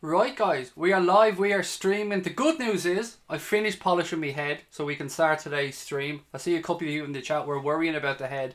Right guys, we are live, we are streaming. The good news is I finished polishing my head so we can start today's stream. I see a couple of you in the chat were worrying about the head.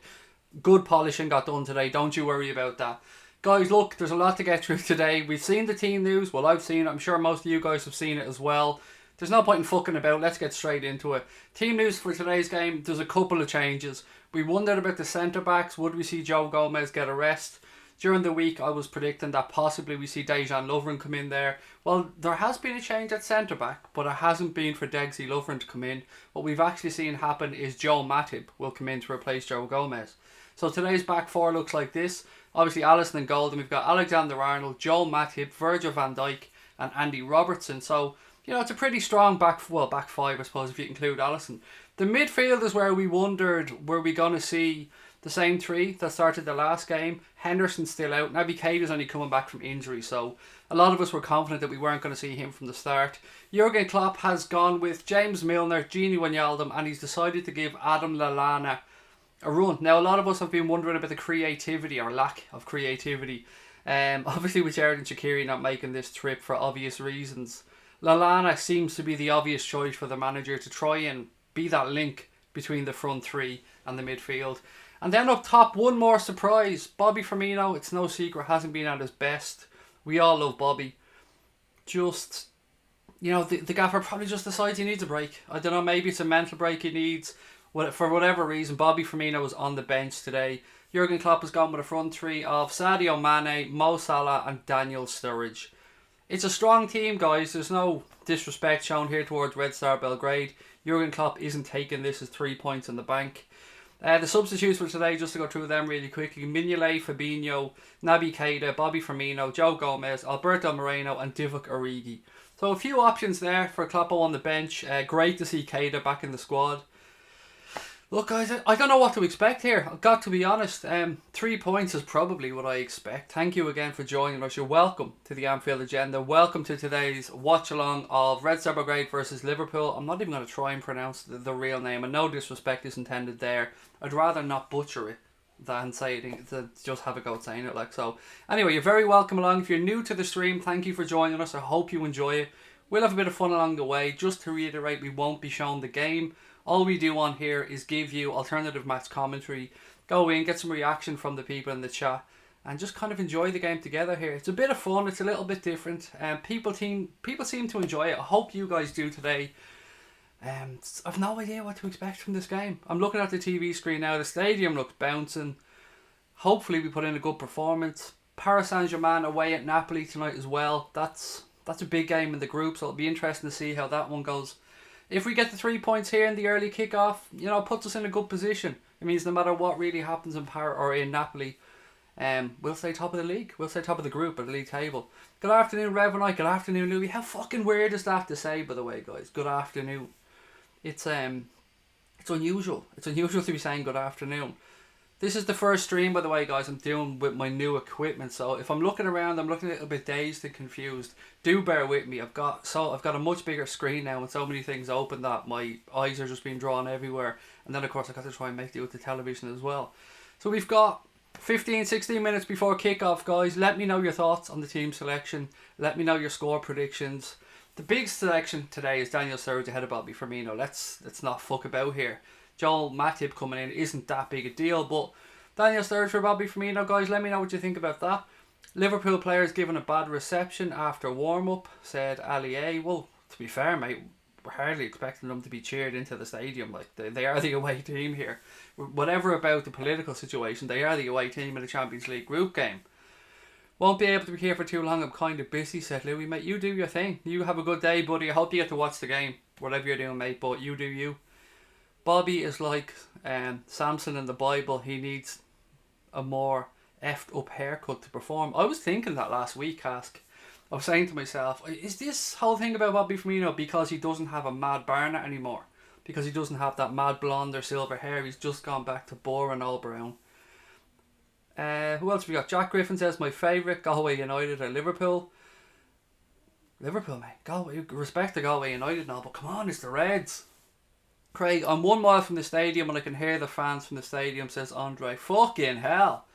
Good polishing got done today, don't you worry about that. Guys, look, there's a lot to get through today. We've seen the team news, well I've seen it, I'm sure most of you guys have seen it as well. There's no point in fucking about, let's get straight into it. Team news for today's game, there's a couple of changes. We wondered about the centre backs, would we see Joe Gomez get a rest? During the week, I was predicting that possibly we see Dejan Lovren come in there. Well, there has been a change at centre-back, but it hasn't been for Degsy Lovren to come in. What we've actually seen happen is Joe Matip will come in to replace Joe Gomez. So today's back four looks like this. Obviously, Alisson and Golden. We've got Alexander-Arnold, Joe Matip, Virgil van Dijk, and Andy Robertson. So, you know, it's a pretty strong back five, I suppose, if you include Alisson. The midfield is where we wondered, were we going to see the same three that started the last game? Henderson's still out. Naby Keita's only coming back from injury, so a lot of us were confident that we weren't going to see him from the start. Jurgen Klopp has gone with James Milner, Gini Wijnaldum, and he's decided to give Adam Lallana a run. Now, a lot of us have been wondering about the creativity or lack of creativity. Obviously, with Xherdan Shaqiri not making this trip for obvious reasons, Lallana seems to be the obvious choice for the manager to try and be that link between the front three and the midfield. And then up top, one more surprise. Bobby Firmino, it's no secret, hasn't been at his best. We all love Bobby. Just, you know, the gaffer probably just decides he needs a break. I don't know, maybe it's a mental break he needs. For whatever reason, Bobby Firmino was on the bench today. Jurgen Klopp has gone with a front three of Sadio Mane, Mo Salah and Daniel Sturridge. It's a strong team, guys. There's no disrespect shown here towards Red Star Belgrade. Jurgen Klopp isn't taking this as 3 points in the bank. The substitutes for today, just to go through them really quickly: Mignolet, Fabinho, Naby Keita, Bobby Firmino, Joe Gomez, Alberto Moreno and Divock Origi. So a few options there for Kloppo on the bench. Great to see Keita back in the squad. Look guys, I don't know what to expect here. I've got to be honest. 3 points is probably what I expect. Thank you again for joining us. You're welcome to the Anfield Agenda. Welcome to today's watch along of Red Star Belgrade versus Liverpool. I'm not even going to try and pronounce the real name, and no disrespect is intended there. I'd rather not butcher it than say it, to just have a go at saying it like so. Anyway, you're very welcome along. If you're new to the stream, thank you for joining us. I hope you enjoy it. We'll have a bit of fun along the way. Just to reiterate, we won't be shown the game. All we do on here is give you alternative match commentary, go in, get some reaction from the people in the chat, and just kind of enjoy the game together here. It's a bit of fun, it's a little bit different, and people seem to enjoy it. I hope you guys do today. I've no idea what to expect from this game. I'm looking at the TV screen now, the stadium looks bouncing. Hopefully we put in a good performance. Paris Saint-Germain away at Napoli tonight as well. That's a big game in the group, so it'll be interesting to see how that one goes. If we get the 3 points here in the early kickoff, you know, it puts us in a good position. It means no matter what really happens in Paris or in Napoli, we'll stay top of the league. We'll stay top of the group at the league table. Good afternoon, Rev and I. Good afternoon, Louis. How fucking weird is that to say, by the way, guys? Good afternoon. It's unusual. It's unusual to be saying good afternoon. This is the first stream, by the way, guys, I'm doing with my new equipment. So if I'm looking around, I'm looking a little bit dazed and confused. Do bear with me. I've got a much bigger screen now and so many things open that my eyes are just being drawn everywhere. And then, of course, I've got to try and make do with the television as well. So we've got 15, 16 minutes before kickoff, guys. Let me know your thoughts on the team selection. Let me know your score predictions. The big selection today is Daniel Sturridge ahead of Bobby Firmino. Let's not fuck about here. Joel Matip coming in isn't that big a deal, but Daniel Sturridge for Bobby Firmino, guys, let me know what you think about that. Liverpool players given a bad reception after warm-up, said Ali A. Well, to be fair, mate, we're hardly expecting them to be cheered into the stadium. Like, they are the away team here. Whatever about the political situation, they are the away team in the Champions League group game. Won't be able to be here for too long, I'm kind of busy, said Louis. Mate, you do your thing. You have a good day, buddy. I hope you get to watch the game, whatever you're doing, mate, but you do you. Bobby is like Samson in the Bible. He needs a more effed up haircut to perform. I was thinking that last week, Cask. I was saying to myself, is this whole thing about Bobby Firmino because he doesn't have a mad Barnett anymore? Because he doesn't have that mad blonde or silver hair. He's just gone back to boring all brown. Who else we got? Jack Griffin says, my favourite, Galway United or Liverpool. Liverpool, mate. Galway, respect to Galway United now, but come on, it's the Reds. Craig, I'm 1 mile from the stadium and I can hear the fans from the stadium, says Andre. Fucking hell.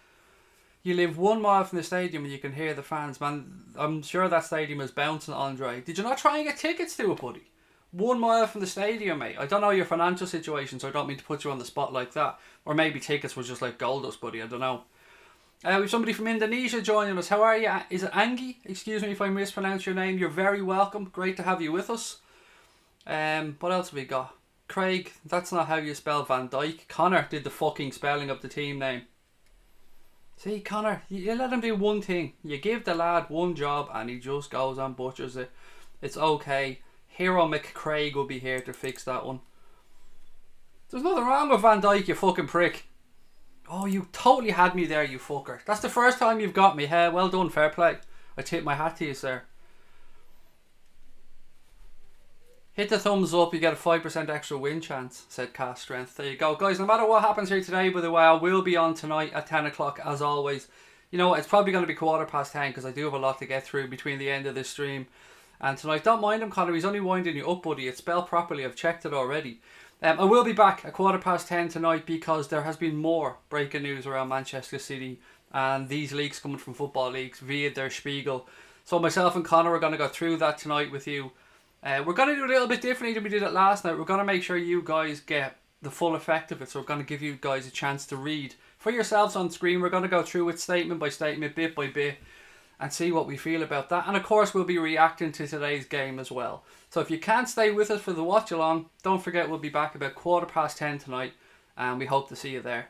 You live 1 mile from the stadium and you can hear the fans, man. I'm sure that stadium is bouncing, Andre. Did you not try and get tickets to it, buddy? 1 mile from the stadium, mate. I don't know your financial situation, so I don't mean to put you on the spot like that. Or maybe tickets were just like gold dust, buddy. I don't know. We have somebody from Indonesia joining us. How are you? Is it Angie? Excuse me if I mispronounce your name. You're very welcome. Great to have you with us. What else have we got? Craig, that's not how you spell Van Dijk. Connor did the fucking spelling of the team name. See, Connor, you let him do one thing. You give the lad one job and he just goes and butchers it. It's okay. Hero McCraig will be here to fix that one. There's nothing wrong with Van Dijk, you fucking prick. Oh, you totally had me there, you fucker. That's the first time you've got me. Hey, well done, fair play. I tip my hat to you, sir. Hit the thumbs up, you get a 5% extra win chance, said Cast Strength. There you go. Guys, no matter what happens here today, by the way, I will be on tonight at 10 o'clock as always. You know what, it's probably going to be 10:15 because I do have a lot to get through between the end of this stream and tonight. Don't mind him, Connor, he's only winding you up, buddy. It's spelled properly, I've checked it already. I will be back at 10:15 tonight because there has been more breaking news around Manchester City and these leaks coming from football leagues via their Spiegel. So myself and Connor are going to go through that tonight with you. We're going to do it a little bit differently than we did it last night. We're going to make sure you guys get the full effect of it. So we're going to give you guys a chance to read for yourselves on screen. We're going to go through it statement by statement, bit by bit, and see what we feel about that. And of course, we'll be reacting to today's game as well. So if you can't stay with us for the watch along, don't forget we'll be back about 10:15 tonight, and we hope to see you there.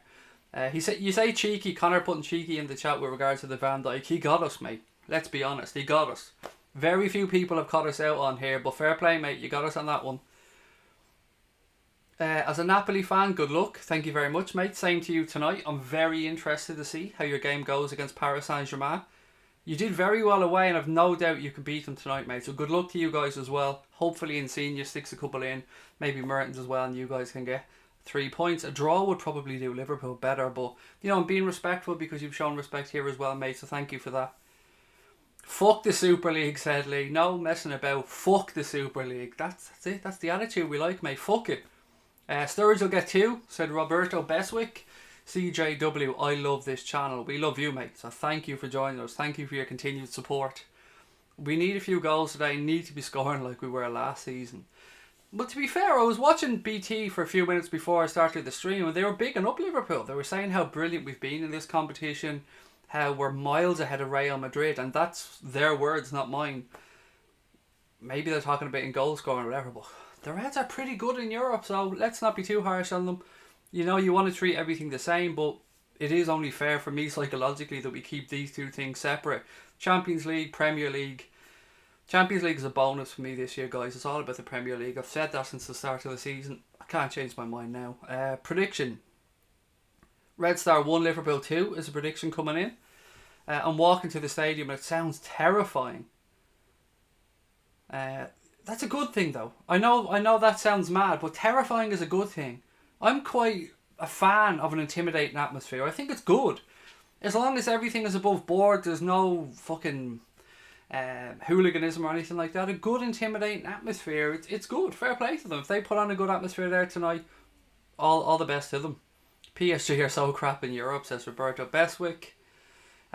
You say cheeky. Connor putting cheeky in the chat with regards to the Van Dijk. He got us, mate. Let's be honest, he got us. Very few people have caught us out on here, but fair play, mate. You got us on that one. As a Napoli fan, good luck. Thank you very much, mate. Same to you tonight. I'm very interested to see how your game goes against Paris Saint-Germain. You did very well away, and I've no doubt you can beat them tonight, mate. So good luck to you guys as well. Hopefully Insigne sticks a couple in. Maybe Mertens as well, and you guys can get 3 points. A draw would probably do Liverpool better, but, you know, I'm being respectful because you've shown respect here as well, mate. So thank you for that. Fuck the Super League, said Lee. No messing about. Fuck the Super League. That's it. That's the attitude we like, mate. Fuck it. Sturridge will get 2, said Roberto Beswick. CJW, I love this channel. We love you, mate. So thank you for joining us. Thank you for your continued support. We need a few goals today. Need to be scoring like we were last season. But to be fair, I was watching BT for a few minutes before I started the stream, and they were bigging up Liverpool. They were saying how brilliant we've been in this competition, how we're miles ahead of Real Madrid, and that's their words, not mine. Maybe they're talking about in goal scoring or whatever, but the Reds are pretty good in Europe, so let's not be too harsh on them. You know, you want to treat everything the same, but it is only fair for me psychologically that we keep these two things separate. Champions League, Premier League. Champions League is a bonus for me this year, guys. It's all about the Premier League. I've said that since the start of the season. I can't change my mind now. Prediction. Red Star 1, Liverpool 2 is a prediction coming in. I'm walking to the stadium and it sounds terrifying. That's a good thing though. I know that sounds mad, but terrifying is a good thing. I'm quite a fan of an intimidating atmosphere. I think it's good. As long as everything is above board, there's no fucking hooliganism or anything like that. A good intimidating atmosphere, it's good. Fair play to them. If they put on a good atmosphere there tonight, all the best to them. PSG are so crap in Europe, says Roberto Beswick.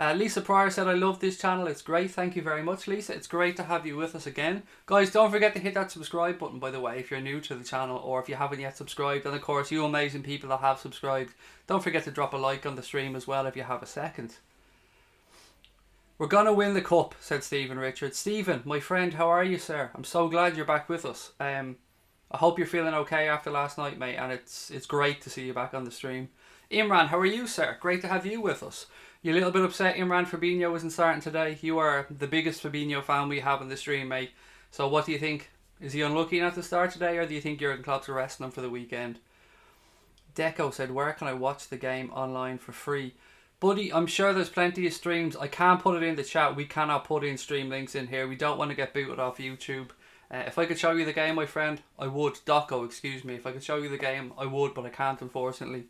Lisa Pryor said, I love this channel. It's great. Thank you very much, Lisa. It's great to have you with us again. Guys, don't forget to hit that subscribe button, by the way, if you're new to the channel or if you haven't yet subscribed. And of course, you amazing people that have subscribed, don't forget to drop a like on the stream as well if you have a second. We're going to win the cup, said Stephen Richards. Stephen, my friend, how are you, sir? I'm so glad you're back with us. I hope you're feeling okay after last night, mate, and it's great to see you back on the stream. Imran, how are you, sir? Great to have you with us. You're a little bit upset Imran Fabinho isn't starting today. You are the biggest Fabinho fan we have on the stream, mate. So what do you think? Is he unlucky not to start today, or do you think Jurgen Klopp's resting him for the weekend? Deco said, where can I watch the game online for free? Buddy, I'm sure there's plenty of streams. I can't put it in the chat. We cannot put in stream links in here. We don't want to get booted off YouTube. If I could show you the game, my friend, I would. Doco, excuse me. If I could show you the game, I would, but I can't, unfortunately.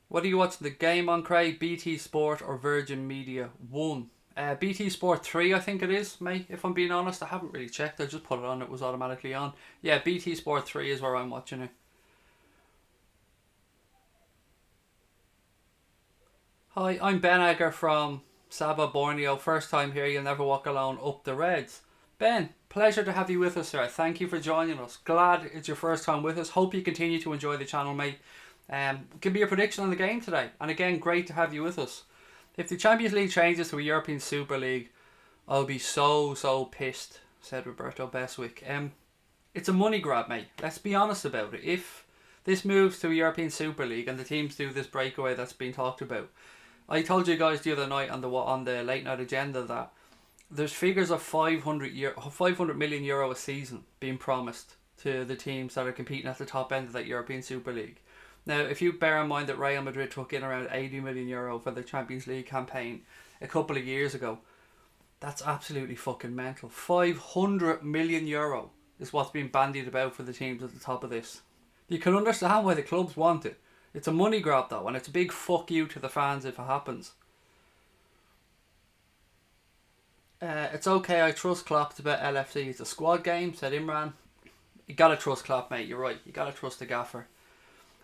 What are you watching the game on, Craig? BT Sport or Virgin Media 1? BT Sport 3, I think it is, mate. If I'm being honest, I haven't really checked. I just put it on. It was automatically on. Yeah, BT Sport 3 is where I'm watching it. Hi, I'm Ben Egger from Sabah, Borneo. First time here, you'll never walk alone, up the Reds. Ben, pleasure to have you with us, sir. Thank you for joining us. Glad it's your first time with us. Hope you continue to enjoy the channel, mate. Give me your prediction on the game today. And again, great to have you with us. If the Champions League changes to a European Super League, I'll be so pissed, said Roberto Beswick. It's a money grab, mate. Let's be honest about it. If this moves to a European Super League and the teams do this breakaway that's been talked about, I told you guys the other night on the late night agenda that there's figures of 500 million euro a season being promised to the teams that are competing at the top end of that European Super League. Now, if you bear in mind that Real Madrid took in around 80 million euro for the Champions League campaign a couple of years ago, that's absolutely fucking mental. 500 million euro is what's being bandied about for the teams at the top of this. You can understand why the clubs want it. It's a money grab though, and it's a big fuck you to the fans if it happens. It's okay, I trust Klopp to bet LFC. It's a squad game, said Imran. You gotta trust Klopp, mate, you're right. You gotta trust the gaffer.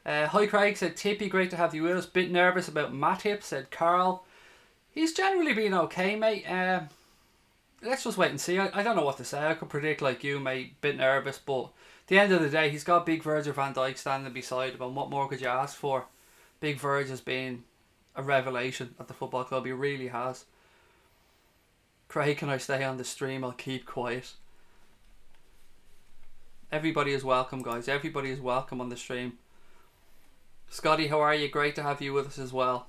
Hi Craig, said Tippy, great to have you with us. Bit nervous about Matip, said Carl. He's generally been okay, mate. Let's just wait and see. I don't know what to say. I could predict like you, mate. Bit nervous, but at the end of the day, he's got big Virgil van Dijk standing beside him, and what more could you ask for? Big Virg has been a revelation at the football club. He really has. Craig, can I stay on the stream? I'll keep quiet. Everybody is welcome, guys. Everybody is welcome on the stream. Scotty, how are you? Great to have you with us as well.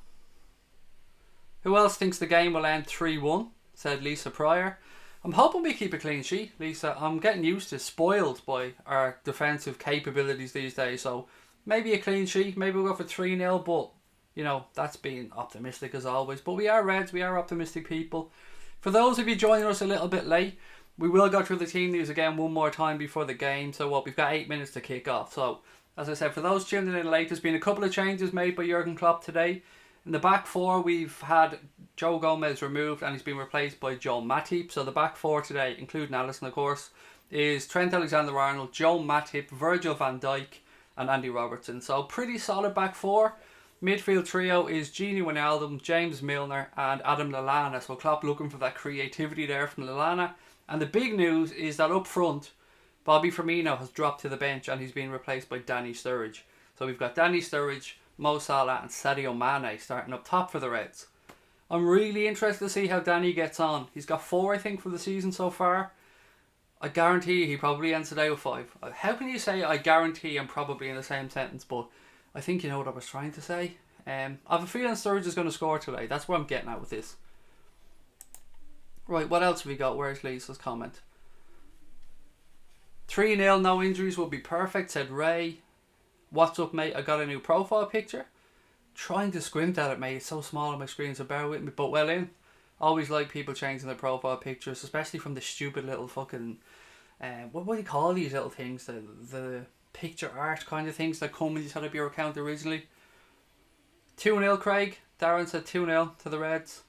Who else thinks the game will end 3-1? Said Lisa Pryor. I'm hoping we keep a clean sheet, Lisa. I'm getting used to, spoiled by our defensive capabilities these days. So maybe a clean sheet. Maybe we'll go for 3-0. But, you know, that's being optimistic as always. But we are Reds. We are optimistic people. For those of you joining us a little bit late, we will go through the team news again one more time before the game. So what, we've got 8 minutes to kick off. So, as I said, for those tuning in late, there's been a couple of changes made by Jurgen Klopp today. In the back four, we've had Joe Gomez removed and he's been replaced by Joel Matip. So the back four today, including Alisson of course, is Trent Alexander-Arnold, Joel Matip, Virgil van Dijk and Andy Robertson. So pretty solid back four. Midfield trio is Gini Wijnaldum, James Milner and Adam Lallana. So Klopp looking for that creativity there from Lallana. And the big news is that up front, Bobby Firmino has dropped to the bench and he's been replaced by Danny Sturridge. So we've got Danny Sturridge, Mo Salah and Sadio Mane starting up top for the Reds. I'm really interested to see how Danny gets on. He's got 4, I think, for the season so far. I guarantee he probably ends today with 5. How can you say I guarantee and probably in the same sentence? But I think you know what I was trying to say. I have a feeling Sturridge is going to score today. That's what I'm getting at with this. Right, what else have we got? Where's Lisa's comment? 3-0, no injuries will be perfect, said Ray. What's up, mate? I got a new profile picture. Trying to squint at it, mate. It's so small on my screen, so bear with me. But well in. Always like people changing their profile pictures, especially from the stupid little fucking... what do you call these little things? The picture art kind of things that come when you set up your account originally. 2-0, Craig. Darren said 2-0 to the Reds.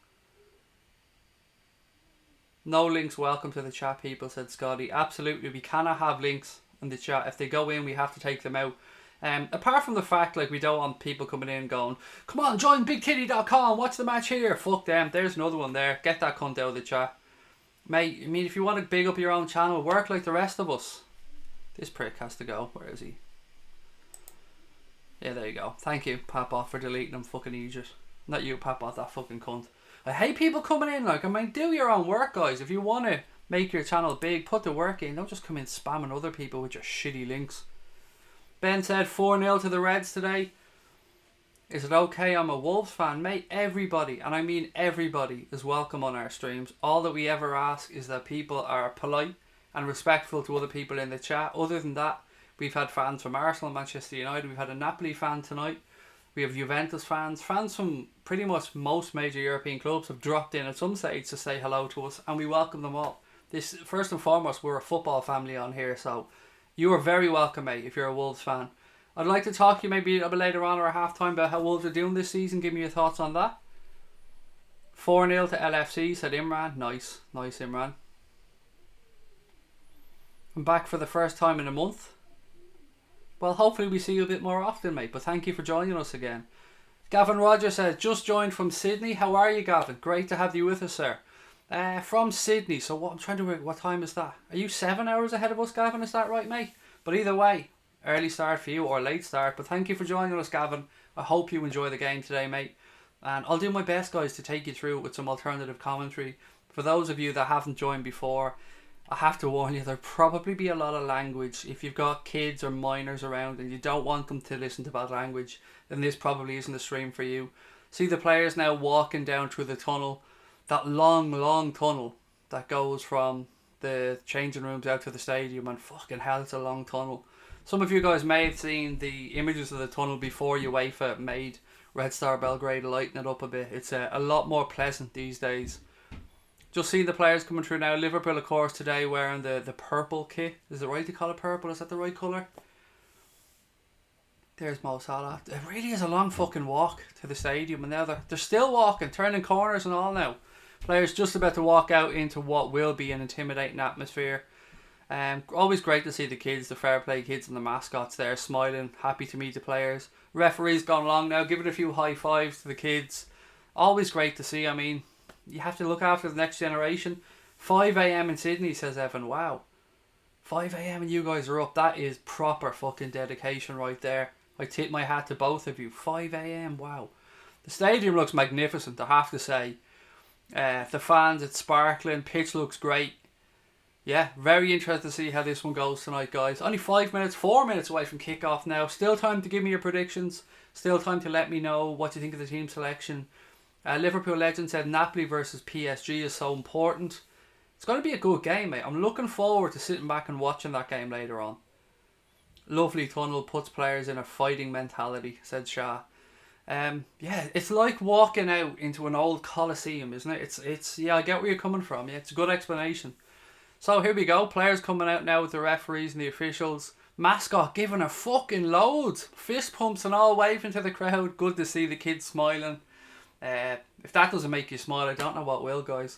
No links welcome to the chat, people, said Scotty. Absolutely, we cannot have links in the chat. If they go in, we have to take them out. Apart from the fact, like, we don't want people coming in going, come on, join bigtitty.com, watch the match here. Fuck them. There's another one there. Get that cunt out of the chat. Mate, I mean, if you want to big up your own channel, work like the rest of us. This prick has to go. Where is he? Yeah, there you go. Thank you, Papot, for deleting him, fucking idiot. Not you, Papot, that fucking cunt. I hate people coming in, like, I mean, do your own work, guys. If you want to make your channel big, put the work in. Don't just come in spamming other people with your shitty links. Ben said 4-0 to the Reds today. Is it okay? I'm a Wolves fan. Mate, everybody, and I mean everybody, is welcome on our streams. All that we ever ask is that people are polite and respectful to other people in the chat. Other than that, we've had fans from Arsenal, Manchester United. We've had a Napoli fan tonight. We have Juventus fans. Fans from pretty much most major European clubs have dropped in at some stage to say hello to us, and we welcome them all. This, first and foremost, we're a football family on here, so you are very welcome, mate, if you're a Wolves fan. I'd like to talk to you maybe a little bit later on or at half-time about how Wolves are doing this season. Give me your thoughts on that. 4-0 to LFC, said Imran. Nice. Nice, Imran. I'm back for the first time in a month. Well, hopefully we see you a bit more often, mate. But thank you for joining us again. Gavin Rogers says, just joined from Sydney. How are you, Gavin? Great to have you with us, sir. From Sydney. So what I'm trying to work, what time is that? Are you 7 hours ahead of us, Gavin? Is that right, mate? But either way, early start for you or late start. But thank you for joining us, Gavin. I hope you enjoy the game today, mate. And I'll do my best, guys, to take you through it with some alternative commentary. For those of you that haven't joined before, I have to warn you, there'll probably be a lot of language. If you've got kids or minors around and you don't want them to listen to bad language, then this probably isn't the stream for you. See the players now walking down through the tunnel. That long, long tunnel that goes from the changing rooms out to the stadium, and fucking hell, it's a long tunnel. Some of you guys may have seen the images of the tunnel before UEFA made Red Star Belgrade lighten it up a bit. It's a lot more pleasant these days. Just seeing the players coming through now. Liverpool, of course, today wearing the purple kit. Is it right to call it purple? Is that the right colour? There's Mo Salah. It really is a long fucking walk to the stadium, and now they're still walking, turning corners and all now. Players just about to walk out into what will be an intimidating atmosphere. Always great to see the kids, the fair play kids and the mascots there smiling, happy to meet the players. Referee's gone along now, giving a few high fives to the kids. Always great to see. I mean, you have to look after the next generation. 5 a.m. in Sydney, says Evan. Wow. 5 a.m. and you guys are up. That is proper fucking dedication right there. I tip my hat to both of you. 5 a.m. Wow. The stadium looks magnificent, I have to say. The fans, it's sparkling. Pitch looks great. Yeah, very interested to see how this one goes tonight, guys. Only 4 minutes away from kickoff now. Still time to give me your predictions. Still time to let me know what you think of the team selection. Liverpool legend said Napoli versus PSG is so important. It's going to be a good game, mate. I'm looking forward to sitting back and watching that game later on. Lovely tunnel, puts players in a fighting mentality, said Shah. Yeah, it's like walking out into an old Colosseum, isn't it? It's yeah, I get where you're coming from. Yeah, it's a good explanation. So here we go. Players coming out now with the referees and the officials. Mascot giving a fucking load. Fist pumps and all, waving to the crowd. Good to see the kids smiling. If that doesn't make you smile, I don't know what will, guys.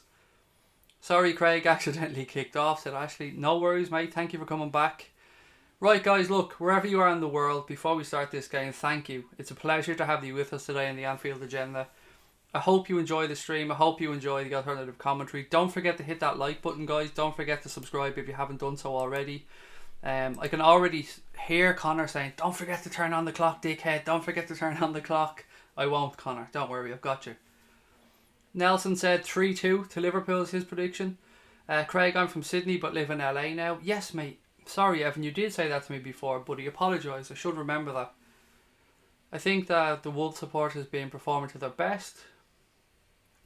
Sorry, Craig accidentally kicked off, said Ashley. No worries, mate. Thank you for coming back. Right, guys, look, wherever you are in the world, before we start this game, thank you. It's a pleasure to have you with us today in the Anfield Agenda. I hope you enjoy the stream. I hope you enjoy the alternative commentary. Don't forget to hit that like button, guys. Don't forget to subscribe if you haven't done so already. I can already hear Connor saying, don't forget to turn on the clock, dickhead. Don't forget to turn on the clock. I won't, Connor. Don't worry, I've got you. Nelson said 3-2 to Liverpool is his prediction. Craig, I'm from Sydney but live in LA now. Yes, mate. Sorry, Evan, you did say that to me before, buddy. Apologise. I should remember that. I think that the Wolves supporters being performing to their best.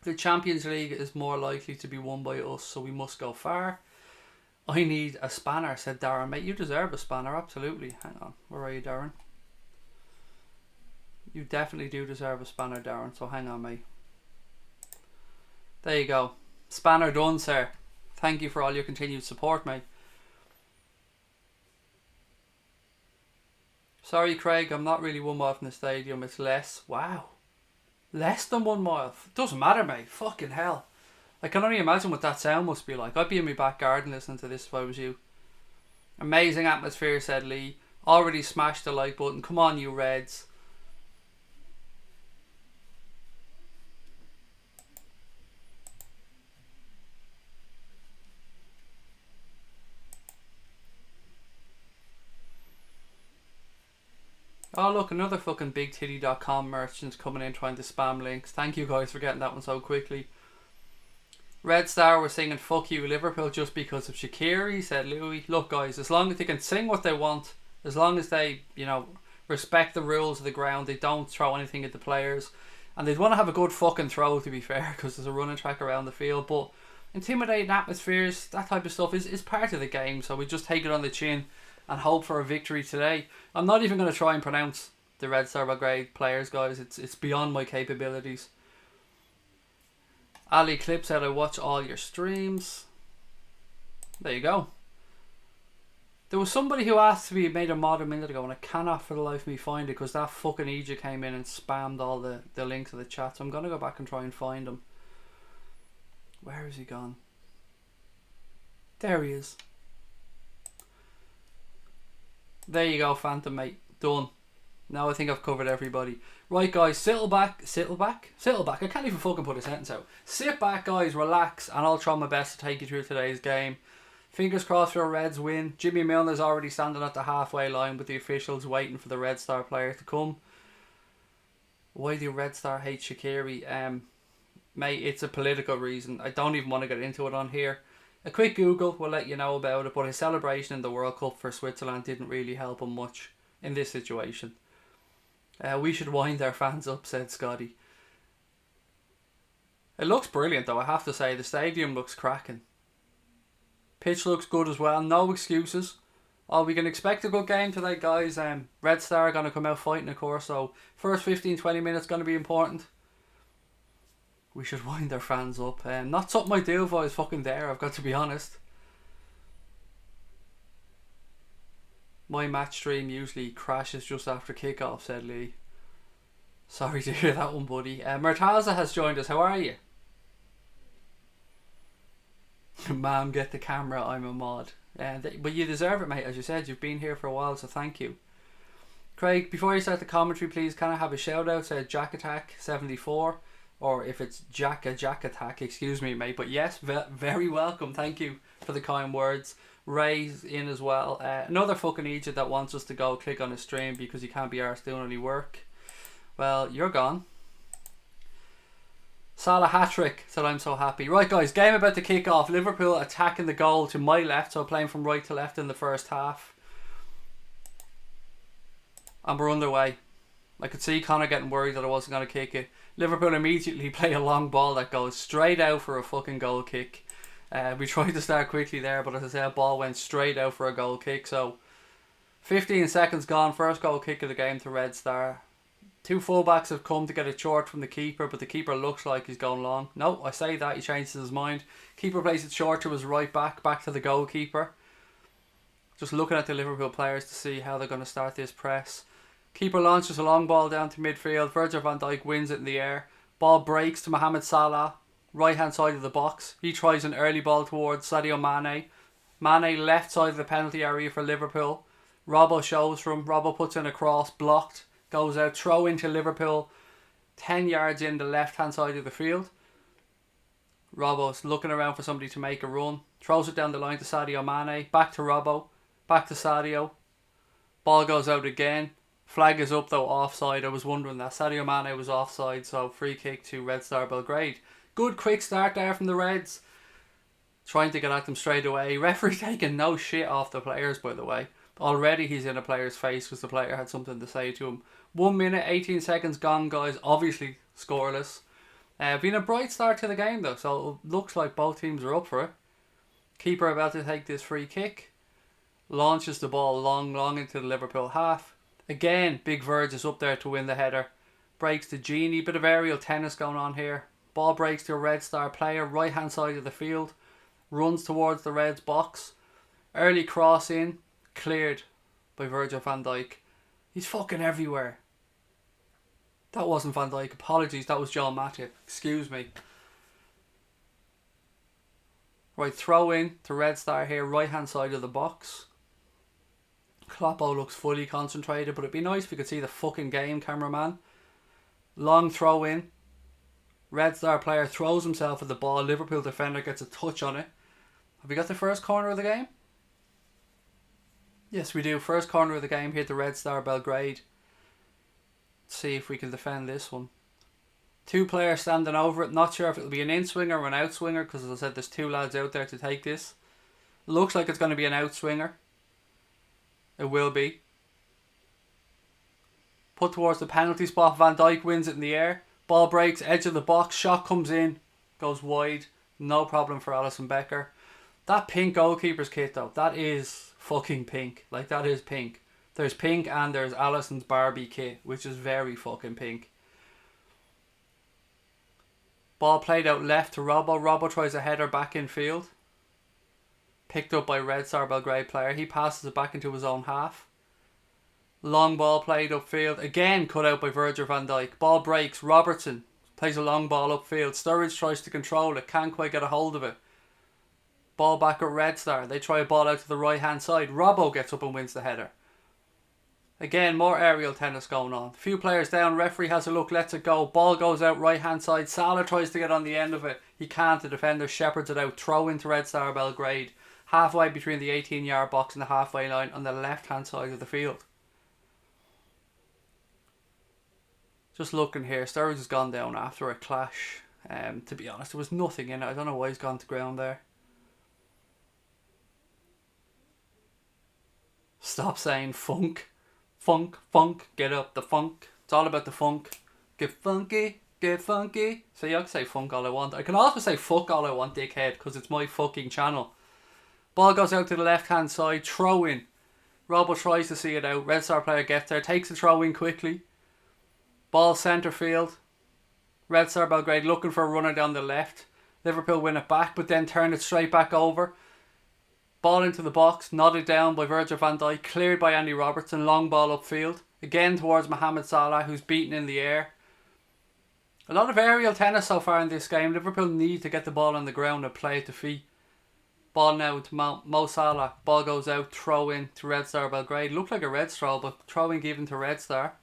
The Champions League is more likely to be won by us, so we must go far. I need a spanner, said Darren. Mate, you deserve a spanner, absolutely. Hang on, where are you, Darren? You definitely do deserve a spanner, Darren, so hang on, mate. There you go. Spanner done, sir. Thank you for all your continued support, mate. Sorry, Craig, I'm not really 1 mile from the stadium. It's less. Wow. Less than 1 mile. Doesn't matter, mate. Fucking hell. I can only imagine what that sound must be like. I'd be in my back garden listening to this if I was you. Amazing atmosphere, said Lee. Already smashed the like button. Come on, you Reds. Oh look, another fucking BigTitty.com merchants coming in trying to spam links. Thank you guys for getting that one so quickly. Red Star were singing fuck you Liverpool just because of Shaqiri, said Louis. Look guys, as long as they can sing what they want, as long as they, you know, respect the rules of the ground, they don't throw anything at the players, and they'd want to have a good fucking throw, to be fair, because there's a running track around the field. But intimidating atmospheres, that type of stuff is part of the game, so we just take it on the chin and hope for a victory today. I'm not even going to try and pronounce the Red Star Belgrade players, guys. It's beyond my capabilities. Ali Clip said I watch all your streams. There you go. There was somebody who asked to be made a mod a minute ago, and I cannot for the life of me find it because that fucking Egypt came in and spammed all the links of the chat. So I'm going to go back and try and find him. Where is he gone? There he is. There you go, Phantom, mate. Done. Now I think I've covered everybody. Right, guys, settle back. I can't even fucking put a sentence out. Sit back, guys, relax, and I'll try my best to take you through today's game. Fingers crossed for a Reds win. Jimmy Milner's already standing at the halfway line with the officials waiting for the Red Star player to come. Why do Red Star hate Shaqiri? Mate, it's a political reason. I don't even want to get into it on here. A quick Google will let you know about it, but his celebration in the World Cup for Switzerland didn't really help him much in this situation. We should wind our fans up, said Scotty. It looks brilliant though, I have to say. The stadium looks cracking. Pitch looks good as well, no excuses. Oh, we can expect a good game today, guys. Red Star are going to come out fighting, of course, so first 15-20 minutes going to be important. We should wind their fans up. Not something I do if I was fucking there, I've got to be honest. My match stream usually crashes just after kickoff, said Lee. Sorry to hear that one, buddy. Murtaza has joined us. How are you? Ma'am, get the camera, I'm a mod. But you deserve it, mate. As you said, you've been here for a while, so thank you. Craig, before you start the commentary, please, can I have a shout out? Said Jack Attack 74, or if it's Jack Attack, excuse me, mate. But yes, very welcome. Thank you for the kind words. Ray's in as well. Another fucking idiot that wants us to go click on his stream because he can't be arsed doing any work. Well, you're gone. Salah hat-trick, said I'm so happy. Right, guys, game about to kick off. Liverpool attacking the goal to my left, so playing from right to left in the first half. And we're underway. I could see Connor getting worried that I wasn't going to kick it. Liverpool immediately play a long ball that goes straight out for a fucking goal kick. We tried to start quickly there, but as I said, ball went straight out for a goal kick. So 15 seconds gone, first goal kick of the game to Red Star. Two fullbacks have come to get a short from the keeper, but the keeper looks like he's going long. No, I say that, he changes his mind. Keeper plays it short to his right back to the goalkeeper. Just looking at the Liverpool players to see how they're going to start this press. Keeper launches a long ball down to midfield. Virgil van Dijk wins it in the air. Ball breaks to Mohamed Salah, right hand side of the box. He tries an early ball towards Sadio Mane. Mane left side of the penalty area for Liverpool. Robbo shows from. Robbo puts in a cross, blocked. Goes out, throw into Liverpool, 10 yards in the left hand side of the field. Robbo's looking around for somebody to make a run. Throws it down the line to Sadio Mane. Back to Robbo. Back to Sadio. Ball goes out again. Flag is up though, offside. I was wondering that. Sadio Mane was offside, so free kick to Red Star Belgrade. Good quick start there from the Reds. Trying to get at them straight away. Referee taking no shit off the players, by the way. Already he's in a player's face because the player had something to say to him. 1 minute, 18 seconds gone, guys. Obviously scoreless. Been a bright start to the game though, so it looks like both teams are up for it. Keeper about to take this free kick. Launches the ball long into the Liverpool half. Again, Big Verge is up there to win the header. Breaks to Genie. Bit of aerial tennis going on here. Ball breaks to a Red Star player, right hand side of the field. Runs towards the Reds box. Early cross in. Cleared by Virgil van Dijk. He's fucking everywhere. That wasn't Van Dijk. Apologies, that was John Matip. Excuse me. Right, throw in to Red Star here, right hand side of the box. Kloppo looks fully concentrated, but it'd be nice if we could see the fucking game, cameraman. Long throw in. Red Star player throws himself at the ball. Liverpool defender gets a touch on it. Have we got the first corner of the game? Yes, we do. First corner of the game here to Red Star Belgrade. Let's see if we can defend this one. Two players standing over it. Not sure if it'll be an in-swinger or an out-swinger, because as I said, there's two lads out there to take this. Looks like it's going to be an out-swinger. It will be. Put towards the penalty spot. Van Dijk wins it in the air. Ball breaks, edge of the box. Shot comes in. Goes wide. No problem for Alisson Becker. That pink goalkeeper's kit though, that is fucking pink. Like, that is pink. There's pink and there's Alisson's Barbie kit, which is very fucking pink. Ball played out left to Robbo. Robbo tries a header back in field. Picked up by Red Star Belgrade player. He passes it back into his own half. Long ball played upfield. Again cut out by Virgil van Dijk. Ball breaks. Robertson plays a long ball upfield. Sturridge tries to control it. Can't quite get a hold of it. Ball back at Red Star. They try a ball out to the right hand side. Robbo gets up and wins the header. Again, more aerial tennis going on. A few players down, referee has a look, lets it go. Ball goes out right hand side. Salah tries to get on the end of it. He can't, the defender shepherds it out. Throw into Red Star Belgrade. Halfway between the 18-yard box and the halfway line on the left hand side of the field. Just looking here, Sturridge has gone down after a clash. To be honest, there was nothing in it. I don't know why he's gone to ground there. Stop saying funk. Funk, funk, get up the funk. It's all about the funk. Get funky, get funky. So I can say funk all I want. I can also say fuck all I want, dickhead, because it's my fucking channel. Ball goes out to the left hand side, throw in. Robbo tries to see it out. Red Star player gets there, takes the throw in quickly. Ball centre field. Red Star Belgrade looking for a runner down the left. Liverpool win it back, but then turn it straight back over. Ball into the box, nodded down by Virgil van Dijk, cleared by Andy Robertson, long ball upfield. Again towards Mohamed Salah, who's beaten in the air. A lot of aerial tennis so far in this game. Liverpool need to get the ball on the ground and play it to feet. Ball now to Mo Salah. Ball goes out, throw in to Red Star Belgrade. Looked like a red straw, but throw in given to Red Star.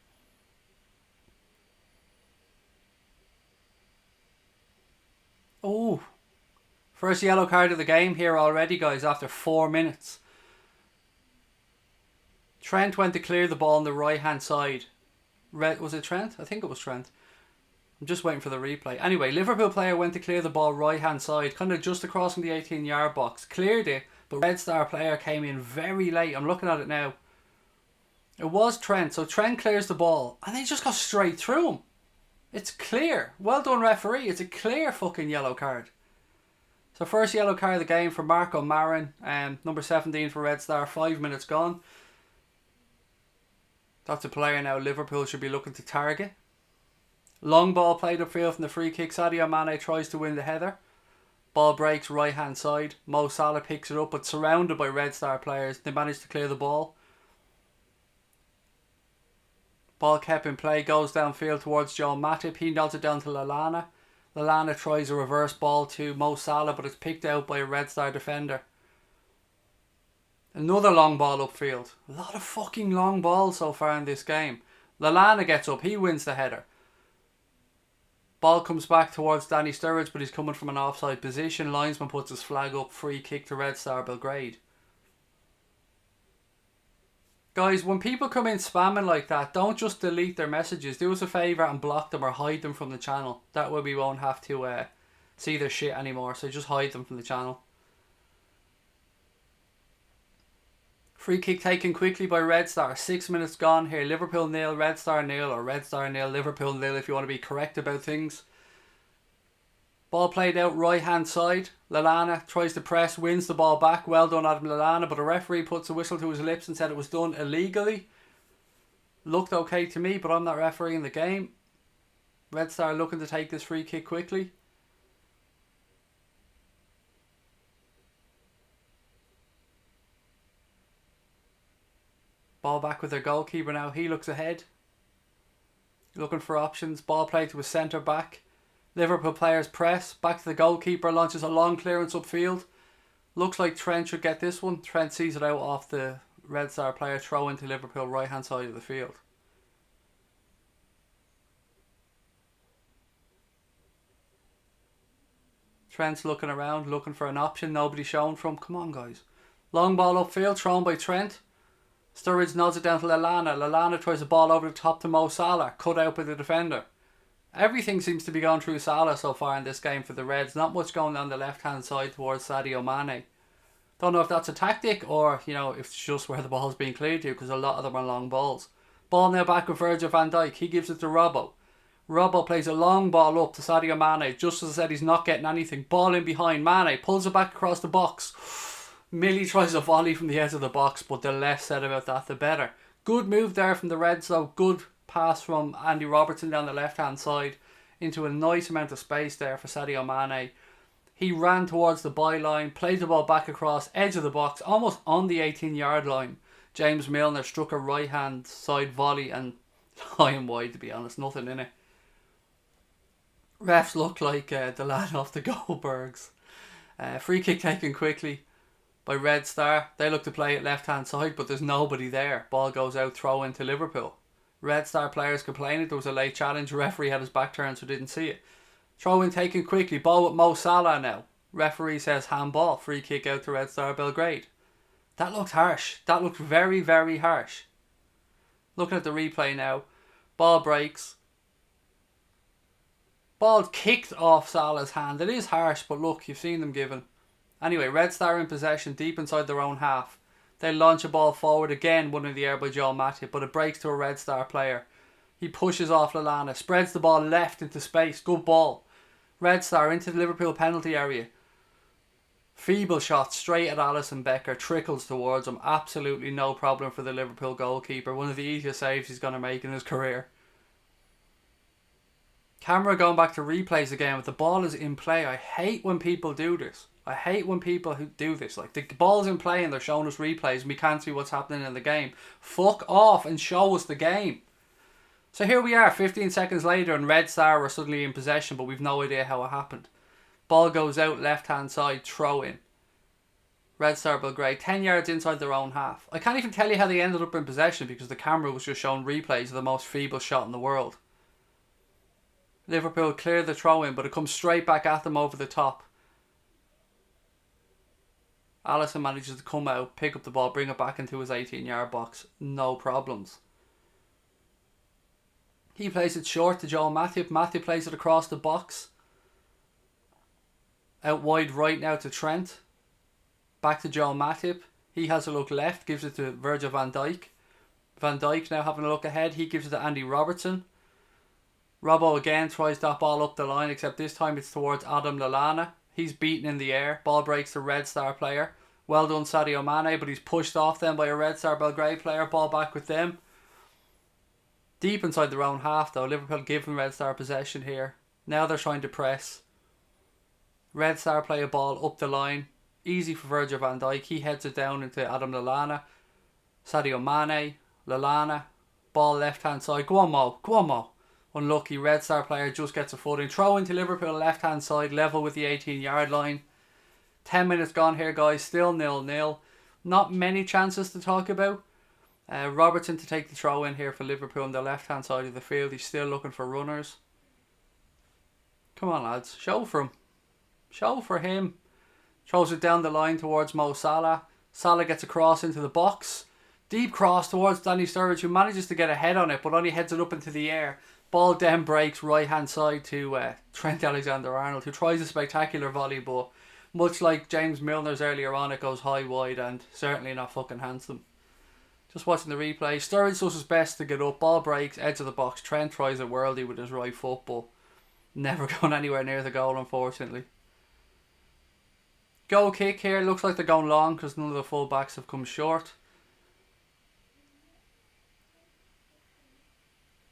Oh, first yellow card of the game here already, guys, after 4 minutes. Trent went to clear the ball on the right hand side. Was it Trent? I think it was Trent. I'm just waiting for the replay. Anyway, Liverpool player went to clear the ball right hand side, kind of just across from the 18-yard box. Cleared it, but Red Star player came in very late. I'm looking at it now. It was Trent, so Trent clears the ball, and they just got straight through him. It's clear. Well done, referee. It's a clear fucking yellow card. So first yellow card of the game for Marco Marin, number 17 for Red Star. 5 minutes gone. That's a player now Liverpool should be looking to target. Long ball played upfield from the free kick. Sadio Mane tries to win the header. Ball breaks right hand side. Mo Salah picks it up, but surrounded by Red Star players. They manage to clear the ball. Ball kept in play, goes downfield towards Joe Matip. He knocks it down to Lallana. Lallana tries a reverse ball to Mo Salah, but it's picked out by a Red Star defender. Another long ball upfield. A lot of fucking long balls so far in this game. Lallana gets up, he wins the header. Ball comes back towards Danny Sturridge, but he's coming from an offside position. Linesman puts his flag up, free kick to Red Star Belgrade. Guys, when people come in spamming like that, don't just delete their messages. Do us a favour and block them or hide them from the channel. That way we won't have to see their shit anymore. So just hide them from the channel. Free kick taken quickly by Red Star. 6 minutes gone here. Liverpool 0, Red Star 0, or Red Star 0, Liverpool 0 if you want to be correct about things. Ball played out right hand side. Lallana tries to press, wins the ball back. Well done, Adam Lallana, but a referee puts a whistle to his lips and said it was done illegally. Looked okay to me, but I'm not refereeing the game. Red Star looking to take this free kick quickly. Ball back with their goalkeeper now. He looks ahead. Looking for options. Ball played to a centre back. Liverpool players press. Back to the goalkeeper. Launches a long clearance upfield. Looks like Trent should get this one. Trent sees it out off the Red Star player. Throw into Liverpool right hand side of the field. Trent's looking around. Looking for an option. Nobody shown from. Come on, guys. Long ball upfield. Thrown by Trent. Sturridge nods it down to Lallana. Lallana tries the ball over the top to Mo Salah. Cut out by the defender. Everything seems to be going through Salah so far in this game for the Reds. Not much going down the left hand side towards Sadio Mane. Don't know if that's a tactic or, you know, if it's just where the ball's being cleared to, because a lot of them are long balls. Ball now back with Virgil van Dijk. He gives it to Robbo. Robbo plays a long ball up to Sadio Mane. Just as I said, he's not getting anything. Ball in behind. Mane pulls it back across the box. Millie tries a volley from the edge of the box, but the less said about that, the better. Good move there from the Reds though. Good pass from Andy Robertson down the left hand side into a nice amount of space there for Sadio Mane. He ran towards the byline, played the ball back across, edge of the box, almost on the 18-yard line. James Milner struck a right hand side volley and high and wide, to be honest, nothing in it. Refs look like the lad off the Goldbergs. Free kick taken quickly. by Red Star. They look to play it left hand side, but there's nobody there. Ball goes out, throw into Liverpool. Red Star players complaining there was a late challenge. Referee had his back turned so didn't see it. Throw in taken quickly. Ball with Mo Salah now. Referee says handball. Free kick out to Red Star Belgrade. That looked harsh. That looked very, very harsh. Looking at the replay now. Ball breaks. Ball kicked off Salah's hand. It is harsh, but look, you've seen them given. Anyway, Red Star in possession, deep inside their own half. They launch a ball forward, again won in the air by Joel Matip, but it breaks to a Red Star player. He pushes off Lallana, spreads the ball left into space. Good ball. Red Star into the Liverpool penalty area. Feeble shot straight at Alisson Becker, trickles towards him. Absolutely no problem for the Liverpool goalkeeper. One of the easiest saves he's going to make in his career. Camera going back to replays again, but the ball is in play. I hate when people do this. I hate when people who do this. Like, the ball's in play and they're showing us replays and we can't see what's happening in the game. Fuck off and show us the game. So here we are, 15 seconds later, and Red Star are suddenly in possession, but we've no idea how it happened. Ball goes out left hand side, throw in. Red Star Belgrade, 10 yards inside their own half. I can't even tell you how they ended up in possession because the camera was just showing replays of the most feeble shot in the world. Liverpool clear the throw in, but it comes straight back at them over the top. Alisson manages to come out, pick up the ball, bring it back into his 18-yard box. No problems. He plays it short to Joel Matip. Matip plays it across the box. Out wide right now to Trent. Back to Joel Matip. He has a look left, gives it to Virgil van Dijk. Van Dijk now having a look ahead. He gives it to Andy Robertson. Robbo again tries that ball up the line, except this time it's towards Adam Lallana. He's beaten in the air. Ball breaks to Red Star player. Well done Sadio Mane, but he's pushed off then by a Red Star Belgrade player. Ball back with them. Deep inside their own half though. Liverpool giving Red Star possession here. Now they're trying to press. Red Star play a ball up the line. Easy for Virgil van Dijk. He heads it down into Adam Lallana. Sadio Mane. Lallana. Ball left hand side. Go on Mo. Go on Mo. Unlucky. Red Star player just gets a footing. Throw into Liverpool left hand side. Level with the 18-yard line. 10 minutes gone here guys. Still 0-0. Not many chances to talk about. Robertson to take the throw in here for Liverpool on the left hand side of the field. He's still looking for runners. Come on lads. Show for him. Show for him. Throws it down the line towards Mo Salah. Salah gets a cross into the box. Deep cross towards Danny Sturridge, who manages to get a head on it but only heads it up into the air. Ball then breaks right hand side to Trent Alexander-Arnold, who tries a spectacular volley, but much like James Milner's earlier on, it goes high wide and certainly not fucking handsome. Just watching the replay. Sturridge does his best to get up. Ball breaks, edge of the box. Trent tries a worldie with his right foot, but never going anywhere near the goal, unfortunately. Goal kick here. Looks like they're going long because none of the full backs have come short.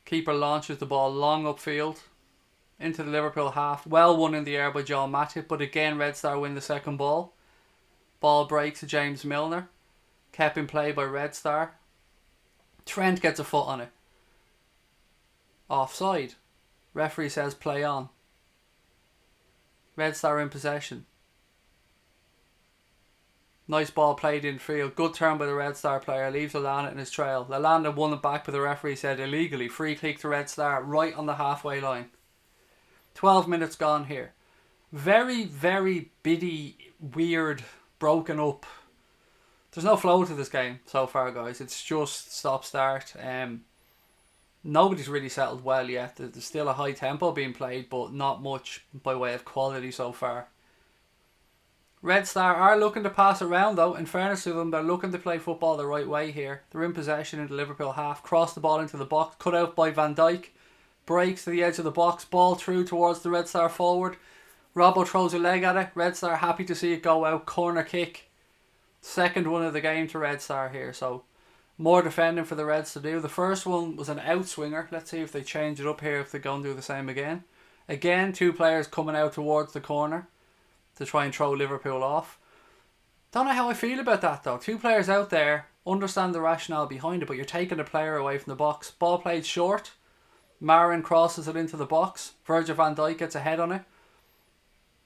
Keeper launches the ball long upfield into the Liverpool half. Well won in the air by Joel Matip, but again Red Star win the second ball. Ball breaks to James Milner. Kept in play by Red Star. Trent gets a foot on it. Offside. Referee says play on. Red Star in possession. Nice ball played in field. Good turn by the Red Star player. Leaves Lallana in his trail. Lallana won it back, but the referee said illegally. Free kick to Red Star right on the halfway line. 12 minutes gone here. Very, very biddy, weird, broken up. There's no flow to this game so far, guys. It's just stop-start. Nobody's really settled well yet. There's still a high tempo being played, but not much by way of quality so far. Red Star are looking to pass around though. In fairness to them, they're looking to play football the right way here. They're in possession in the Liverpool half. Cross the ball into the box. Cut out by Van Dijk. Breaks to the edge of the box. Ball through towards the Red Star forward. Robbo throws a leg at it. Red Star happy to see it go out. Corner kick. Second one of the game to Red Star here. So more defending for the Reds to do. The first one was an outswinger. Let's see if they change it up here, if they go and do the same again. Again, two players coming out towards the corner to try and throw Liverpool off. Don't know how I feel about that though. Two players out there, understand the rationale behind it, but you're taking a player away from the box. Ball played short. Marin crosses it into the box. Virgil van Dijk gets a head on it.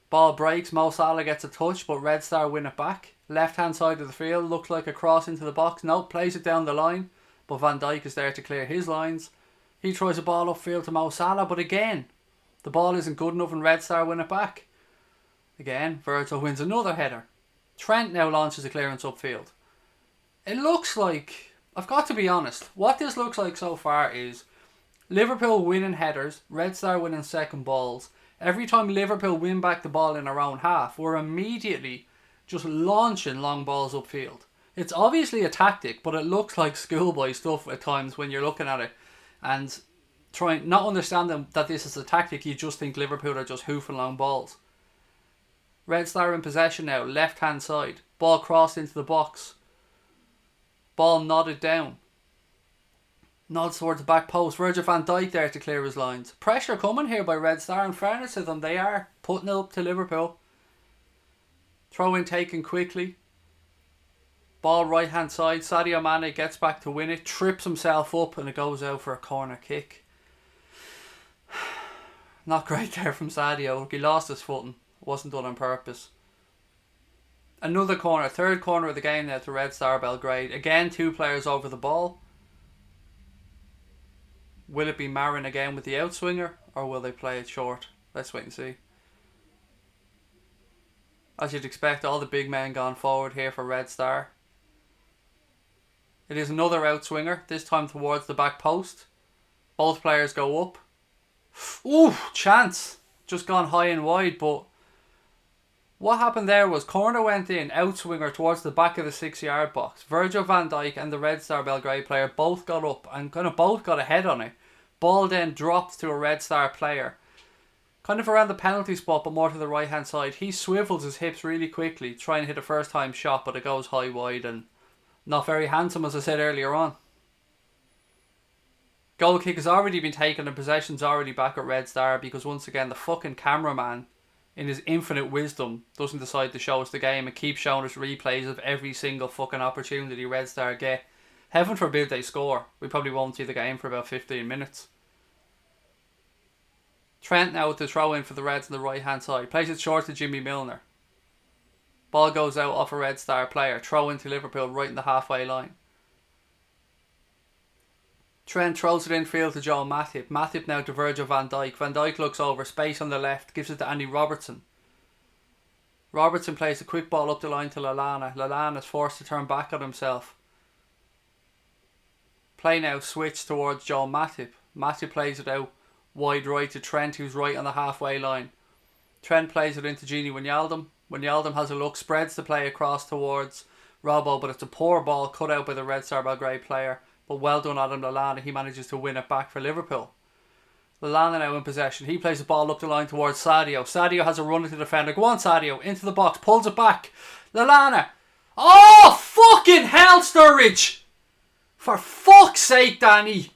Ball breaks. Mo Salah gets a touch, but Red Star win it back. left hand side of the field, looked like a cross into the box. Nope, plays it down the line, but Van Dijk is there to clear his lines. He tries a ball upfield to Mo Salah, but again, the ball isn't good enough and Red Star win it back. Again, Virgil wins another header. Trent now launches a clearance upfield. It looks like, I've got to be honest, what this looks like so far is Liverpool winning headers, Red Star winning second balls. Every time Liverpool win back the ball in our own half, we're immediately just launching long balls upfield. It's obviously a tactic, but it looks like schoolboy stuff at times when you're looking at it. And trying, not understanding that this is a tactic, you just think Liverpool are just hoofing long balls. Red Star in possession now, left hand side. Ball crossed into the box. Ball nodded down. Nods towards the back post. Virgil van Dijk there to clear his lines. Pressure coming here by Red Star. In fairness to them, they are putting it up to Liverpool. Throw in taken quickly. Ball right hand side. Sadio Mane gets back to win it. Trips himself up and it goes out for a corner kick. Not great there from Sadio. He lost his footing. Wasn't done on purpose. Another corner. Third corner of the game now to Red Star Belgrade. Again, 2 players over the ball. Will it be Marin again with the outswinger, or will they play it short? Let's wait and see. As you'd expect, all the big men gone forward here for Red Star. It is another outswinger, this time towards the back post. Both players go up. Ooh, chance. Just gone high and wide, but what happened there was corner went in, outswinger towards the back of the 6-yard box. Virgil van Dijk and the Red Star Belgrade player both got up and kind of both got a head on it. Ball then dropped to a Red Star player. Kind of around the penalty spot, but more to the right hand side. He swivels his hips really quickly, trying to hit a first time shot, but it goes high wide and not very handsome, as I said earlier on. Goal kick has already been taken and possession's already back at Red Star because once again the fucking cameraman, in his infinite wisdom, doesn't decide to show us the game and keeps showing us replays of every single fucking opportunity Red Star get. Heaven forbid they score. We probably won't see the game for about 15 minutes. Trent now with the throw in for the Reds on the right hand side. Plays it short to Jimmy Milner. Ball goes out off a Red Star player. Throw into Liverpool right in the halfway line. Trent throws it infield to Joel Matip. Matip now to Virgil van Dijk. Van Dijk looks over. Space on the left. Gives it to Andy Robertson. Robertson plays a quick ball up the line to Lallana. Lallana is forced to turn back on himself. Play now switch towards Joel Matip. Matip plays it out wide right to Trent, who's right on the halfway line. Trent plays it into Gini Wijnaldum. Wijnaldum has a look, spreads the play across towards Robbo, but it's a poor ball cut out by the Red Star Belgrade player. But well done Adam Lallana, he manages to win it back for Liverpool. Lallana now in possession. He plays the ball up the line towards Sadio. Sadio has a run into the defender. Go on Sadio, into the box, pulls it back. Lallana. Oh, fucking hell, Sturridge! For fuck's sake, Danny!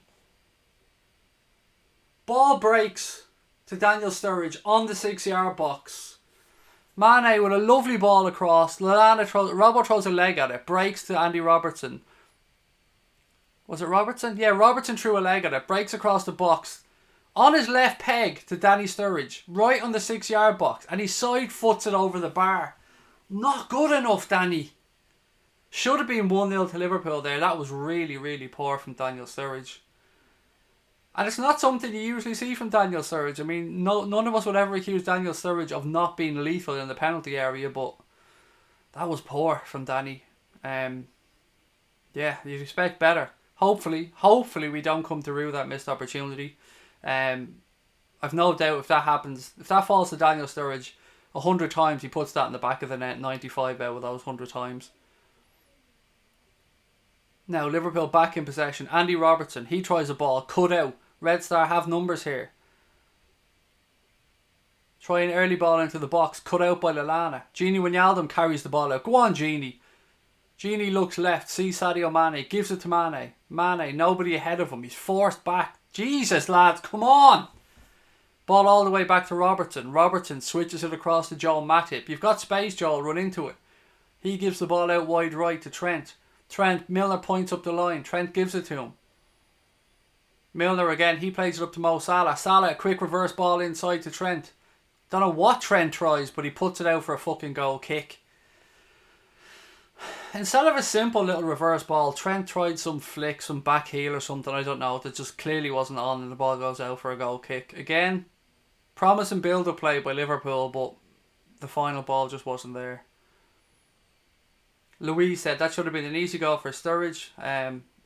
Ball breaks to Daniel Sturridge on the 6-yard box. Mane with a lovely ball across. Robbo throws a leg at it. Breaks to Andy Robertson. Was it Robertson? Yeah, Robertson threw a leg at it. Breaks across the box. On his left peg to Danny Sturridge. Right on the 6-yard box. And he side foots it over the bar. Not good enough, Danny. Should have been 1-0 to Liverpool there. That was really, really poor from Daniel Sturridge. And it's not something you usually see from Daniel Sturridge. I mean, none of us would ever accuse Daniel Sturridge of not being lethal in the penalty area, but that was poor from Danny. Yeah, you'd expect better. Hopefully we don't come to rue that missed opportunity. I've no doubt if that happens, if that falls to Daniel Sturridge 100 times, he puts that in the back of the net 95 out of those 100 times. Now Liverpool back in possession. Andy Robertson, he tries a ball, cut out. Red Star have numbers here. Try an early ball into the box, cut out by Lallana. Gini Wijnaldum carries the ball out. Go on, Gini. Gini looks left, sees Sadio Mane, gives it to Mane. Mane, nobody ahead of him. He's forced back. Jesus, lads, come on. Ball all the way back to Robertson. Robertson switches it across to Joel Matip. You've got space, Joel, run into it. He gives the ball out wide right to Trent. Milner points up the line. Trent gives it to him. Milner again, he plays it up to Mo Salah. Salah, a quick reverse ball inside to Trent. Don't know what Trent tries, but he puts it out for a fucking goal kick. instead of a simple little reverse ball, Trent tried some flick, some back heel or something, I don't know, that just clearly wasn't on, and the ball goes out for a goal kick. Again, promising build-up play by Liverpool, but the final ball just wasn't there. Louise said that should have been an easy goal for Sturridge.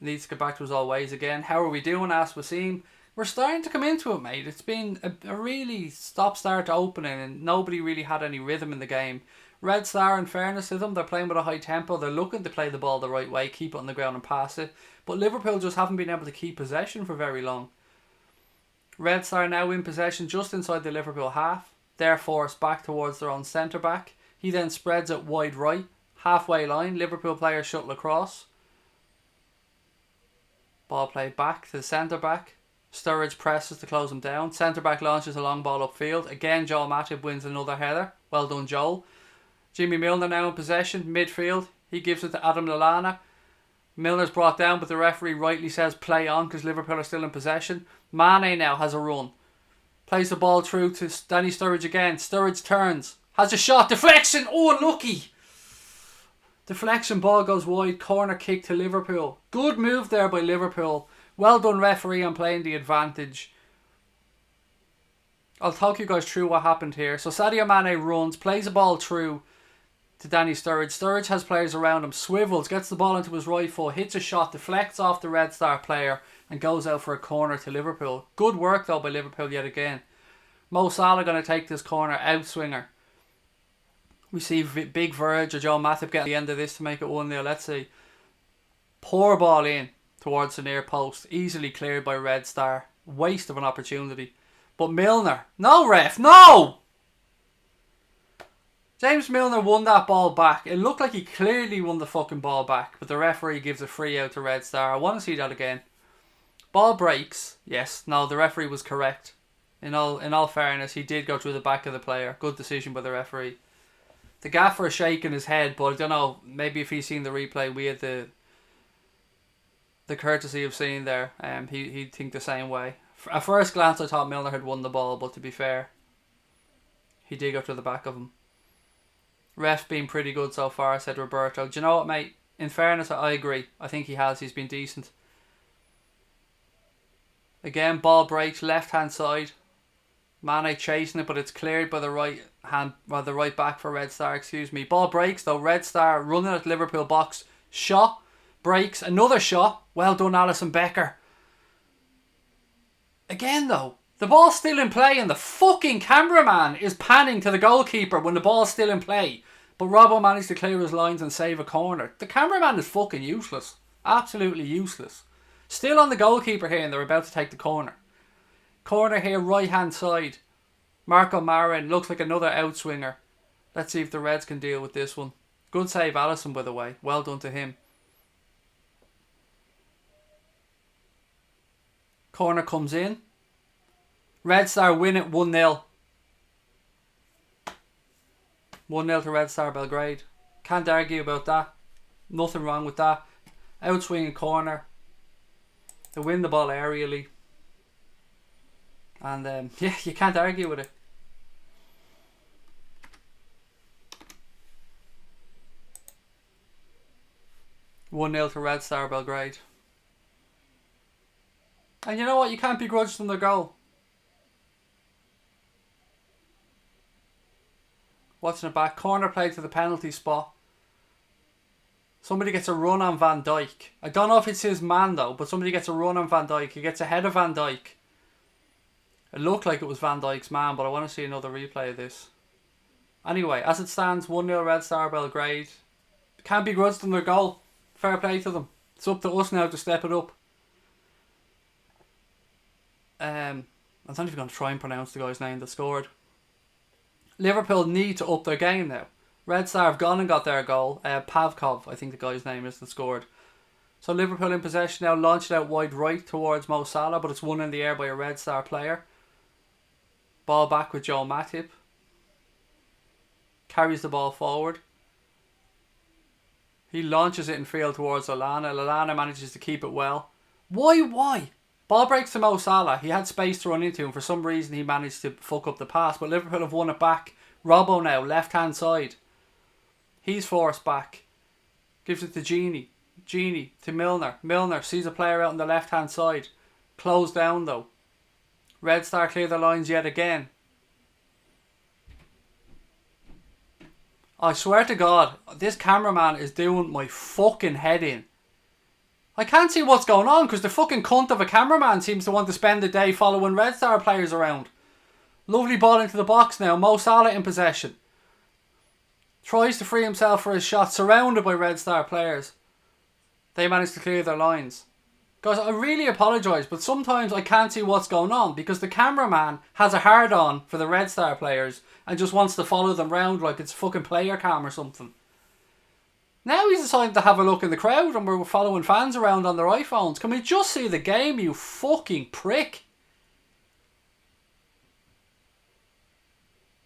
Needs to get back to his old ways again. How are we doing? Asked Wasim. We're starting to come into it, mate. It's been a really stop-start opening, and nobody really had any rhythm in the game. Red Star, in fairness to them, they're playing with a high tempo. They're looking to play the ball the right way, keep it on the ground and pass it. But Liverpool just haven't been able to keep possession for very long. Red Star now in possession just inside the Liverpool half. They're forced back towards their own centre-back. He then spreads it wide right. Halfway line, Liverpool players shuttle across. Ball played back to the centre-back. Sturridge presses to close him down. Centre-back launches a long ball upfield. Again, Joel Matip wins another header. Well done, Joel. Jimmy Milner now in possession, midfield. He gives it to Adam Lallana. Milner's brought down, but the referee rightly says play on because Liverpool are still in possession. Mane now has a run. Plays the ball through to Danny Sturridge again. Sturridge turns. Has a shot. Deflection. Oh, unlucky. Deflection, ball goes wide. Corner kick to Liverpool. Good move there by Liverpool. Well done, referee, on playing the advantage. I'll talk you guys through what happened here. So Sadio Mane runs, plays the ball through to Danny Sturridge. Sturridge has players around him, swivels, gets the ball into his right foot, hits a shot, deflects off the Red Star player and goes out for a corner to Liverpool. Good work though by Liverpool yet again. Mo Salah going to take this corner, outswinger. We see big Verge or Joe Matip get at the end of this to make it 1-0. Let's see. Poor ball in towards the near post. Easily cleared by Red Star. Waste of an opportunity. But Milner. No, ref. No! James Milner won that ball back. It looked like he clearly won the fucking ball back. But the referee gives a free out to Red Star. I want to see that again. Ball breaks. Yes. No, the referee was correct. In all fairness, he did go through the back of the player. Good decision by the referee. The gaffer is shaking his head, but I don't know. Maybe if he's seen the replay, we had the courtesy of seeing there. He'd think the same way. At first glance, I thought Milner had won the ball, but to be fair, he did go to the back of him. Ref's been pretty good so far, said Roberto. Do you know what, mate? In fairness, I agree. I think he has. He's been decent. Again, ball breaks, left hand side. Mane chasing it, but it's cleared by the right back for Red Star. Excuse me. Ball breaks though. Red Star running at Liverpool box. Shot breaks. Another shot. Well done, Alisson Becker. Again though, the ball's still in play and the fucking cameraman is panning to the goalkeeper when the ball's still in play. But Robbo managed to clear his lines and save a corner. The cameraman is fucking useless. Absolutely useless. Still on the goalkeeper here and they're about to take the corner. Corner here, right hand side. Marco Marin looks like another outswinger. Let's see if the Reds can deal with this one. Good save, Alisson, by the way. Well done to him. Corner comes in. Red Star win it 1-0. 1-0 to Red Star Belgrade. Can't argue about that. Nothing wrong with that. Outswinging corner. They win the ball aerially. And yeah, you can't argue with it. One 0 to Red Star Belgrade. And you know what? You can't begrudge them their goal. Watching it back. Corner play to the penalty spot. Somebody gets a run on Van Dijk. I don't know if it's his man though, but somebody gets a run on Van Dijk. He gets ahead of Van Dijk. It looked like it was Van Dijk's man, but I want to see another replay of this. Anyway, as it stands, 1-0 Red Star Belgrade. Can't begrudge them their goal. Fair play to them. It's up to us now to step it up. I'm not even going to try and pronounce the guy's name that scored. Liverpool need to up their game now. Red Star have gone and got their goal. Pavkov, I think the guy's name is, that scored. So Liverpool in possession now, launched out wide right towards Mo Salah, but it's won in the air by a Red Star player. Ball back with Joel Matip. Carries the ball forward. He launches it in field towards Lallana. Lallana manages to keep it well. Why? Ball breaks to Mo Salah. He had space to run into him. For some reason he managed to fuck up the pass, but Liverpool have won it back. Robbo now, left hand side. He's forced back. Gives it to Genie. Genie to Milner. Milner sees a player out on the left hand side. Closed down though. Red Star clear the lines yet again. I swear to God, this cameraman is doing my fucking head in. I can't see what's going on because the fucking cunt of a cameraman seems to want to spend the day following Red Star players around. Lovely ball into the box now. Mo Salah in possession. Tries to free himself for his shot, surrounded by Red Star players. They manage to clear their lines. Guys, I really apologise, but sometimes I can't see what's going on because the cameraman has a hard on for the Red Star players and just wants to follow them round like it's fucking player cam or something. Now he's decided to have a look in the crowd and we're following fans around on their iPhones. Can we just see the game, you fucking prick?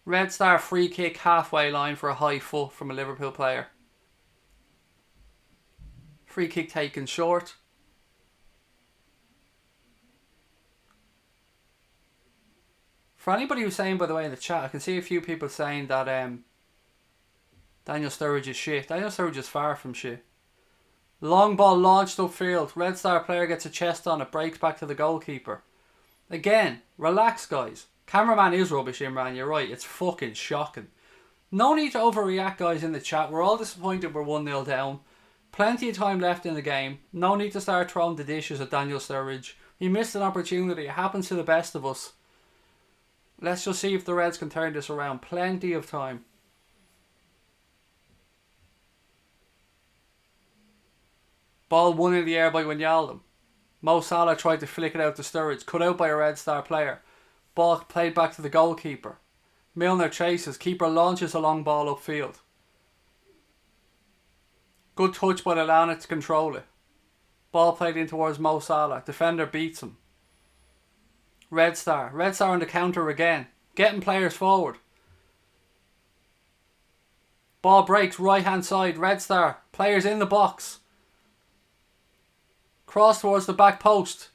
Red Star free kick halfway line for a high foot from a Liverpool player. Free kick taken short. For anybody who's saying, by the way, in the chat, I can see a few people saying that Daniel Sturridge is shit. Daniel Sturridge is far from shit. Long ball launched upfield. Red Star player gets a chest on it. Breaks back to the goalkeeper. Again, relax, guys. Cameraman is rubbish, Imran. You're right. It's fucking shocking. No need to overreact, guys, in the chat. We're all disappointed we're 1-0 down. Plenty of time left in the game. No need to start throwing the dishes at Daniel Sturridge. He missed an opportunity. It happens to the best of us. Let's just see if the Reds can turn this around. Plenty of time. Ball won in the air by Wijnaldum. Mo Salah tried to flick it out to Sturridge. Cut out by a Red Star player. Ball played back to the goalkeeper. Milner chases. Keeper launches a long ball upfield. Good touch by Lallana to control it. Ball played in towards Mo Salah. Defender beats him. Red Star on the counter again. Getting players forward. Ball breaks right hand side. Red Star. Players in the box. Cross towards the back post.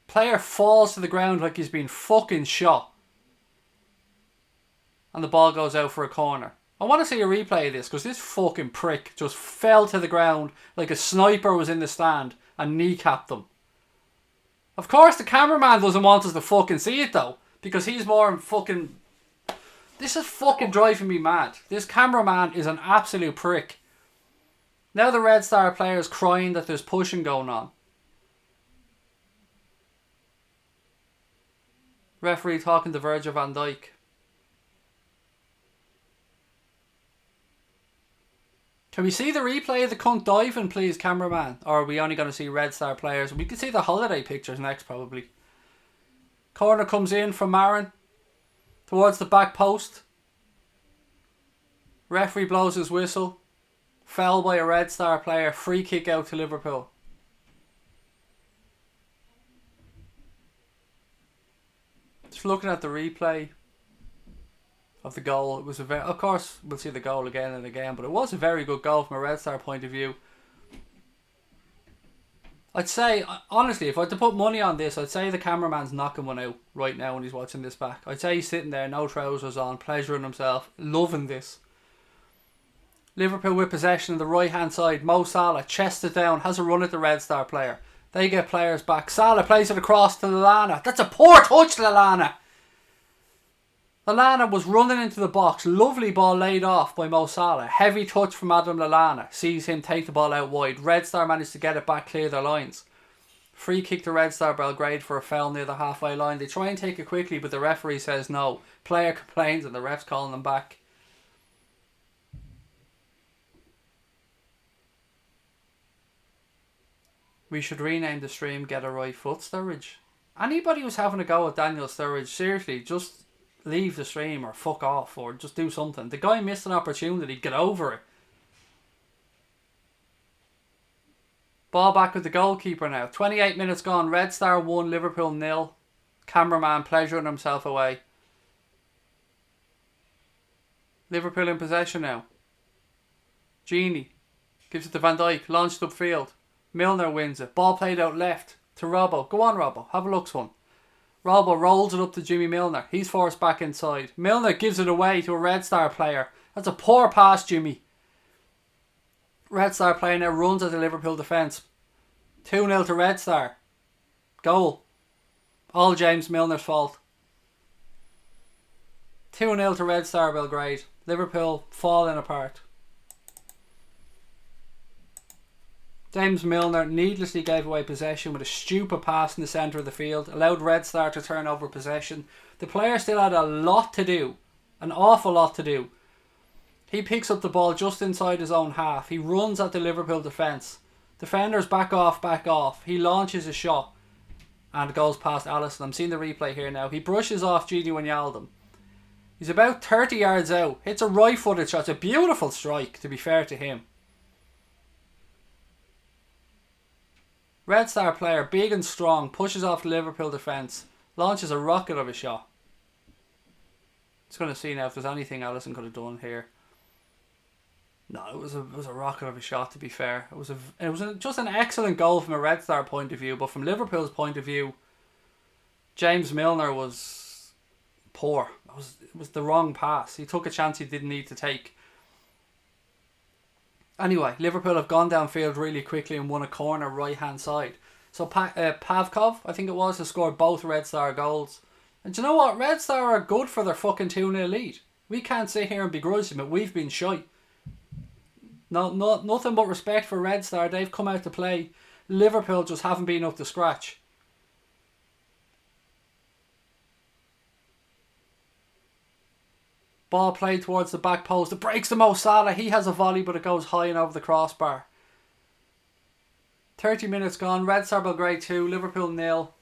Player falls to the ground like he's been fucking shot. And the ball goes out for a corner. I want to see a replay of this because this fucking prick just fell to the ground like a sniper was in the stand and kneecapped them. Of course the cameraman doesn't want us to fucking see it though, because he's more fucking... This is fucking driving me mad. This cameraman is an absolute prick. Now the Red Star player's crying that there's pushing going on. Referee talking to Virgil van Dijk. Can we see the replay of the cunt diving, please, cameraman? Or are we only going to see Red Star players? We can see the holiday pictures next, probably. Corner comes in from Marin. Towards the back post. Referee blows his whistle. Foul by a Red Star player. Free kick out to Liverpool. Just looking at the replay of the goal, it was a very, of course we'll see the goal again and again, but it was a very good goal from a Red Star point of view. I'd say, honestly, if I had to put money on this, I'd say the cameraman's knocking one out right now when he's watching this back. I'd say he's sitting there, no trousers on, pleasuring himself, loving this. Liverpool with possession on the right hand side. Mo Salah chests it down, has a run at the Red Star player. They get players back. Salah plays it across to Lallana. That's a poor touch, Lallana. Lallana was running into the box. Lovely ball laid off by Mo Salah. Heavy touch from Adam Lallana. Sees him take the ball out wide. Red Star managed to get it back, clear their lines. Free kick to Red Star Belgrade for a foul near the halfway line. They try and take it quickly, but the referee says no. Player complains and the ref's calling them back. We should rename the stream Get a Right Foot Sturridge. Anybody who's having a go at Daniel Sturridge, seriously, just leave the stream or fuck off or just do something. The guy missed an opportunity. Get over it. Ball back with the goalkeeper now. 28 minutes gone. Red Star 1, Liverpool 0. Cameraman pleasuring himself away. Liverpool in possession now. Genie gives it to Van Dijk. Launched upfield. Milner wins it. Ball played out left to Robbo. Go on, Robbo. Have a look, son. Robbo rolls it up to Jimmy Milner. He's forced back inside. Milner gives it away to a Red Star player. That's a poor pass, Jimmy. Red Star player now runs at the Liverpool defence. 2-0 to Red Star. Goal. All James Milner's fault. 2-0 to Red Star Belgrade. Liverpool falling apart. James Milner needlessly gave away possession with a stupid pass in the centre of the field. Allowed Red Star to turn over possession. The player still had a lot to do. An awful lot to do. He picks up the ball just inside his own half. He runs at the Liverpool defence. Defenders back off, back off. He launches a shot. And it goes past Alisson. I'm seeing the replay here now. He brushes off Gini Wijnaldum. He's about 30 yards out. Hits a right-footed shot. It's a beautiful strike, to be fair to him. Red Star player, big and strong, pushes off the Liverpool defence. Launches a rocket of a shot. Just going to see now if there's anything Alisson could have done here. No, it was a rocket of a shot, to be fair. It was just an excellent goal from a Red Star point of view, but from Liverpool's point of view, James Milner was poor. It was the wrong pass. He took a chance he didn't need to take. Anyway, Liverpool have gone downfield really quickly and won a corner right hand side. So Pavkov, I think it was, has scored both Red Star goals. And do you know what? Red Star are good for their fucking 2-0 lead. We can't sit here and begrudge them, but we've been shy. No, nothing but respect for Red Star. They've come out to play. Liverpool just haven't been up to scratch. Ball played towards the back post. It breaks to Mo Salah. He has a volley, but it goes high and over the crossbar. 30 minutes gone. Red Star Belgrade 2, Liverpool 0.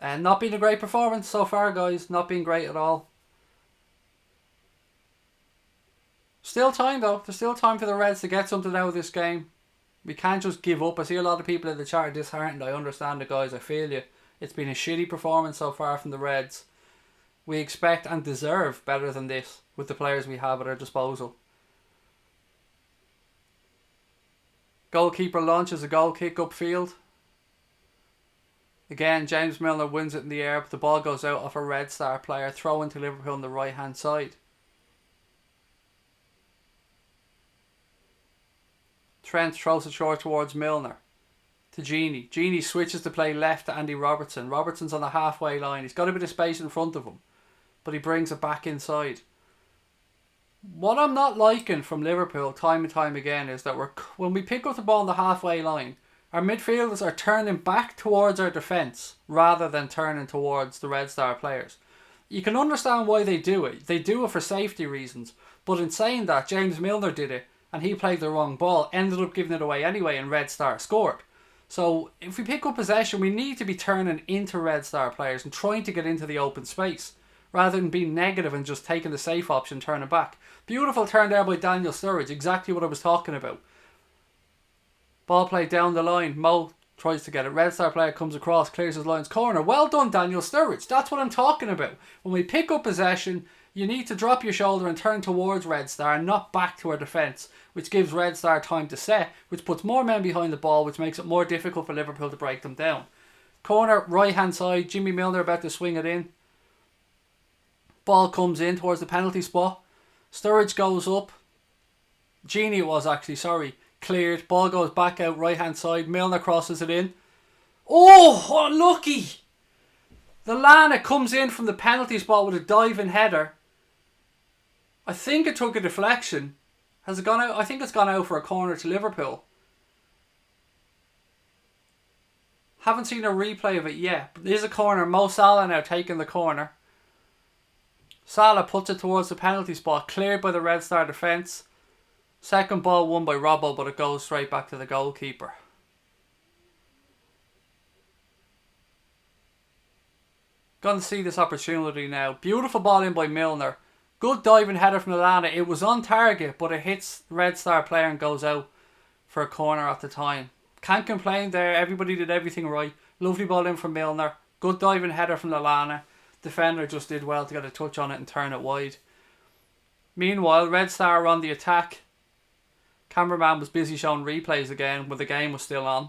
And not been a great performance so far, guys. Not been great at all. Still time though. There's still time for the Reds to get something out of this game. We can't just give up. I see a lot of people in the chat are disheartened. I understand it, guys. I feel you. It's been a shitty performance so far from the Reds. We expect and deserve better than this with the players we have at our disposal. Goalkeeper launches a goal kick upfield. Again, James Milner wins it in the air, but the ball goes out off a Red Star player. Throw into Liverpool on the right hand side. Trent throws it short towards Milner. To Gini. Gini switches to play left to Andy Robertson. Robertson's on the halfway line. He's got a bit of space in front of him, but he brings it back inside. What I'm not liking from Liverpool time and time again is that when we pick up the ball on the halfway line, our midfielders are turning back towards our defence rather than turning towards the Red Star players. You can understand why they do it. They do it for safety reasons. But in saying that, James Milner did it and he played the wrong ball, ended up giving it away anyway, and Red Star scored. So if we pick up possession, we need to be turning into Red Star players and trying to get into the open space rather than being negative and just taking the safe option, turning back. Beautiful turn there by Daniel Sturridge, exactly what I was talking about. Ball played down the line. Mo tries to get it. Red Star player comes across, clears his lines, corner. Well done, Daniel Sturridge. That's what I'm talking about. When we pick up possession, you need to drop your shoulder and turn towards Red Star and not back to our defence, which gives Red Star time to set, which puts more men behind the ball, which makes it more difficult for Liverpool to break them down. Corner, right hand side. Jimmy Milner about to swing it in. Ball comes in towards the penalty spot. Sturridge goes up. Gini it was actually, sorry. Cleared. Ball goes back out right hand side. Milner crosses it in. Oh, unlucky. The Lana comes in from the penalty spot with a diving header. I think it took a deflection. Has it gone out? I think it's gone out for a corner to Liverpool. Haven't seen a replay of it yet. But there's a corner. Mo Salah now taking the corner. Salah puts it towards the penalty spot. Cleared by the Red Star defence. Second ball won by Robbo, but it goes straight back to the goalkeeper. Going to see this opportunity now. Beautiful ball in by Milner. Good diving header from Lallana. It was on target, but it hits the Red Star player and goes out for a corner at the time. Can't complain there. Everybody did everything right. Lovely ball in from Milner. Good diving header from Lallana. Defender just did well to get a touch on it and turn it wide. Meanwhile, Red Star are on the attack. Cameraman was busy showing replays again when the game was still on.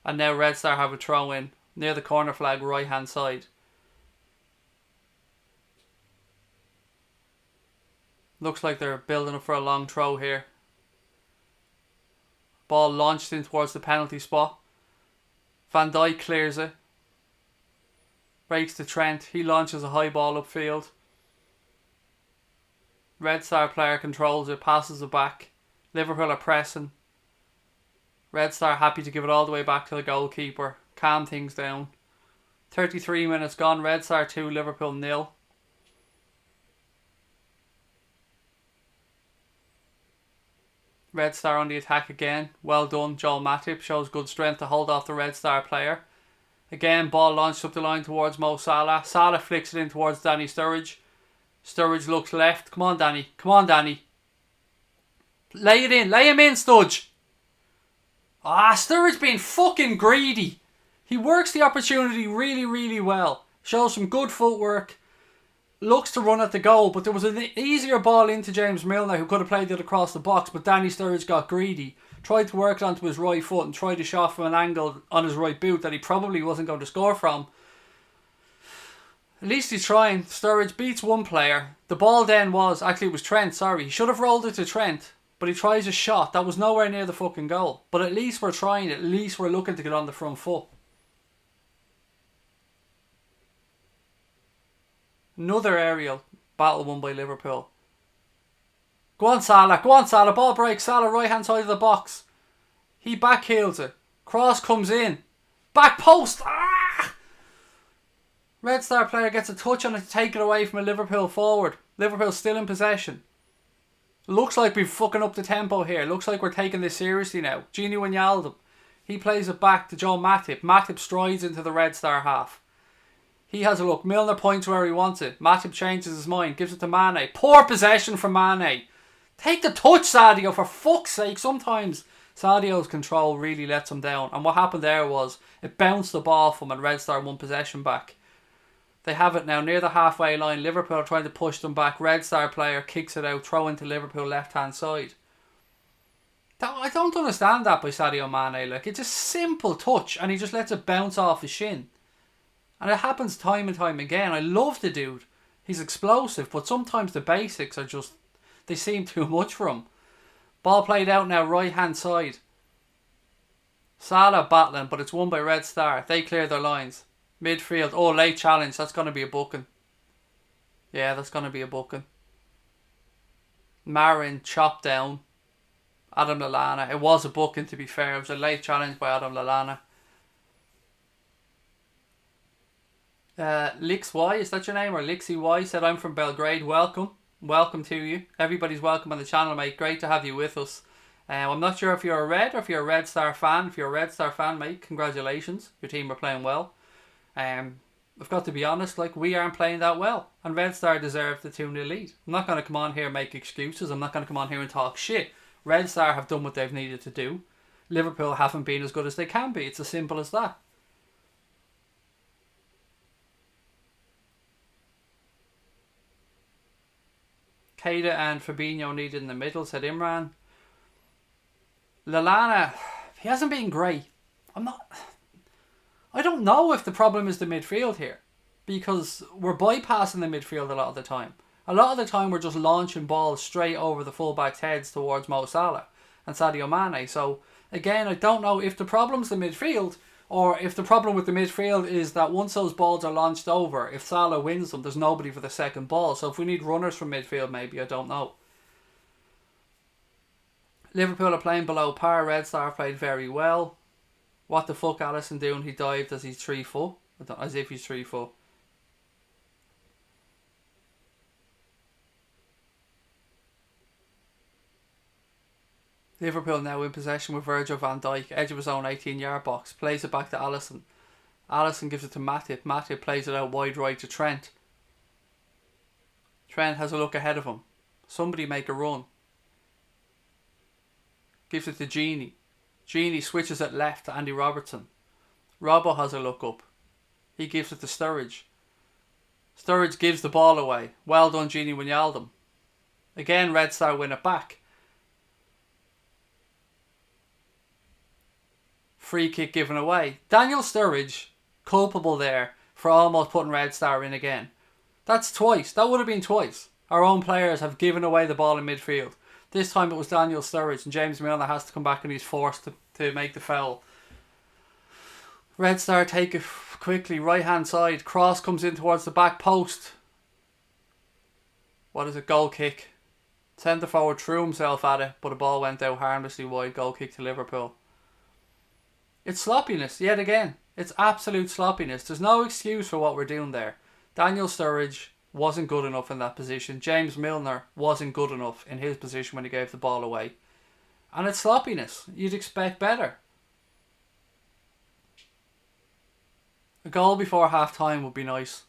And now Red Star have a throw in near the corner flag right hand side. Looks like they're building up for a long throw here. Ball launched in towards the penalty spot. Van Dijk clears it. Breaks to Trent. He launches a high ball upfield. Red Star player controls it, passes it back. Liverpool are pressing. Red Star happy to give it all the way back to the goalkeeper. Calm things down. 33 minutes gone. Red Star 2, Liverpool 0. Red Star on the attack again. Well done. Joel Matip shows good strength to hold off the Red Star player. Again, ball launched up the line towards Mo Salah. Salah flicks it in towards Danny Sturridge. Sturridge looks left. Come on, Danny. Come on, Danny. Lay it in. Lay him in, Studge. Sturridge being fucking greedy. He works the opportunity really, really well. Shows some good footwork. Looks to run at the goal, but there was an easier ball into James Milner who could have played it across the box, but Danny Sturridge got greedy. Tried to work it onto his right foot and tried a shot from an angle on his right boot that he probably wasn't going to score from. At least he's trying. Sturridge beats one player. The ball then was, actually it was Trent, sorry. He should have rolled it to Trent, but he tries a shot. That was nowhere near the fucking goal. But at least we're trying. At least we're looking to get on the front foot. Another aerial battle won by Liverpool. Go on Salah, go on Salah, ball break, Salah right hand side of the box. He backheels it. Cross comes in. Back post. Red Star player gets a touch on it to take it away from a Liverpool forward. Liverpool still in possession. Looks like we've fucking up the tempo here. Looks like we're taking this seriously now. Gini Wijnaldum. He plays it back to Joe Matip. Matip strides into the Red Star half. He has a look. Milner points where he wants it. Matip changes his mind. Gives it to Mane. Poor possession from Mane. Take the touch, Sadio, for fuck's sake. Sometimes Sadio's control really lets him down. And what happened there was it bounced the ball from him and Red Star won possession back. They have it now near the halfway line. Liverpool are trying to push them back. Red Star player kicks it out. Throw into Liverpool left hand side. I don't understand that by Sadio Mane. Like, it's a simple touch and he just lets it bounce off his shin. And it happens time and time again. I love the dude. He's explosive, but sometimes the basics are just, they seem too much for him. Ball played out now, right hand side. Salah battling, but it's won by Red Star. They clear their lines. Midfield. Oh, late challenge. That's going to be a booking. Yeah, that's going to be a booking. Marin chopped down. Adam Lallana. It was a booking, to be fair. It was a late challenge by Adam Lallana. Lix Y, is that your name? Or Lixie Y said, I'm from Belgrade. Welcome. Welcome to you. Everybody's welcome on the channel, mate. Great to have you with us. I'm not sure if you're a Red or if you're a Red Star fan. If you're a Red Star fan, mate, congratulations. Your team are playing well. I've got to be honest, like, we aren't playing that well. And Red Star deserve the 2-0 lead. I'm not going to come on here and make excuses. I'm not going to come on here and talk shit. Red Star have done what they've needed to do. Liverpool haven't been as good as they can be. It's as simple as that. Keita and Fabinho needed in the middle, said Imran. Lallana, he hasn't been great. I don't know if the problem is the midfield here, because we're bypassing the midfield a lot of the time. A lot of the time we're just launching balls straight over the fullbacks' heads towards Mo Salah and Sadio Mane. So again, I don't know if the problem's the midfield or if the problem with the midfield is that once those balls are launched over, if Salah wins them, there's nobody for the second ball. So if we need runners from midfield, maybe, I don't know. Liverpool are playing below par. Red Star played very well. What the fuck Alisson doing? He dived as he's 3 foot. As if he's 3 foot. Liverpool now in possession with Virgil van Dijk. Edge of his own 18-yard box. Plays it back to Alisson. Alisson gives it to Matip. Matip plays it out wide right to Trent. Trent has a look ahead of him. Somebody make a run. Gives it to Gini. Gini switches it left to Andy Robertson. Robbo has a look up. He gives it to Sturridge. Sturridge gives the ball away. Well done, Gini Wijnaldum. Again, Red Star win it back. Free kick given away. Daniel Sturridge, culpable there for almost putting Red Star in again. That's twice. That would have been twice. Our own players have given away the ball in midfield. This time it was Daniel Sturridge, and James Milner has to come back and he's forced to make the foul. Red Star take it quickly, right hand side. Cross comes in towards the back post. What is it? Goal kick. Centre forward threw himself at it, but the ball went out harmlessly wide. Goal kick to Liverpool. It's sloppiness yet again. It's absolute sloppiness. There's no excuse for what we're doing there. Daniel Sturridge wasn't good enough in that position. James Milner wasn't good enough in his position when he gave the ball away. And it's sloppiness. You'd expect better. A goal before half time would be nice.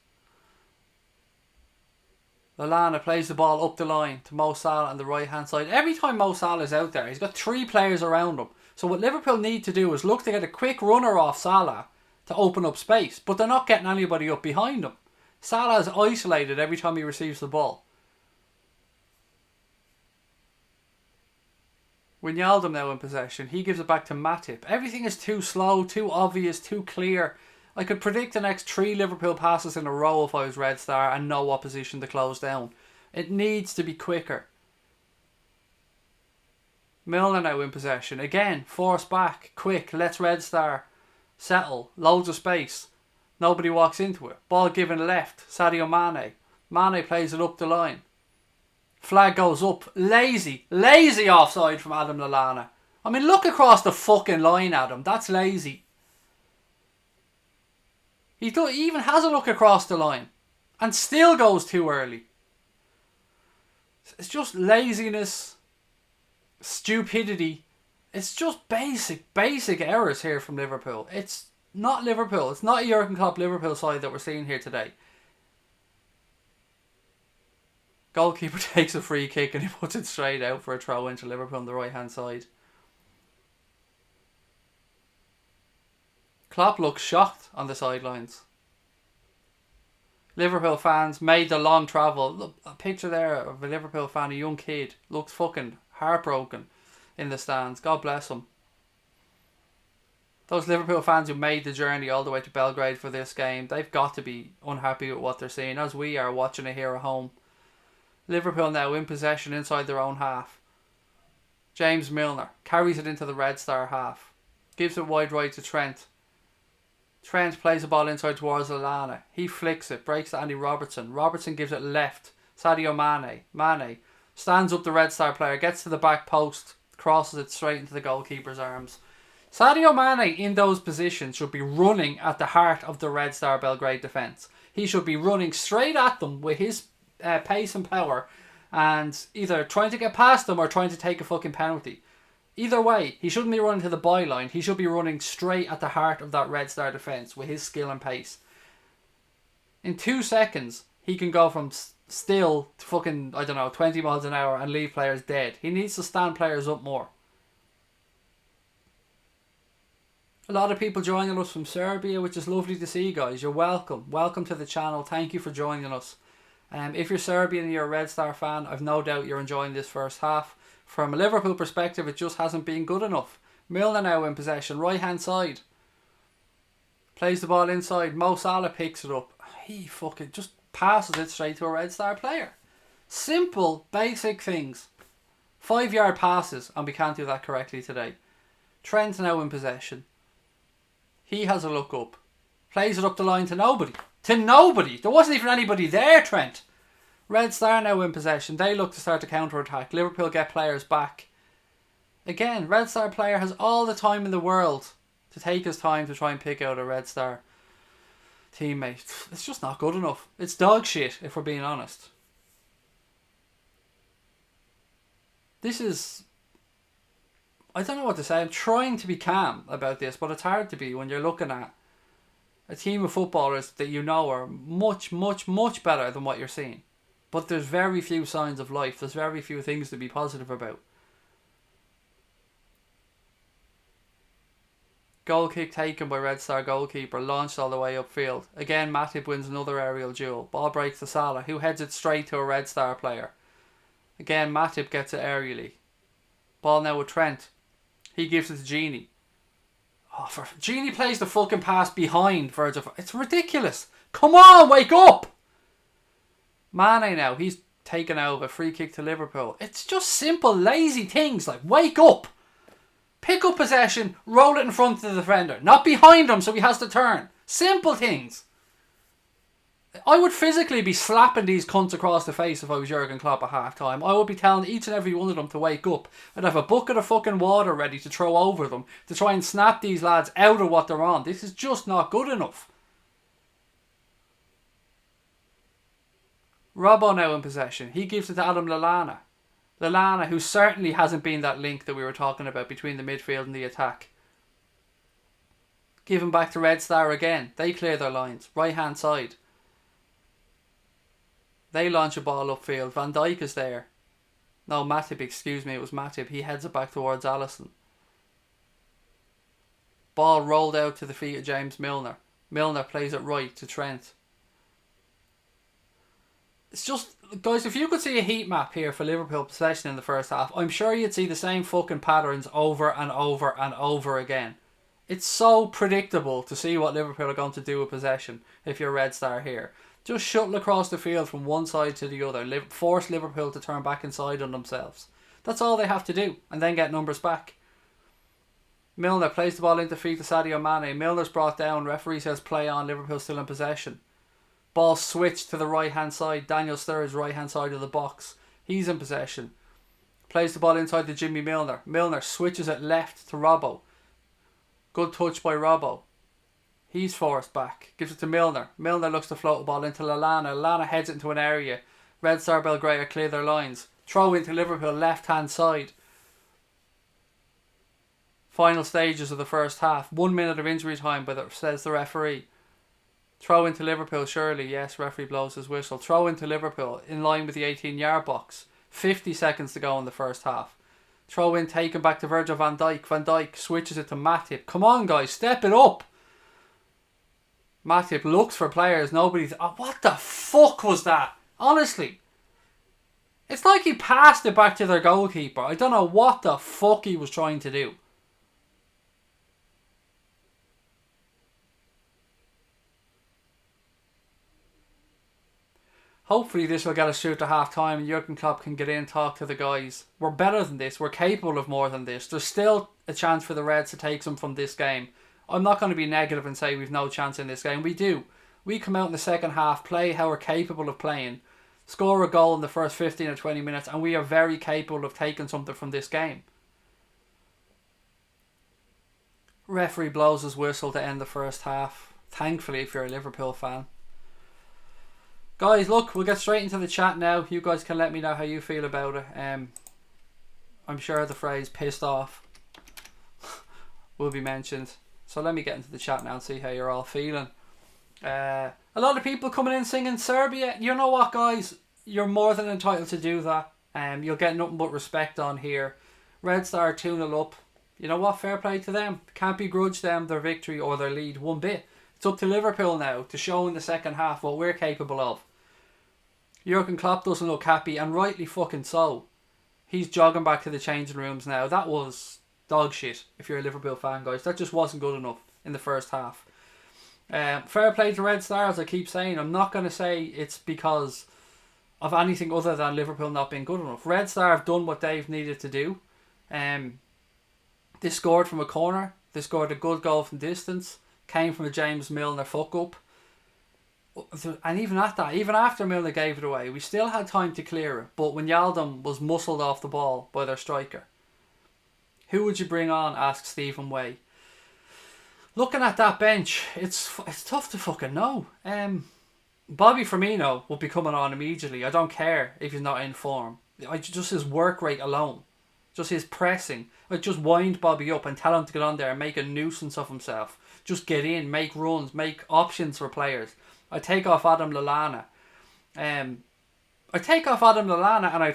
Lallana plays the ball up the line to Mo Salah on the right hand side. Every time Mo Salah is out there, he's got 3 players around him. So what Liverpool need to do is look to get a quick runner off Salah to open up space. But they're not getting anybody up behind him. Salah is isolated every time he receives the ball. Wijnaldum now in possession. He gives it back to Matip. Everything is too slow, too obvious, too clear. I could predict the next 3 Liverpool passes in a row if I was Red Star and no opposition to close down. It needs to be quicker. Milner now in possession. Again, force back, quick, let's Red Star settle. Loads of space. Nobody walks into it. Ball given left. Sadio Mane. Mane plays it up the line. Flag goes up. Lazy offside from Adam Lallana. I mean, look across the fucking line, Adam. That's lazy. He even has a look across the line and still goes too early. It's just laziness, stupidity. It's just basic errors here from Liverpool. It's not Liverpool. It's not a Jurgen Klopp Liverpool side that we're seeing here today. Goalkeeper takes a free kick and he puts it straight out for a throw into Liverpool on the right hand side. Klopp looks shocked on the sidelines. Liverpool fans made the long travel. Look, a picture there of a Liverpool fan, a young kid, looks fucking heartbroken in the stands. God bless him. Those Liverpool fans who made the journey all the way to Belgrade for this game, they've got to be unhappy with what they're seeing, as we are watching it here at home. Liverpool now in possession inside their own half. James Milner carries it into the Red Star half. Gives it wide right to Trent. Trent plays the ball inside towards Lallana. He flicks it, breaks to Andy Robertson. Robertson gives it left. Sadio Mane. Mane stands up the Red Star player, gets to the back post, crosses it straight into the goalkeeper's arms. Sadio Mane in those positions should be running at the heart of the Red Star Belgrade defence. He should be running straight at them with his pace and power and either trying to get past them or trying to take a fucking penalty. Either way, he shouldn't be running to the byline. He should be running straight at the heart of that Red Star defence with his skill and pace. In 2 seconds, he can go from still to fucking, 20 miles an hour and leave players dead. He needs to stand players up more. A lot of people joining us from Serbia, which is lovely to see, guys. You're welcome. Welcome to the channel. Thank you for joining us. If you're Serbian and you're a Red Star fan, I've no doubt you're enjoying this first half. From a Liverpool perspective, it just hasn't been good enough. Milner now in possession, right hand side. Plays the ball inside. Mo Salah picks it up. He fucking just passes it straight to a Red Star player. Simple, basic things. 5-yard passes, and we can't do that correctly today. Trent now in possession. He has a look up. Plays it up the line to nobody. To nobody. There wasn't even anybody there, Trent. Red Star now in possession. They look to start a counter-attack. Liverpool get players back. Again, Red Star player has all the time in the world to take his time to try and pick out a Red Star teammate. It's just not good enough. It's dog shit, if we're being honest. This is... I don't know what to say. I'm trying to be calm about this, but it's hard to be when you're looking at a team of footballers that you know are much, much, much better than what you're seeing. But there's very few signs of life. There's very few things to be positive about. Goal kick taken by Red Star goalkeeper, launched all the way upfield. Again, Matip wins another aerial duel. Ball breaks to Salah, who heads it straight to a Red Star player. Again, Matip gets it aerially. Ball now with Trent. He gives it to Genie. Genie plays the fucking pass behind Virgil. It's ridiculous. Come on, wake up! Mane now. He's taken out of a free kick to Liverpool. It's just simple, lazy things like wake up. Pick up possession, roll it in front of the defender. Not behind him so he has to turn. Simple things. I would physically be slapping these cunts across the face if I was Jurgen Klopp at half time. I would be telling each and every one of them to wake up. I'd have a bucket of fucking water ready to throw over them to try and snap these lads out of what they're on. This is just not good enough. Robbo now in possession. He gives it to Adam Lallana. Lallana, who certainly hasn't been that link that we were talking about between the midfield and the attack. Give him back to Red Star again. They clear their lines. Right hand side. They launch a ball upfield. Van Dijk is there. No, Matip, excuse me. It was Matip. He heads it back towards Alisson. Ball rolled out to the feet of James Milner. Milner plays it right to Trent. It's just, guys, if you could see a heat map here for Liverpool possession in the first half, I'm sure you'd see the same fucking patterns over and over and over again. It's so predictable to see what Liverpool are going to do with possession if you're Red Star here. Just shuttle across the field from one side to the other. Force Liverpool to turn back inside on themselves. That's all they have to do, and then get numbers back. Milner plays the ball into feet to Sadio Mane. Milner's brought down. Referee says play on. Liverpool still in possession. Ball switched to the right hand side. Daniel Sturridge right hand side of the box. He's in possession. Plays the ball inside to Jimmy Milner. Milner switches it left to Robbo. Good touch by Robbo. He's forced back. Gives it to Milner. Milner looks to float the ball into Lallana. Lallana heads it into an area. Red Star Belgrade clear their lines. Throw into Liverpool left hand side. Final stages of the first half. 1 minute of injury time, says the referee. Throw into Liverpool, surely. Yes, referee blows his whistle. Throw into Liverpool in line with the 18-yard box. 50 seconds to go in the first half. Throw in, taken back to Virgil van Dijk. Van Dijk switches it to Matip. Come on, guys, step it up. Matip looks for players. Nobody's... Oh, what the fuck was that? Honestly. It's like he passed it back to their goalkeeper. I don't know what the fuck he was trying to do. Hopefully this will get us through to half time and Jurgen Klopp can get in and talk to the guys. We're better than this. We're capable of more than this. There's still a chance for the Reds to take some from this game. I'm not going to be negative and say we've no chance in this game. We do. We come out in the second half, play how we're capable of playing, score a goal in the first 15 or 20 minutes, and we are very capable of taking something from this game. Referee blows his whistle to end the first half. Thankfully, if you're a Liverpool fan. Guys, look, we'll get straight into the chat now. You guys can let me know how you feel about it. I'm sure the phrase pissed off will be mentioned. So let me get into the chat now and see how you're all feeling. A lot of people coming in singing Serbia. You know what, guys? You're more than entitled to do that. You'll get nothing but respect on here. Red Star 2-0 up. You know what? Fair play to them. Can't begrudge them their victory or their lead one bit. It's up to Liverpool now to show in the second half what we're capable of. Jurgen Klopp doesn't look happy, and rightly fucking so. He's jogging back to the changing rooms now. That was dog shit if you're a Liverpool fan, guys. That just wasn't good enough in the first half. Fair play to Red Stars, I keep saying. I'm not going to say it's because of anything other than Liverpool not being good enough. Red Star have done what they've needed to do. They scored from a corner. They scored a good goal from distance. Came from a James Milner fuck up. And even at that, even after Milner gave it away, we still had time to clear it. But Wijnaldum was muscled off the ball by their striker. Who would you bring on? Asked Stephen Way. Looking at that bench, it's tough to fucking know. Bobby Firmino will be coming on immediately. I don't care if he's not in form. Just his work rate alone, just his pressing. I'd just wind Bobby up and tell him to get on there and make a nuisance of himself. Just get in, make runs, make options for players. I'd take off Adam Lallana. And I'd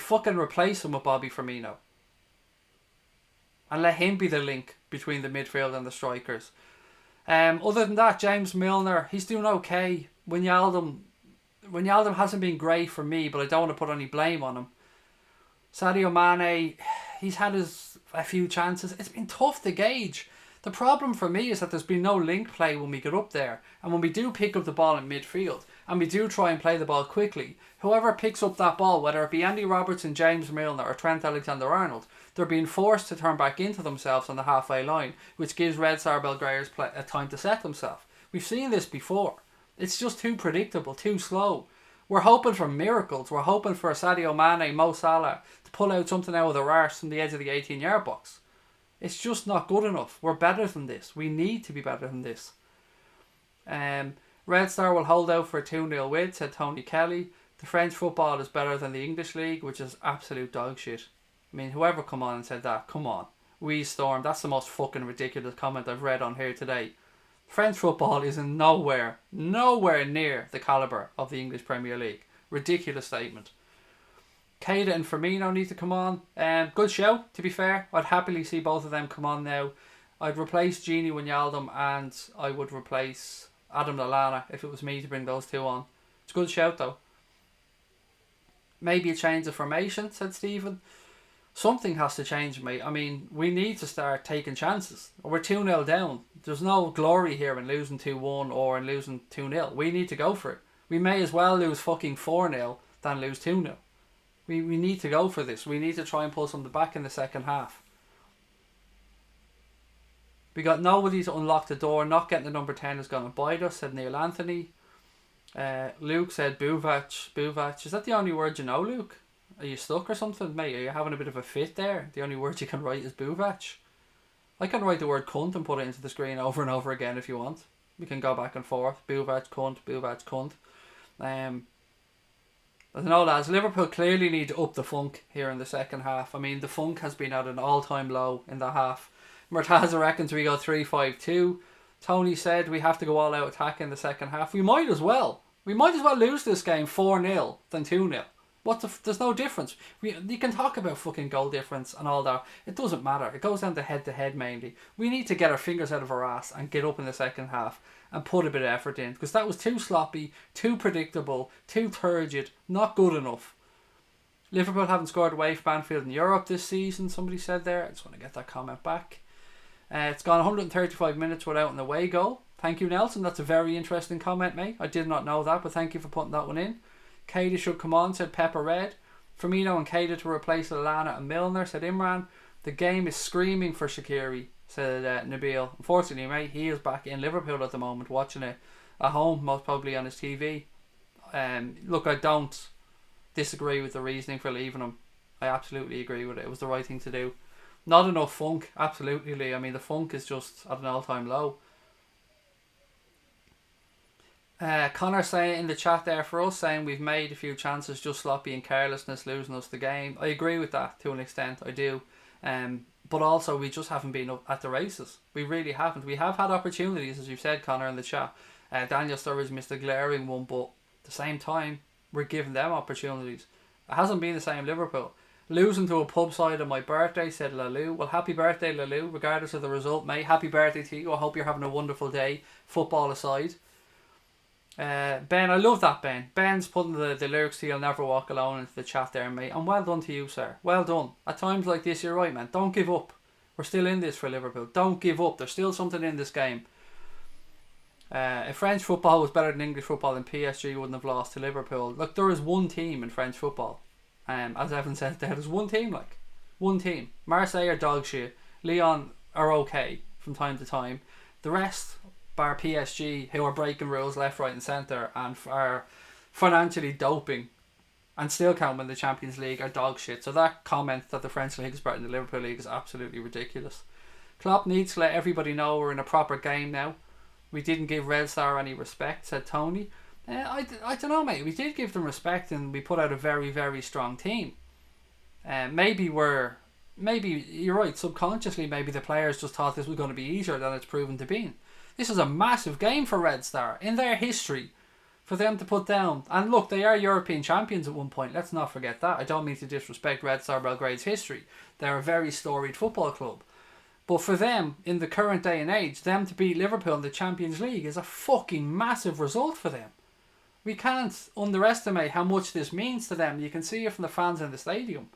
fucking replace him with Bobby Firmino. And let him be the link between the midfield and the strikers. Other than that, James Milner, he's doing okay. Wijnaldum hasn't been great for me, but I don't want to put any blame on him. Sadio Mane, he's had a few chances. It's been tough to gauge. The problem for me is that there's been no link play when we get up there. And when we do pick up the ball in midfield, and we do try and play the ball quickly, whoever picks up that ball, whether it be Andy Robertson, James Milner or Trent Alexander-Arnold, they're being forced to turn back into themselves on the halfway line, which gives Red Star Belgrade's a time to set themselves. We've seen this before. It's just too predictable, too slow. We're hoping for miracles. We're hoping for Sadio Mane, Mo Salah to pull out something out of their arse from the edge of the 18-yard box. It's just not good enough. We're better than this. We need to be better than this. Red Star will hold out for a 2-0 win, said Tony Kelly. The French football is better than the English league, which is absolute dog shit. I mean, whoever come on and said that, come on. We Storm, that's the most fucking ridiculous comment I've read on here today. French football is in nowhere near the calibre of the English Premier League. Ridiculous statement. Keita and Firmino need to come on. Good show, to be fair. I'd happily see both of them come on now. I'd replace Gini Wijnaldum and I would replace Adam Lallana if it was me to bring those two on. It's a good shout though. Maybe a change of formation, said Stephen. Something has to change, mate. I mean, we need to start taking chances. We're 2-0 down. There's no glory here in losing 2-1 or in losing 2-0. We need to go for it. We may as well lose fucking 4-0 than lose 2-0. We need to go for this. We need to try and pull something back in the second half. We got nobody to unlock the door. Not getting the number 10 is going to bite us, said Neil Anthony. Luke said Buvac. Is that the only word you know, Luke? Are you stuck or something, mate? Are you having a bit of a fit there? The only word you can write is Buvac. I can write the word cunt and put it into the screen over and over again if you want. We can go back and forth. Buvac, cunt, Buvac, cunt. I don't know, lads. Liverpool clearly need to up the funk here in the second half. I mean, the funk has been at an all-time low in the half. Murtaza reckons we go 3-5-2. Tony said we have to go all-out attack in the second half. We might as well. We might as well lose this game 4-0 than 2-0. There's no difference. You can talk about fucking goal difference and all that. It doesn't matter. It goes down to head mainly. We need to get our fingers out of our ass and get up in the second half and put a bit of effort in, because that was too sloppy, too predictable, too turgid, not good enough. Liverpool haven't scored away from Anfield in Europe this season, somebody said there. I just want to get that comment back. It's gone 135 minutes without an away goal. Thank you, Nelson. That's a very interesting comment, mate. I did not know that, but thank you for putting that one in. Keita should come on, said Pepper Red. Firmino and Keita to replace Lallana and Milner, said Imran. The game is screaming for Shaqiri, said Nabil. Unfortunately, mate, he is back in Liverpool at the moment, watching it at home, most probably on his TV. Look, I don't disagree with the reasoning for leaving him. I absolutely agree with it. It was the right thing to do. Not enough funk, absolutely, Lee. I mean, the funk is just at an all-time low. Connor saying in the chat there for us, saying we've made a few chances, just sloppy and carelessness losing us the game. I agree with that to an extent, I do. But also we just haven't been up at the races. We really haven't. We have had opportunities, as you've said, Connor, in the chat. Daniel Sturridge missed a glaring one, but at the same time we're giving them opportunities. It hasn't been the same Liverpool. Losing to a pub side on my birthday, said Lalou. Well, happy birthday, Lalou, regardless of the result, mate. Happy birthday to you. I hope you're having a wonderful day, football aside. Ben, I love that, Ben. Ben's putting the lyrics to You'll Never Walk Alone into the chat there, mate. And well done to you, sir. Well done. At times like this, you're right, man. Don't give up. We're still in this for Liverpool. Don't give up. There's still something in this game. If French football was better than English football, then PSG wouldn't have lost to Liverpool. Look, there is one team in French football. As Evan said there's one team, like. One team. Marseille are dog shit. Lyon are okay from time to time. The rest, bar PSG, who are breaking rules left, right and centre and are financially doping and still can't win the Champions League, are dog shit. So that comment that the French League is better than the Liverpool League is absolutely ridiculous. Klopp needs to let everybody know we're in a proper game now. We didn't give Red Star any respect, said Tony. I don't know, mate. We did give them respect and we put out a very, very strong team. Maybe you're right, subconsciously maybe the players just thought this was going to be easier than it's proven to be. This is a massive game for Red Star in their history for them to put down. And look, they are European champions at one point. Let's not forget that. I don't mean to disrespect Red Star Belgrade's history. They're a very storied football club. But for them, in the current day and age, them to beat Liverpool in the Champions League is a fucking massive result for them. We can't underestimate how much this means to them. You can see it from the fans in the stadium.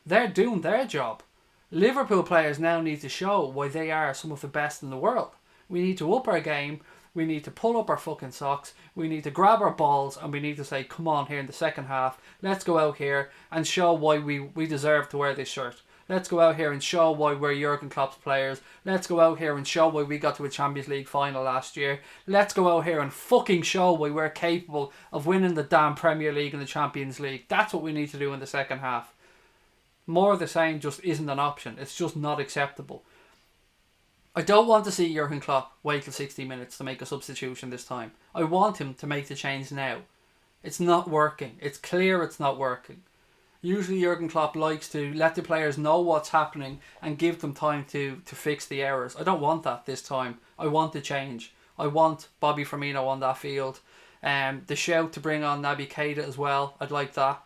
They're doing their job. Liverpool players now need to show why they are some of the best in the world. We need to up our game. We need to pull up our fucking socks. We need to grab our balls and we need to say, come on here in the second half. Let's go out here and show why we deserve to wear this shirt. Let's go out here and show why we're Jurgen Klopp's players. Let's go out here and show why we got to a Champions League final last year. Let's go out here and fucking show why we're capable of winning the damn Premier League and the Champions League. That's what we need to do in the second half. More of the same just isn't an option. It's just not acceptable. I don't want to see Jurgen Klopp wait till 60 minutes to make a substitution this time. I want him to make the change now. It's not working. It's clear it's not working. Usually Jurgen Klopp likes to let the players know what's happening and give them time to fix the errors. I don't want that this time. I want the change. I want Bobby Firmino on that field. The shout to bring on Naby Keita as well. I'd like that.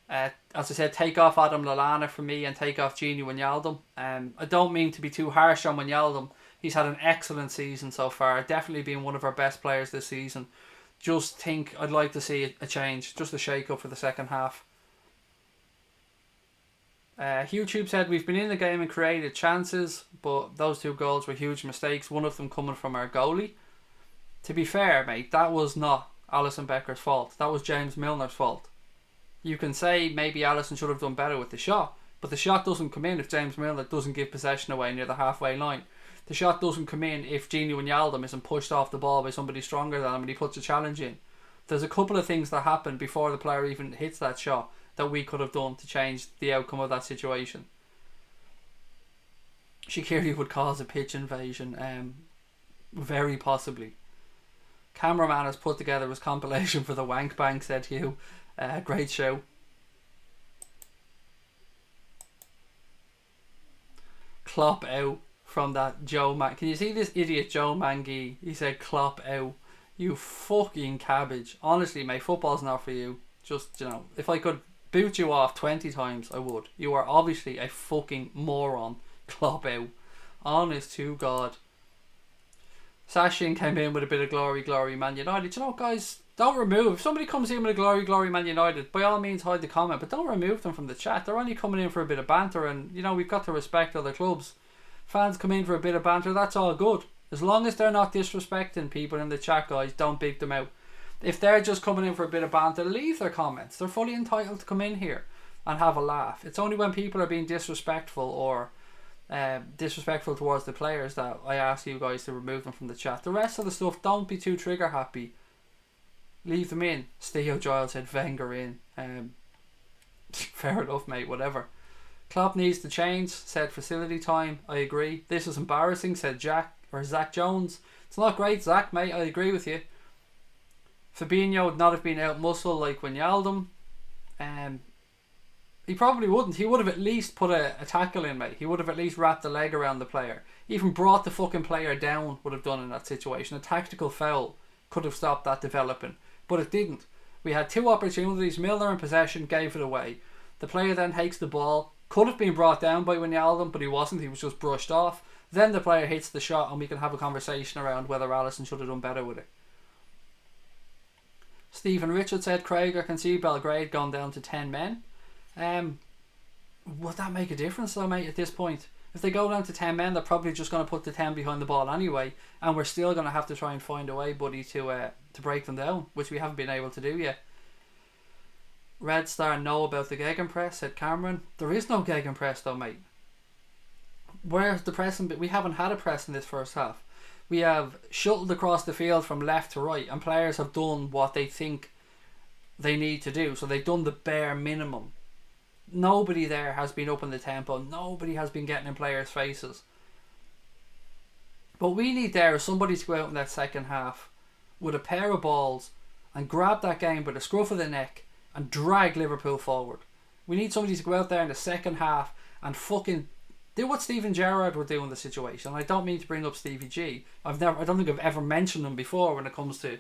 As I said, take off Adam Lallana for me and take off Gini Wijnaldum. I don't mean to be too harsh on Wijnaldum. He's had an excellent season so far. Definitely been one of our best players this season. Just think I'd like to see a change. Just a shake-up for the second half. YouTube said, we've been in the game and created chances, but those 2 goals were huge mistakes. One of them coming from our goalie. To be fair, mate, that was not Alisson Becker's fault. That was James Milner's fault. You can say maybe Alisson should have done better with the shot, but the shot doesn't come in if James Milner doesn't give possession away near the halfway line. The shot doesn't come in if Gini Wijnaldum isn't pushed off the ball by somebody stronger than him and he puts a challenge in. There's a couple of things that happen before the player even hits that shot that we could have done to change the outcome of that situation. Shaqiri would cause a pitch invasion, very possibly. Cameraman has put together his compilation for the Wank Bank, said Hugh. Great show. Klopp out from that Joe Man. Can you see this idiot Joe Mangi? He said Klopp out. You fucking cabbage. Honestly, mate, football's not for you. Just, you know, if I could boot you off 20 times, I would. You are obviously a fucking moron. Klopp out. Honest to God. Sashin came in with a bit of glory Man United. You know, guys, don't remove. If somebody comes in with a glory Man United, by all means hide the comment, but don't remove them from the chat. They're only coming in for a bit of banter, and you know, we've got to respect other clubs. Fans come in for a bit of banter, that's all good. As long as they're not disrespecting people in the chat, guys, don't big them out. If they're just coming in for a bit of banter, leave their comments. They're fully entitled to come in here and have a laugh. It's only when people are being disrespectful or disrespectful towards the players that I ask you guys to remove them from the chat. The rest of the stuff, don't be too trigger happy. Leave them in. Theo Giles said Wenger in. Fair enough, mate, whatever. Klopp needs to change, said facility time. I agree. This is embarrassing, said Zach Jones. It's not great, Zach, mate, I agree with you. Fabinho would not have been out muscle like Wijnaldum. He probably wouldn't. He would have at least put a tackle in, mate. He would have at least wrapped a leg around the player. Even brought the fucking player down would have done in that situation. A tactical foul could have stopped that developing, but it didn't. We had 2 opportunities. Milner in possession gave it away. The player then takes the ball. Could have been brought down by Wijnaldum, but he wasn't. He was just brushed off. Then the player hits the shot and we can have a conversation around whether Alisson should have done better with it. Stephen Richard said Craiger can see Belgrade gone down to 10 men. Would that make a difference though, mate, at this point? If they go down to 10 men, they're probably just going to put the 10 behind the ball anyway, and we're still going to have to try and find a way, buddy, to break them down, which we haven't been able to do yet. Red Star know about the gegenpress, said Cameron. There is no gegenpress though, mate. Where's the pressing bit? We haven't had a press in this first half. We have shuttled across the field from left to right, and players have done what they think they need to do. So they've done the bare minimum. Nobody there has been up in the tempo. Nobody has been getting in players' faces. What we need there is somebody to go out in that second half with a pair of balls and grab that game by the scruff of the neck and drag Liverpool forward. We need somebody to go out there in the second half and fucking do what Steven Gerrard would do in the situation. I don't mean to bring up Stevie G. I don't think I've ever mentioned him before when it comes to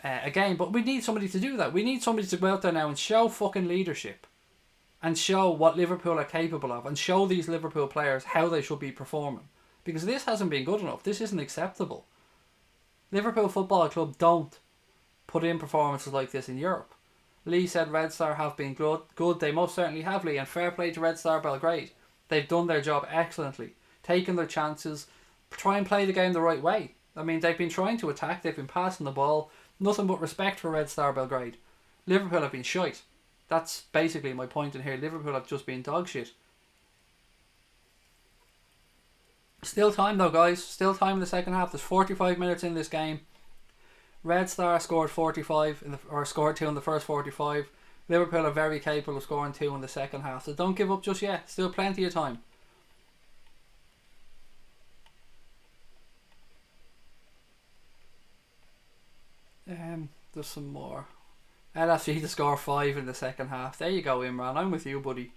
a game, but we need somebody to do that. We need somebody to go out there now and show fucking leadership and show what Liverpool are capable of and show these Liverpool players how they should be performing, because this hasn't been good enough. This isn't acceptable. Liverpool Football Club don't put in performances like this in Europe. Lee said Red Star have been good. They most certainly have, Lee, and fair play to Red Star Belgrade. They've done their job excellently, taken their chances, try and play the game the right way. I mean, they've been trying to attack, they've been passing the ball. Nothing but respect for Red Star Belgrade. Liverpool have been shite. That's basically my point in here. Liverpool have just been dog shit. Still time though, guys. Still time in the second half. There's 45 minutes in this game. Red Star scored 45 or scored 2 in the first 45. Liverpool are very capable of scoring 2 in the second half. So don't give up just yet. Still plenty of time. There's some more. LFC to score 5 in the second half. There you go, Imran. I'm with you, buddy.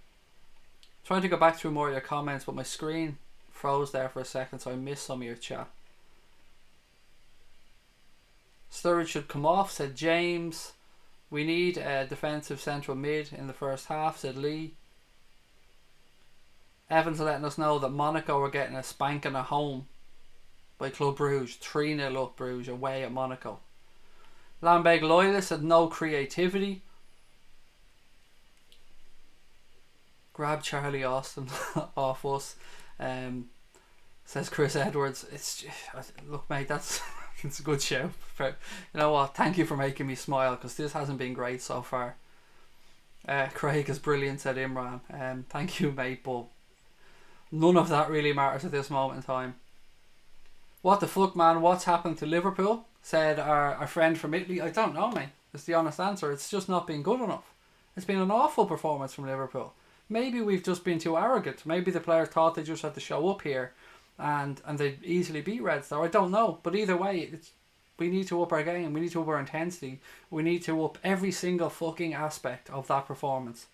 Trying to go back through more of your comments, but my screen froze there for a second, so I missed some of your chat. Sturridge should come off, said James. We need a defensive central mid in the first half, said Lee. Evans letting us know that Monaco are getting a spanking at home by Club Bruges. 3-0 up Bruges away at Monaco. Lambeg Loyalist said no creativity. Grab Charlie Austin off us. Says Chris Edwards. Look, mate, it's a good show. You know what? Thank you for making me smile, because this hasn't been great so far. Craig is brilliant, said Imran. Thank you, mate, but none of that really matters at this moment in time. What the fuck, man? What's happened to Liverpool? Said our friend from Italy. I don't know, mate. It's the honest answer. It's just not been good enough. It's been an awful performance from Liverpool. Maybe we've just been too arrogant. Maybe the players thought they just had to show up here and they'd easily beat Red Star. I don't know. But either way, we need to up our game. We need to up our intensity. We need to up every single fucking aspect of that performance.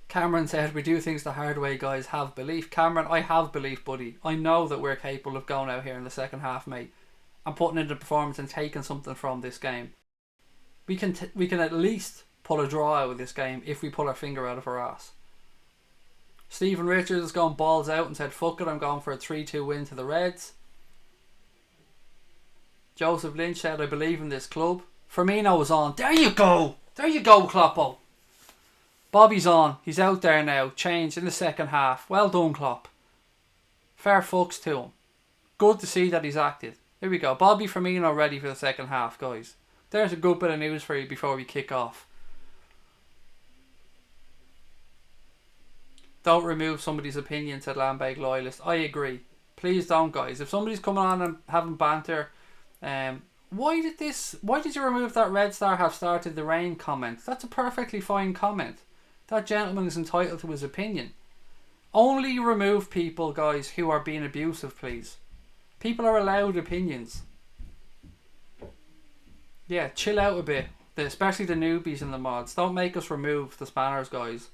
Cameron said, we do things the hard way, guys. Have belief. Cameron, I have belief, buddy. I know that we're capable of going out here in the second half, mate, and putting in the performance and taking something from this game. We can at least pull a draw out of this game if we pull our finger out of our ass. Stephen Richards has gone balls out and said, fuck it, I'm going for a 3-2 win to the Reds. Joseph Lynch said, I believe in this club. Firmino was on. There you go. There you go, Kloppo. Bobby's on. He's out there now. Changed in the second half. Well done, Klopp. Fair fucks to him. Good to see that he's acted. Here we go. Bobby Firmino ready for the second half, guys. There's a good bit of news for you before we kick off. Don't remove somebody's opinion, said Lambeg Loyalist. I agree. Please don't, guys. If somebody's coming on and having banter, why did you remove that Red Star have started the rain comment? That's a perfectly fine comment. That gentleman is entitled to his opinion. Only remove people, guys, who are being abusive, please. People are allowed opinions. Yeah, chill out a bit. Especially the newbies and the mods. Don't make us remove the spanners, guys.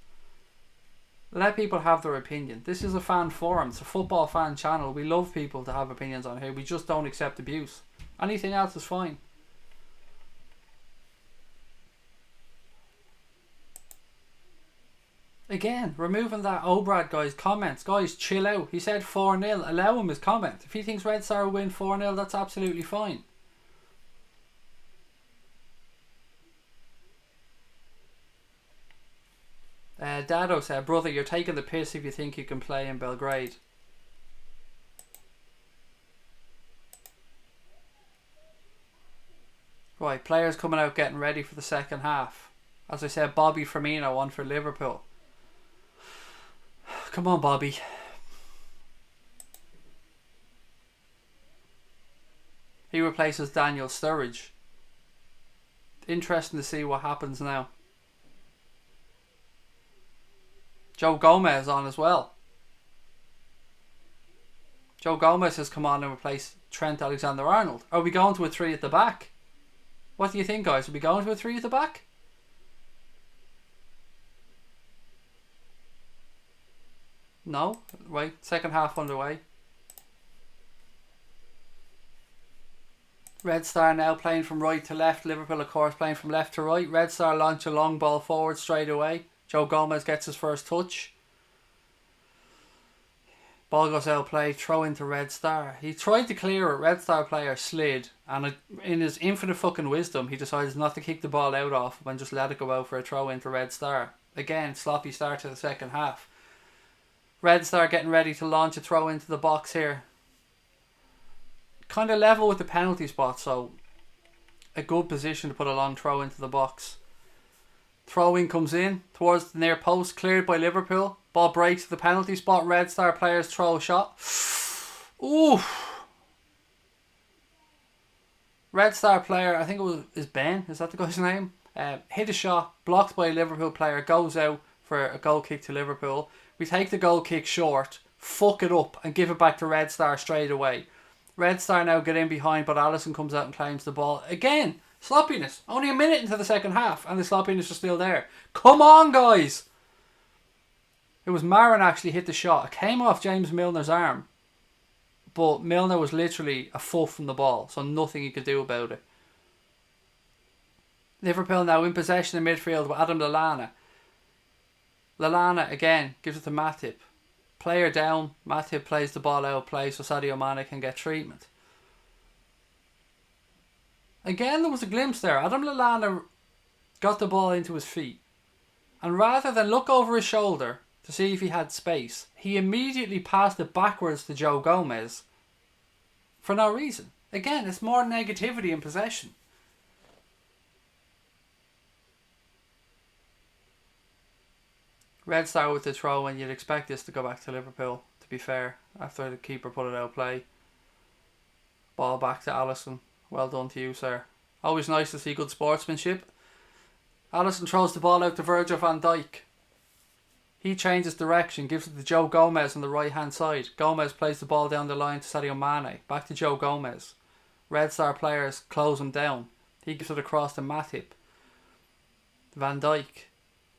Let people have their opinion. This is a fan forum. It's a football fan channel. We love people to have opinions on here. We just don't accept abuse. Anything else is fine. Again, removing that Obrad guy's comments. Guys, chill out. He said 4-0. Allow him his comment. If he thinks Red Star will win 4-0, that's absolutely fine. Dado said, brother, you're taking the piss if you think you can play in Belgrade. Right, players coming out getting ready for the second half. As I said, Bobby Firmino on for Liverpool. Come on, Bobby. He replaces Daniel Sturridge. Interesting to see what happens now. Joe Gomez on as well. Joe Gomez has come on and replaced Trent Alexander-Arnold. Are we going to a 3 at the back? What do you think, guys? Are we going to a 3 at the back? No? Right, second half underway. Red Star now playing from right to left. Liverpool, of course, playing from left to right. Red Star launch a long ball forward straight away. Joe Gomez gets his first touch. Ball goes out of play, throw into Red Star. He tried to clear it, Red Star player slid, and in his infinite fucking wisdom, he decides not to kick the ball out off and just let it go out for a throw into Red Star. Again, sloppy start to the second half. Red Star getting ready to launch a throw into the box here. kind of level with the penalty spot, so a good position to put a long throw into the box. Throw-in comes in towards the near post, cleared by Liverpool. Ball breaks to the penalty spot. Red Star players throw a shot. Ooh. Red Star player, I think is Ben, is that the guy's name? Hit a shot, blocked by a Liverpool player, goes out for a goal kick to Liverpool. We take the goal kick short, fuck it up and give it back to Red Star straight away. Red Star now get in behind, but Alisson comes out and claims the ball. Again, sloppiness. Only a minute into the second half and the sloppiness is still there. Come on, guys! It was Marin actually hit the shot. It came off James Milner's arm, but Milner was literally a foot from the ball, so nothing he could do about it. Liverpool now in possession in midfield with Adam Lallana. Lallana again gives it to Matip. Player down, Matip plays the ball out of play so Sadio Mane can get treatment. Again, there was a glimpse there. Adam Lallana got the ball into his feet, and rather than look over his shoulder to see if he had space, he immediately passed it backwards to Joe Gomez for no reason. Again, it's more negativity in possession. Red Star with the throw, and you'd expect this to go back to Liverpool, to be fair, after the keeper put it out of play. Ball back to Alisson. Well done to you, sir. Always nice to see good sportsmanship. Alisson throws the ball out to Virgil van Dijk. He changes direction, gives it to Joe Gomez on the right hand side. Gomez plays the ball down the line to Sadio Mane. Back to Joe Gomez. Red Star players close him down. He gives it across to Matip. Van Dijk.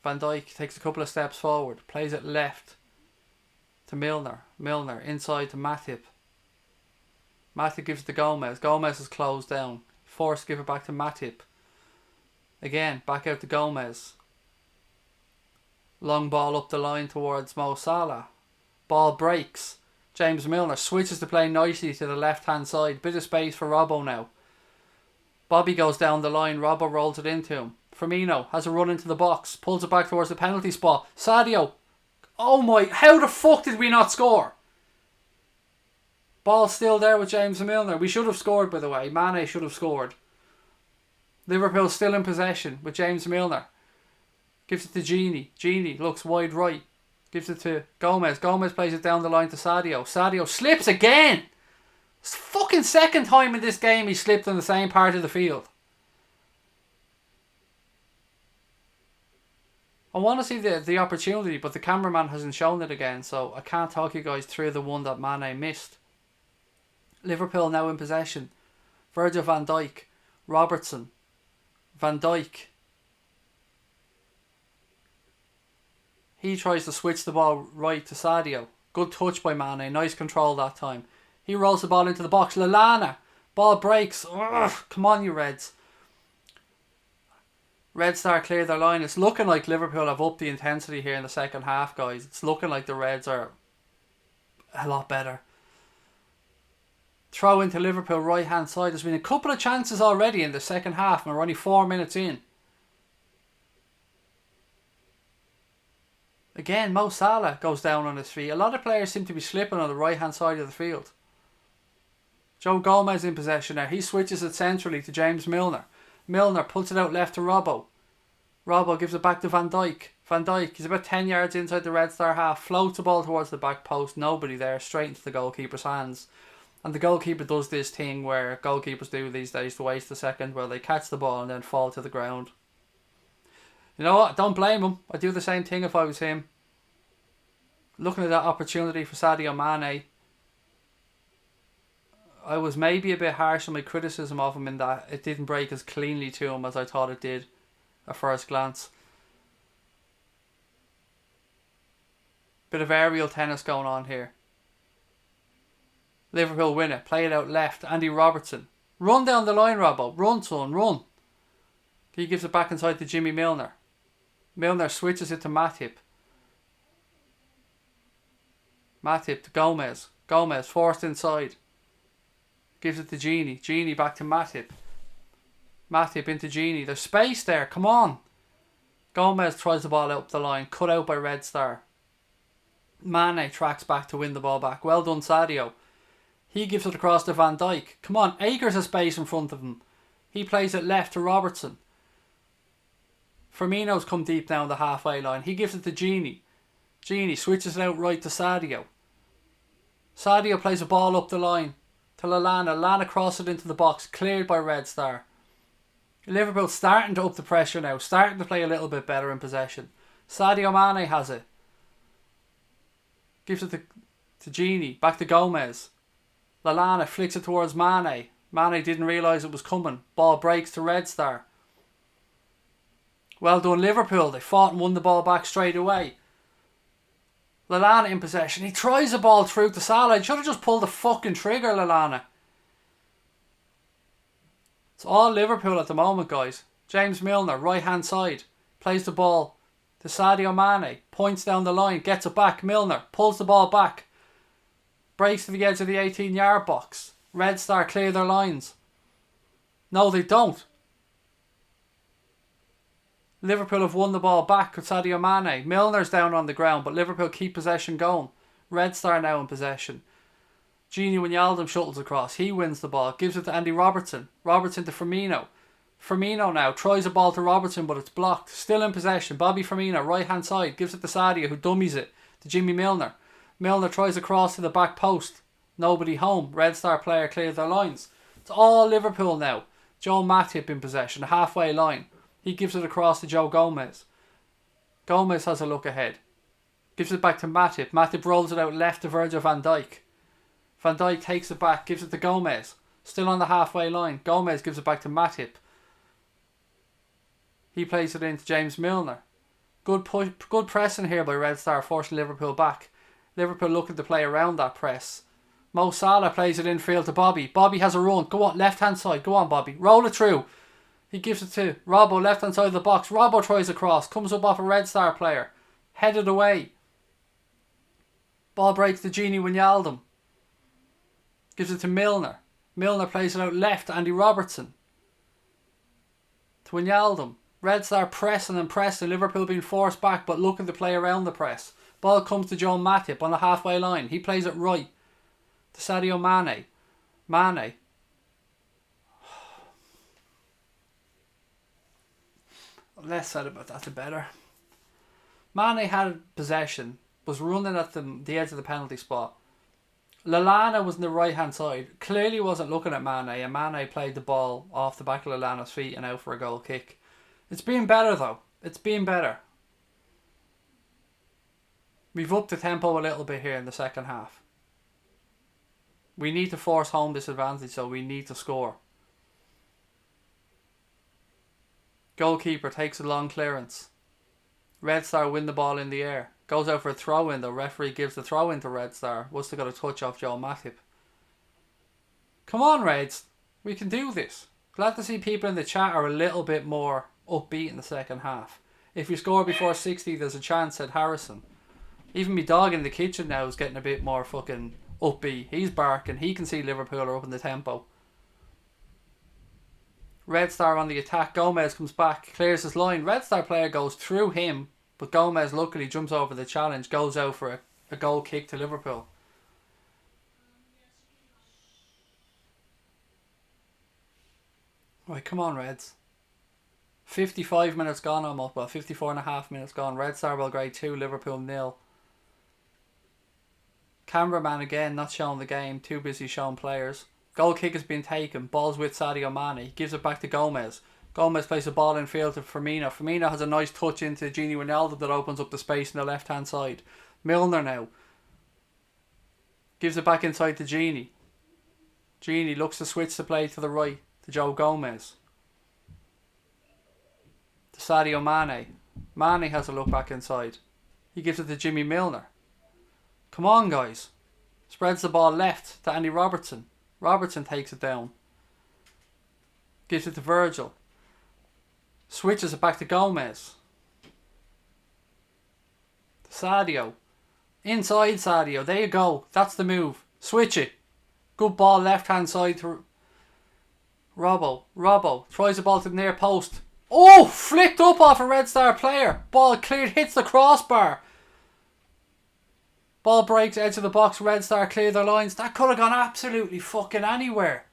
Van Dijk takes a couple of steps forward, plays it left to Milner. Milner inside to Matip. Matip gives it to Gomez. Gomez is closed down. Forced to give it back to Matip. Again, back out to Gomez. Long ball up the line towards Mo Salah. Ball breaks. James Milner switches to play nicely to the left hand side. Bit of space for Robbo now. Bobby goes down the line. Robbo rolls it into him. Firmino has a run into the box, pulls it back towards the penalty spot. Sadio, oh my, how the fuck did we not score? Ball still there with James Milner. We should have scored, by the way. Mane should have scored. Liverpool still in possession with James Milner. Gives it to Gini. Gini looks wide right. Gives it to Gomez. Gomez plays it down the line to Sadio. Sadio slips again. It's the fucking second time in this game he slipped on the same part of the field. I want to see the opportunity, but the cameraman hasn't shown it again, so I can't talk you guys through the one that Mane missed. Liverpool now in possession. Virgil van Dijk. Robertson. Van Dijk. He tries to switch the ball right to Sadio. Good touch by Mane. Nice control that time. He rolls the ball into the box. Lallana. Ball breaks. Ugh, come on, you Reds. Red Star clear their line. It's looking like Liverpool have upped the intensity here in the second half, guys. It's looking like the Reds are a lot better. Throw into Liverpool right hand side. There's been a couple of chances already in the second half and we're only 4 minutes in. Again, Mo Salah goes down on his feet. A lot of players seem to be slipping on the right hand side of the field. Joe Gomez in possession now. He switches it centrally to James Milner. Milner puts it out left to Robbo. Robbo gives it back to Van Dijk. Van Dijk, he's about 10 yards inside the Red Star half. Floats the ball towards the back post. Nobody there. Straight into the goalkeeper's hands. And the goalkeeper does this thing where goalkeepers do these days to waste a second, where they catch the ball and then fall to the ground. You know what? Don't blame him. I'd do the same thing if I was him. Looking at that opportunity for Sadio Mane, I was maybe a bit harsh on my criticism of him in that it didn't break as cleanly to him as I thought it did at first glance. Bit of aerial tennis going on here. Liverpool win it. Play it out left. Andy Robertson. Run down the line, Robbo. Run, son, run. He gives it back inside to Jimmy Milner. Milner switches it to Matip. Matip to Gomez. Gomez forced inside. Gives it to Gini. Gini back to Matip. Matip into Gini. There's space there. Come on. Gomez tries the ball up the line. Cut out by Red Star. Mane tracks back to win the ball back. Well done, Sadio. He gives it across to Van Dijk. Come on, acres of space in front of him. He plays it left to Robertson. Firmino's come deep down the halfway line. He gives it to Gini. Gini switches it out right to Sadio. Sadio plays a ball up the line to Lallana. Lallana crosses it into the box, cleared by Red Star. Liverpool starting to up the pressure now, starting to play a little bit better in possession. Sadio Mane has it. Gives it to Gini, back to Gomez. Lallana flicks it towards Mane. Mane didn't realise it was coming. Ball breaks to Red Star. Well done Liverpool, they fought and won the ball back straight away. Lallana in possession. He tries the ball through to Salah. He should have just pulled the fucking trigger, Lallana. It's all Liverpool at the moment, guys. James Milner, right hand side. Plays the ball to Sadio Mane. Points down the line. Gets it back. Milner pulls the ball back. Breaks to the edge of the 18-yard box. Red Star clear their lines. No, they don't. Liverpool have won the ball back with Sadio Mane. Milner's down on the ground, but Liverpool keep possession going. Red Star now in possession. Gini Wijnaldum shuttles across. He wins the ball. Gives it to Andy Robertson. Robertson to Firmino. Firmino now tries a ball to Robertson, but it's blocked. Still in possession. Bobby Firmino, right hand side. Gives it to Sadio, who dummies it to Jimmy Milner. Milner tries a cross to the back post. Nobody home. Red Star player clears their lines. It's all Liverpool now. Joe Matip in possession. Halfway line. He gives it across to Joe Gomez. Gomez has a look ahead. Gives it back to Matip. Matip rolls it out left to Virgil van Dijk. Van Dijk takes it back. Gives it to Gomez. Still on the halfway line. Gomez gives it back to Matip. He plays it into James Milner. Good push, good pressing here by Red Star, forcing Liverpool back. Liverpool looking to play around that press. Mo Salah plays it infield to Bobby. Bobby has a run. Go on, left hand side. Go on, Bobby. Roll it through. He gives it to Robbo, left hand side of the box. Robbo tries a cross. Comes up off a Red Star player. Headed away. Ball breaks to Gini Wijnaldum. Gives it to Milner. Milner plays it out left to Andy Robertson. To Wijnaldum. Red Star pressing and pressing. Liverpool being forced back but looking to play around the press. Ball comes to Joe Matip on the halfway line. He plays it right to Sadio Mane. Mane. Less said about that, the better. Mane had possession, was running at the edge of the penalty spot. Lallana was on the right hand side. Clearly wasn't looking at Mane, and Mane played the ball off the back of Lallana's feet and out for a goal kick. It's been better though. It's been better. We've upped the tempo a little bit here in the second half. We need to force home this advantage, so we need to score. Goalkeeper takes a long clearance. Red Star win the ball in the air. Goes out for a throw in though. Referee gives the throw in to Red Star. Must have got a touch off Joe Matip. Come on, Reds. We can do this. Glad to see people in the chat are a little bit more upbeat in the second half. If we score before 60, there's a chance, said Harrison. Even me dog in the kitchen now is getting a bit more fucking upbeat. He's barking. He can see Liverpool are up in the tempo. Red Star on the attack. Gomez comes back, clears his line. Red Star player goes through him, but Gomez luckily jumps over the challenge, goes out for a goal kick to Liverpool. Right, come on, Reds. 55 minutes gone almost. Well, 54 and a half minutes gone. Red Star Belgrade 2, Liverpool 0. Cameraman again, not showing the game. Too busy showing players. Goal kick has been taken. Ball's with Sadio Mane. He gives it back to Gomez. Gomez plays the ball in field to Firmino. Firmino has a nice touch into Gini Wijnaldum that opens up the space on the left hand side. Milner now gives it back inside to Gini. Gini looks to switch the play to the right to Joe Gomez. To Sadio Mane. Mane has a look back inside. He gives it to Jimmy Milner. Come on, guys. Spreads the ball left to Andy Robertson. Robertson takes it down. Gives it to Virgil. Switches it back to Gomez. To Sadio. Inside Sadio. There you go. That's the move. Switch it. Good ball left hand side to Robbo. Robbo tries the ball to the near post. Oh! Flicked up off a Red Star player. Ball cleared. Hits the crossbar. Ball breaks, edge of the box, Red Star clear their lines. That could have gone absolutely fucking anywhere.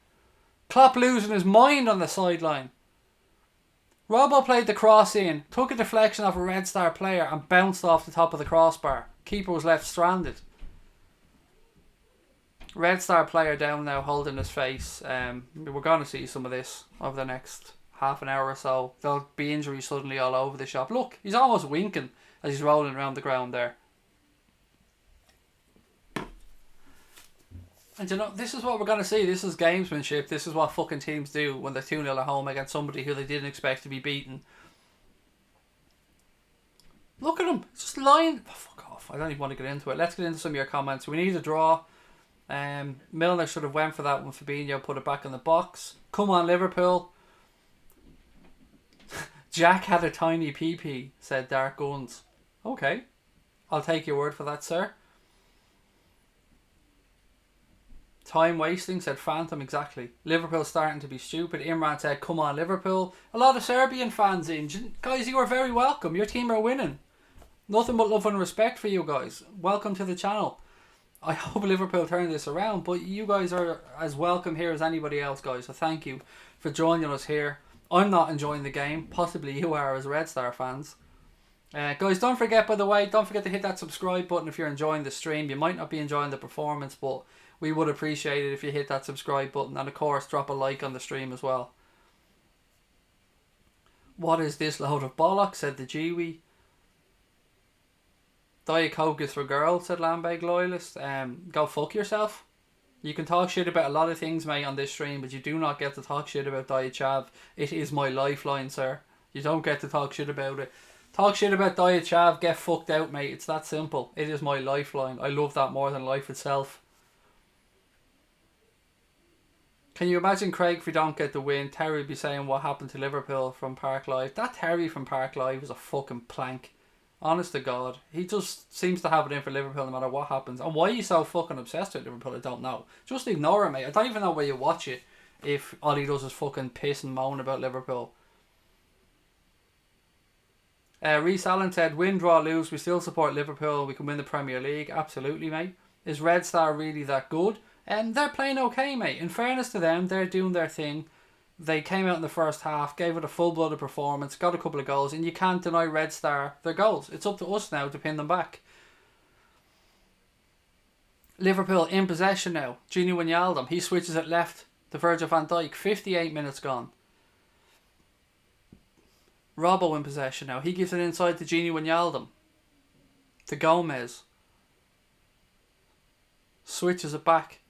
Klopp losing his mind on the sideline. Robbo played the cross in, took a deflection off a Red Star player and bounced off the top of the crossbar. Keeper was left stranded. Red Star player down now holding his face. We're going to see some of this over the next half an hour or so. There'll be injuries suddenly all over the shop. Look, he's almost winking as he's rolling around the ground there. And you know, this is what we're going to see. This is gamesmanship. This is what fucking teams do when they're 2-0 at home against somebody who they didn't expect to be beaten. Look at him. It's just lying. Oh, fuck off. I don't even want to get into it. Let's get into some of your comments. We need a draw. Milner should have went for that when Fabinho put it back in the box. Come on, Liverpool. Jack had a tiny PP, said Dark Guns. Okay. I'll take your word for that, sir. Time wasting, said Phantom, exactly. Liverpool starting to be stupid. Imran said, come on, Liverpool. A lot of Serbian fans in. Guys, you are very welcome. Your team are winning. Nothing but love and respect for you guys. Welcome to the channel. I hope Liverpool turn this around, but you guys are as welcome here as anybody else, guys. So thank you for joining us here. I'm not enjoying the game. Possibly you are as Red Star fans. Guys, don't forget, by the way, don't forget to hit that subscribe button if you're enjoying the stream. You might not be enjoying the performance, but we would appreciate it if you hit that subscribe button. And of course, drop a like on the stream as well. What is this load of bollocks, said the Jiwi. Diet Coke is for girls, said Lambeg Loyalist. Go fuck yourself. You can talk shit about a lot of things, mate, on this stream, but you do not get to talk shit about Diet Chav. It is my lifeline, sir. You don't get to talk shit about it. Talk shit about Diet Chav, get fucked out, mate. It's that simple. It is my lifeline. I love that more than life itself. Can you imagine, Craig, if we don't get the win, Terry would be saying what happened to Liverpool from Park Live. That Terry from Park Live is a fucking plank. Honest to God. He just seems to have it in for Liverpool no matter what happens. And why he's so fucking obsessed with Liverpool, I don't know. Just ignore him, mate. I don't even know where you watch it if all he does is fucking piss and moan about Liverpool. Reece Allen said, win, draw, lose, we still support Liverpool. We can win the Premier League. Absolutely, mate. Is Red Star really that good? And they're playing okay, mate. In fairness to them, they're doing their thing. They came out in the first half, gave it a full-blooded performance, got a couple of goals, and you can't deny Red Star their goals. It's up to us now to pin them back. Liverpool in possession now. Gini Wijnaldum, he switches it left to Virgil van Dijk. 58 minutes gone. Robbo in possession now. He gives it inside to Gini Wijnaldum. To Gomez. Switches it back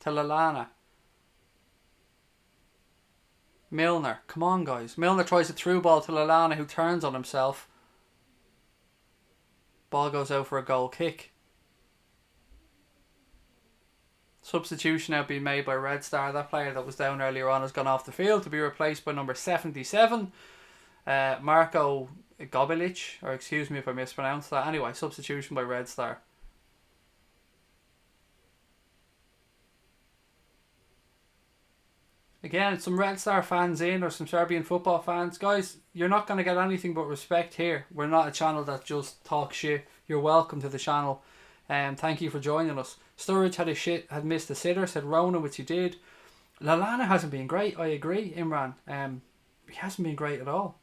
to Lallana. Milner. Come on, guys. Milner tries a through ball to Lallana, who turns on himself. Ball goes out for a goal kick. Substitution now being made by Red Star. That player that was down earlier on has gone off the field to be replaced by number 77. Marko Gobilic. Or excuse me if I mispronounced that. Anyway, substitution by Red Star. Again, some Red Star fans in or some Serbian football fans. Guys, you're not going to get anything but respect here. We're not a channel that just talks shit. You're welcome to the channel. Thank you for joining us. Sturridge had missed a sitter, said Rona, which he did. Lallana hasn't been great, I agree, Imran. He hasn't been great at all.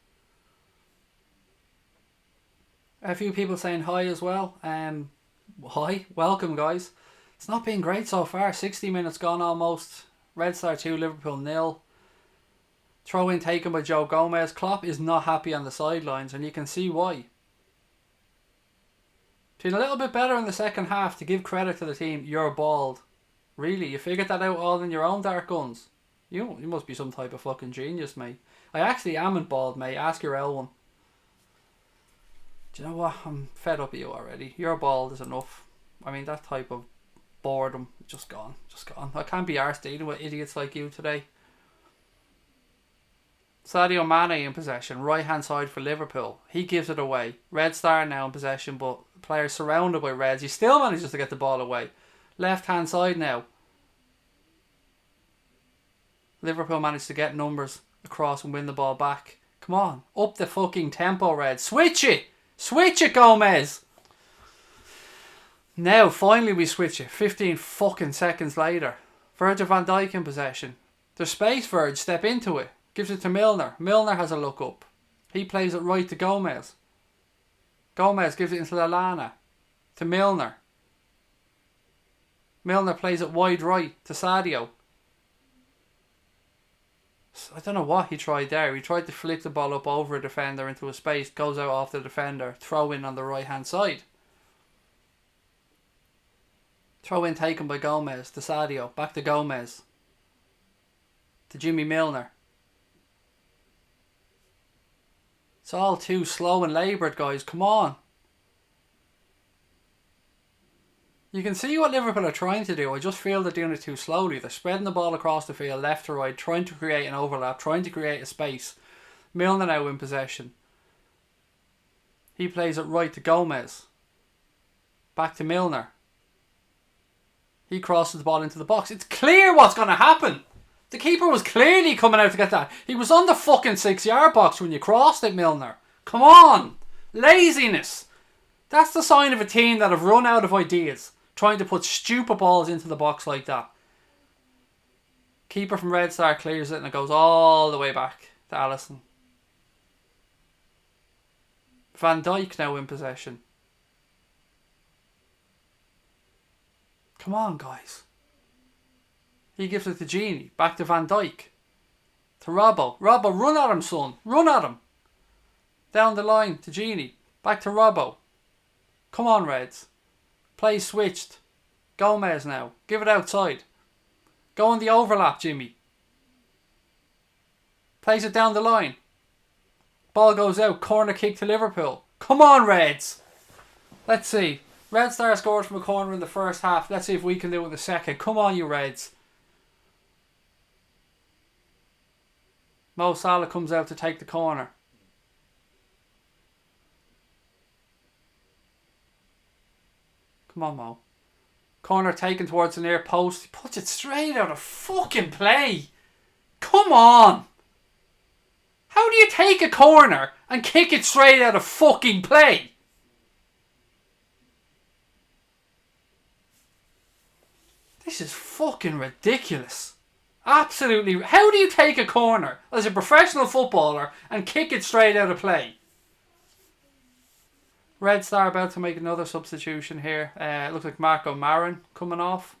A few people saying hi as well. Hi, welcome guys. It's not been great so far. 60 minutes gone almost. Red Star 2, Liverpool 0. Throw in taken by Joe Gomez. Klopp is not happy on the sidelines, and you can see why. Been a little bit better in the second half. To give credit to the team, you're bald. Really, you figured that out all in your own, Dark Guns. You must be some type of fucking genius, mate. I actually am bald, mate. Ask your L1. Do you know what? I'm fed up with you already. You're bald is enough. I mean, that type of boredom, just gone. I can't be arsed dealing with idiots like you today. Sadio Mane in possession, right hand side for Liverpool. He gives it away. Red Star now in possession, but players surrounded by Reds. He still manages to get the ball away. Left hand side now. Liverpool managed to get numbers across and win the ball back. Come on, up the fucking tempo, Red. Switch it, Gomez. Now, finally we switch it. 15 fucking seconds later. Virgil van Dijk in possession. There's space, Virg. Step into it. Gives it to Milner. Milner has a look up. He plays it right to Gomez. Gomez gives it into Lallana. To Milner. Milner plays it wide right to Sadio. I don't know what he tried there. He tried to flick the ball up over a defender into a space. Goes out off the defender. Throw in on the right hand side. Throw in taken by Gomez to Sadio. Back to Gomez. To Jimmy Milner. It's all too slow and laboured, guys. Come on. You can see what Liverpool are trying to do. I just feel they're doing it too slowly. They're spreading the ball across the field, left to right, trying to create an overlap, trying to create a space. Milner now in possession. He plays it right to Gomez. Back to Milner. He crosses the ball into the box. It's clear what's going to happen. The keeper was clearly coming out to get that. He was on the fucking 6-yard box when you crossed it, Milner. Come on. Laziness. That's the sign of a team that have run out of ideas. Trying to put stupid balls into the box like that. Keeper from Red Star clears it and it goes all the way back to Alisson. Van Dijk now in possession. Come on, guys. He gives it to Genie. Back to Van Dijk. To Robbo. Robbo, run at him, son. Run at him. Down the line to Genie. Back to Robbo. Come on, Reds. Play switched. Gomez now. Give it outside. Go on the overlap, Jimmy. Plays it down the line. Ball goes out. Corner kick to Liverpool. Come on, Reds. Let's see. Red Star scored from a corner in the first half. Let's see if we can do it in the second. Come on, you Reds. Mo Salah comes out to take the corner. Come on, Mo. Corner taken towards the near post. He puts it straight out of fucking play. Come on. How do you take a corner and kick it straight out of fucking play? This is fucking ridiculous. Absolutely. How do you take a corner as a professional footballer and kick it straight out of play? Red Star about to make another substitution here. It looks like Marco Marin coming off.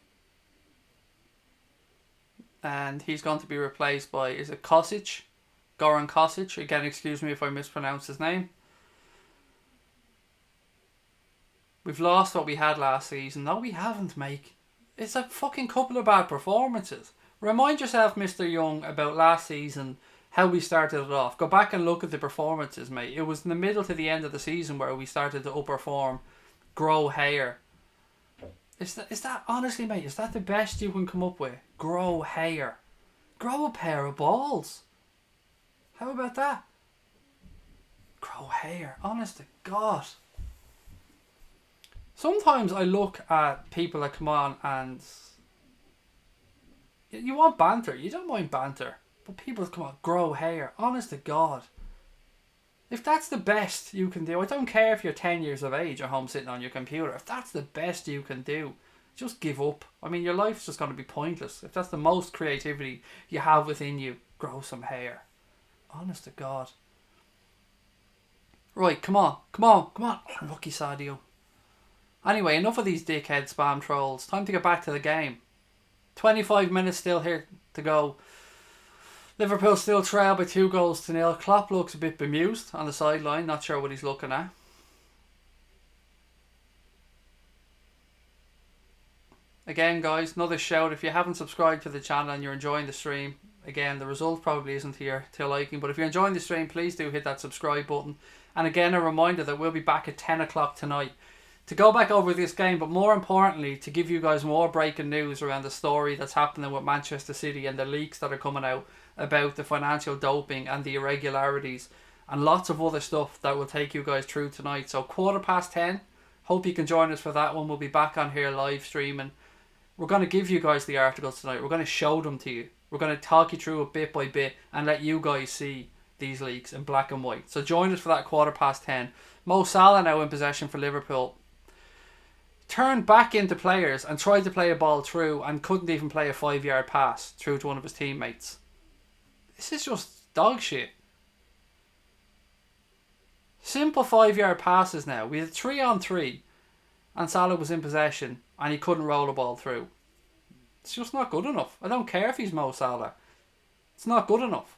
And he's going to be replaced by, is it Kosic? Goran Kosic. Again, excuse me if I mispronounce his name. We've lost what we had last season. No, we haven't, mate. It's a fucking couple of bad performances. Remind yourself, Mr. Young, about last season, how we started it off. Go back and look at the performances, mate. It was in the middle to the end of the season where we started to upperform, grow hair. Is that honestly, mate, is that the best you can come up with? Grow hair. Grow a pair of balls. How about that? Grow hair. Honest to God. Sometimes I look at people that come on and you want banter. You don't mind banter. But people come on, grow hair. Honest to God. If that's the best you can do, I don't care if you're 10 years of age at home sitting on your computer. If that's the best you can do, just give up. I mean, your life's just going to be pointless. If that's the most creativity you have within you, grow some hair. Honest to God. Right, come on. Lucky Sadio. Anyway, enough of these dickhead spam trolls. Time to get back to the game. 25 minutes still here to go. Liverpool still trail by 2-0. Klopp looks a bit bemused on the sideline. Not sure what he's looking at. Again, guys, another shout. If you haven't subscribed to the channel and you're enjoying the stream, again, the result probably isn't here to your liking. But if you're enjoying the stream, please do hit that subscribe button. And again, a reminder that we'll be back at 10 o'clock tonight to go back over this game, but more importantly, to give you guys more breaking news around the story that's happening with Manchester City and the leaks that are coming out about the financial doping and the irregularities and lots of other stuff that will take you guys through tonight. So 10:15, hope you can join us for that one. We'll be back on here live streaming. We're going to give you guys the articles tonight. We're going to show them to you. We're going to talk you through it bit by bit and let you guys see these leaks in black and white. So join us for that 10:15. Mo Salah now in possession for Liverpool. turned back into players and tried to play a ball through and couldn't even play a 5-yard pass through to one of his teammates. This is just dog shit. Simple 5-yard passes now. We had 3-on-3 and Salah was in possession and he couldn't roll the ball through. It's just not good enough. I don't care if he's Mo Salah. It's not good enough.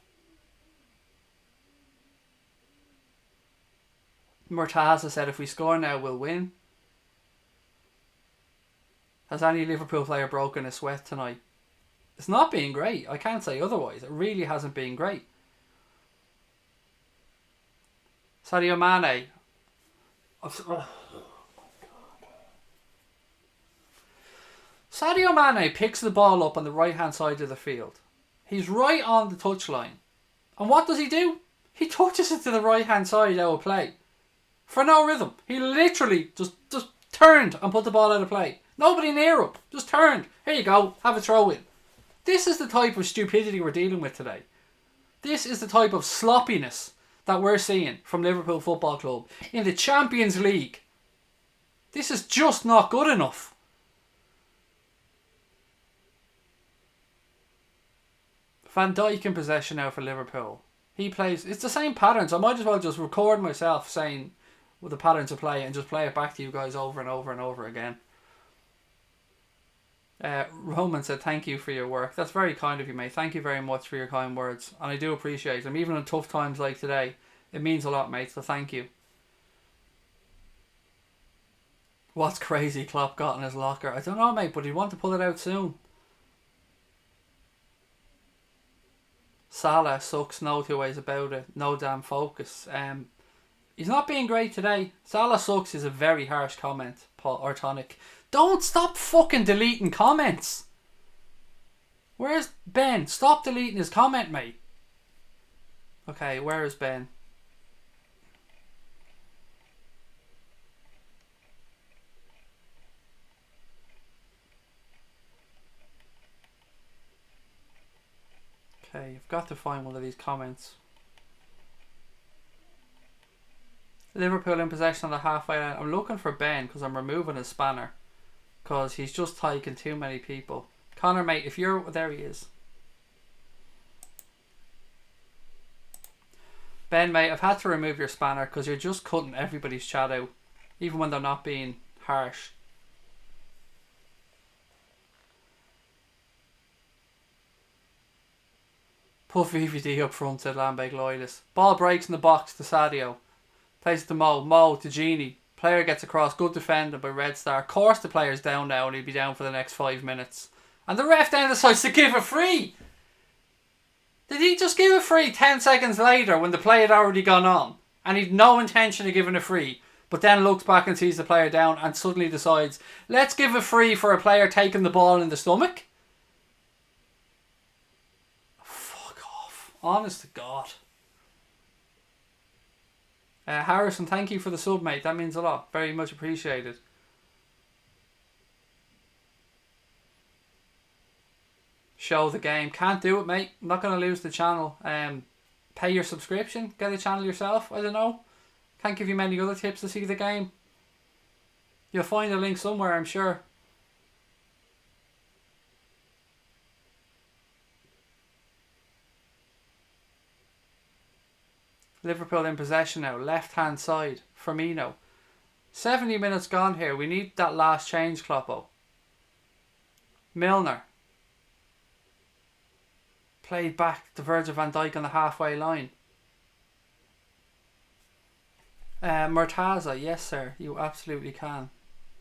Murtaza said if we score now we'll win. Has any Liverpool player broken a sweat tonight? It's not been great. I can't say otherwise. It really hasn't been great. Sadio Mane. Sadio Mane picks the ball up on the right hand side of the field. He's right on the touchline. And what does he do? He touches it to the right hand side out of play. For no rhythm. He literally just turned and put the ball out of play. Nobody near him. Just turned. Here you go. Have a throw in. This is the type of stupidity we're dealing with today. This is the type of sloppiness that we're seeing from Liverpool Football Club in the Champions League. This is just not good enough. Van Dijk in possession now for Liverpool. He plays... It's the same patterns. I might as well just record myself saying with the patterns of play and just play it back to you guys over and over and over again. Roman said thank you for your work. That's very kind of you, mate. Thank you very much for your kind words. And I do appreciate them. Even in tough times like today, it means a lot, mate. So thank you. What's crazy Klopp got in his locker? I don't know, mate, but he'd want to pull it out soon. Salah sucks, no two ways about it. No damn focus. He's not being great today. Salah sucks is a very harsh comment, Paul or Tonic. Don't stop fucking deleting comments. Where's Ben? Stop deleting his comment, mate. Okay, where is Ben? Okay, you've got to find one of these comments. Liverpool in possession on the halfway line. I'm looking for Ben because I'm removing his spanner. Because he's just taking too many people. Connor, mate, if you're... There he is. Ben, mate, I've had to remove your spanner because you're just cutting everybody's chat out. Even when they're not being harsh. Put VVD up front, said Lambeg Loyalist. Ball breaks in the box to Sadio. Plays it to Mo. Mo to Genie. Player gets across. Good defending by Red Star. Of course the player's down now and he'll be down for the next 5 minutes. And the ref then decides to give a free. Did he just give a free 10 seconds later when the play had already gone on? And he'd no intention of giving a free. But then looks back and sees the player down and suddenly decides, let's give a free for a player taking the ball in the stomach? Fuck off. Honest to God. Harrison, thank you for the sub, mate. That means a lot. Very much appreciated. Show the game. Can't do it, mate. I'm not going to lose the channel. Pay your subscription. Get a channel yourself. I don't know. Can't give you many other tips to see the game. You'll find a link somewhere, I'm sure. Liverpool in possession now. Left hand side. Firmino. 70 minutes gone here. We need that last change, Kloppo. Milner. Played back to Virgil van Dijk on the halfway line. Murtaza. Yes, sir. You absolutely can.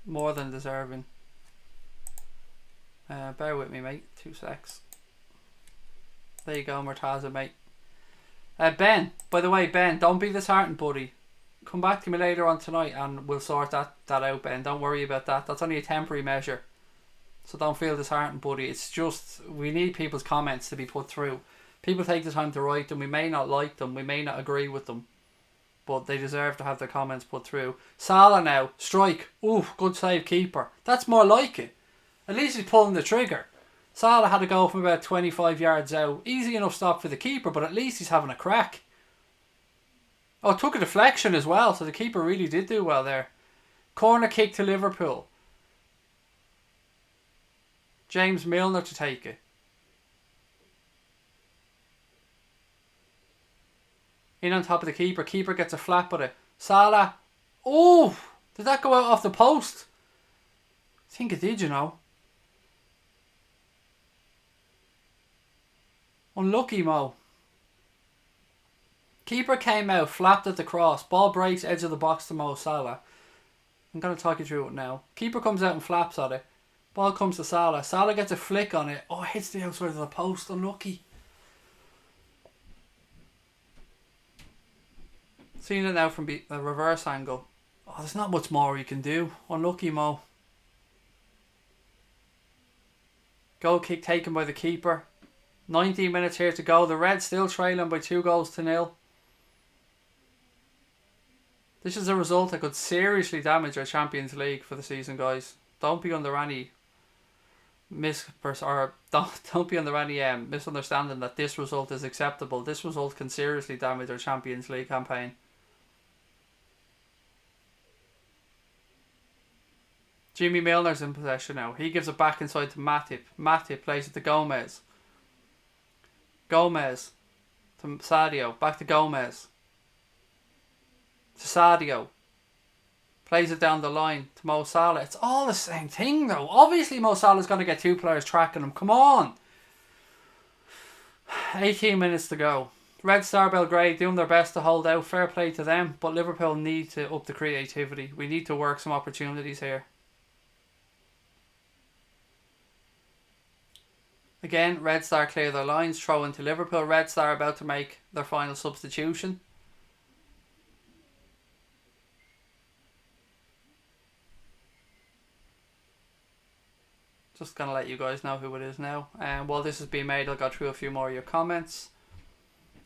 More than deserving. Bear with me, mate. 2 secs. There you go, Murtaza, mate. Ben, by the way, Ben, don't be disheartened, buddy. Come back to me later on tonight and we'll sort that out, Ben. Don't worry about that. That's only a temporary measure. So don't feel disheartened, buddy. It's just, we need people's comments to be put through. People take the time to write them. We may not like them. We may not agree with them. But they deserve to have their comments put through. Salah now. Strike. Ooh, good save, keeper. That's more like it. At least he's pulling the trigger. Salah had to go from about 25 yards out. Easy enough stop for the keeper, but at least he's having a crack. Oh, took a deflection as well, so the keeper really did do well there. Corner kick to Liverpool. James Milner to take it. In on top of the keeper. Keeper gets a flap at it. Salah. Oh! Did that go out off the post? I think it did, you know. Unlucky, Mo. Keeper came out, flapped at the cross. Ball breaks, edge of the box to Mo Salah. I'm going to talk you through it now. Keeper comes out and flaps at it. Ball comes to Salah. Salah gets a flick on it. Oh, hits the outside of the post. Unlucky. Seeing it now from the reverse angle. Oh, there's not much more you can do. Unlucky, Mo. Goal kick taken by the keeper. 19 minutes here to go. The Reds still trailing by 2-0. This is a result that could seriously damage our Champions League for the season, guys. Don't be under any don't be under any misunderstanding that this result is acceptable. This result can seriously damage our Champions League campaign. Jimmy Milner's in possession now. He gives it back inside to Matip. Matip plays it to Gomez. Gomez to Sadio. Back to Gomez. To Sadio. Plays it down the line to Mo Salah. It's all the same thing though. Obviously Mo Salah's going to get two players tracking him. Come on. 18 minutes to go. Red Star Belgrade doing their best to hold out. Fair play to them. But Liverpool need to up the creativity. We need to work some opportunities here. Again, Red Star clear their lines, throw into Liverpool. Red Star about to make their final substitution. Just going to let you guys know who it is now. And while this is being made, I'll go through a few more of your comments.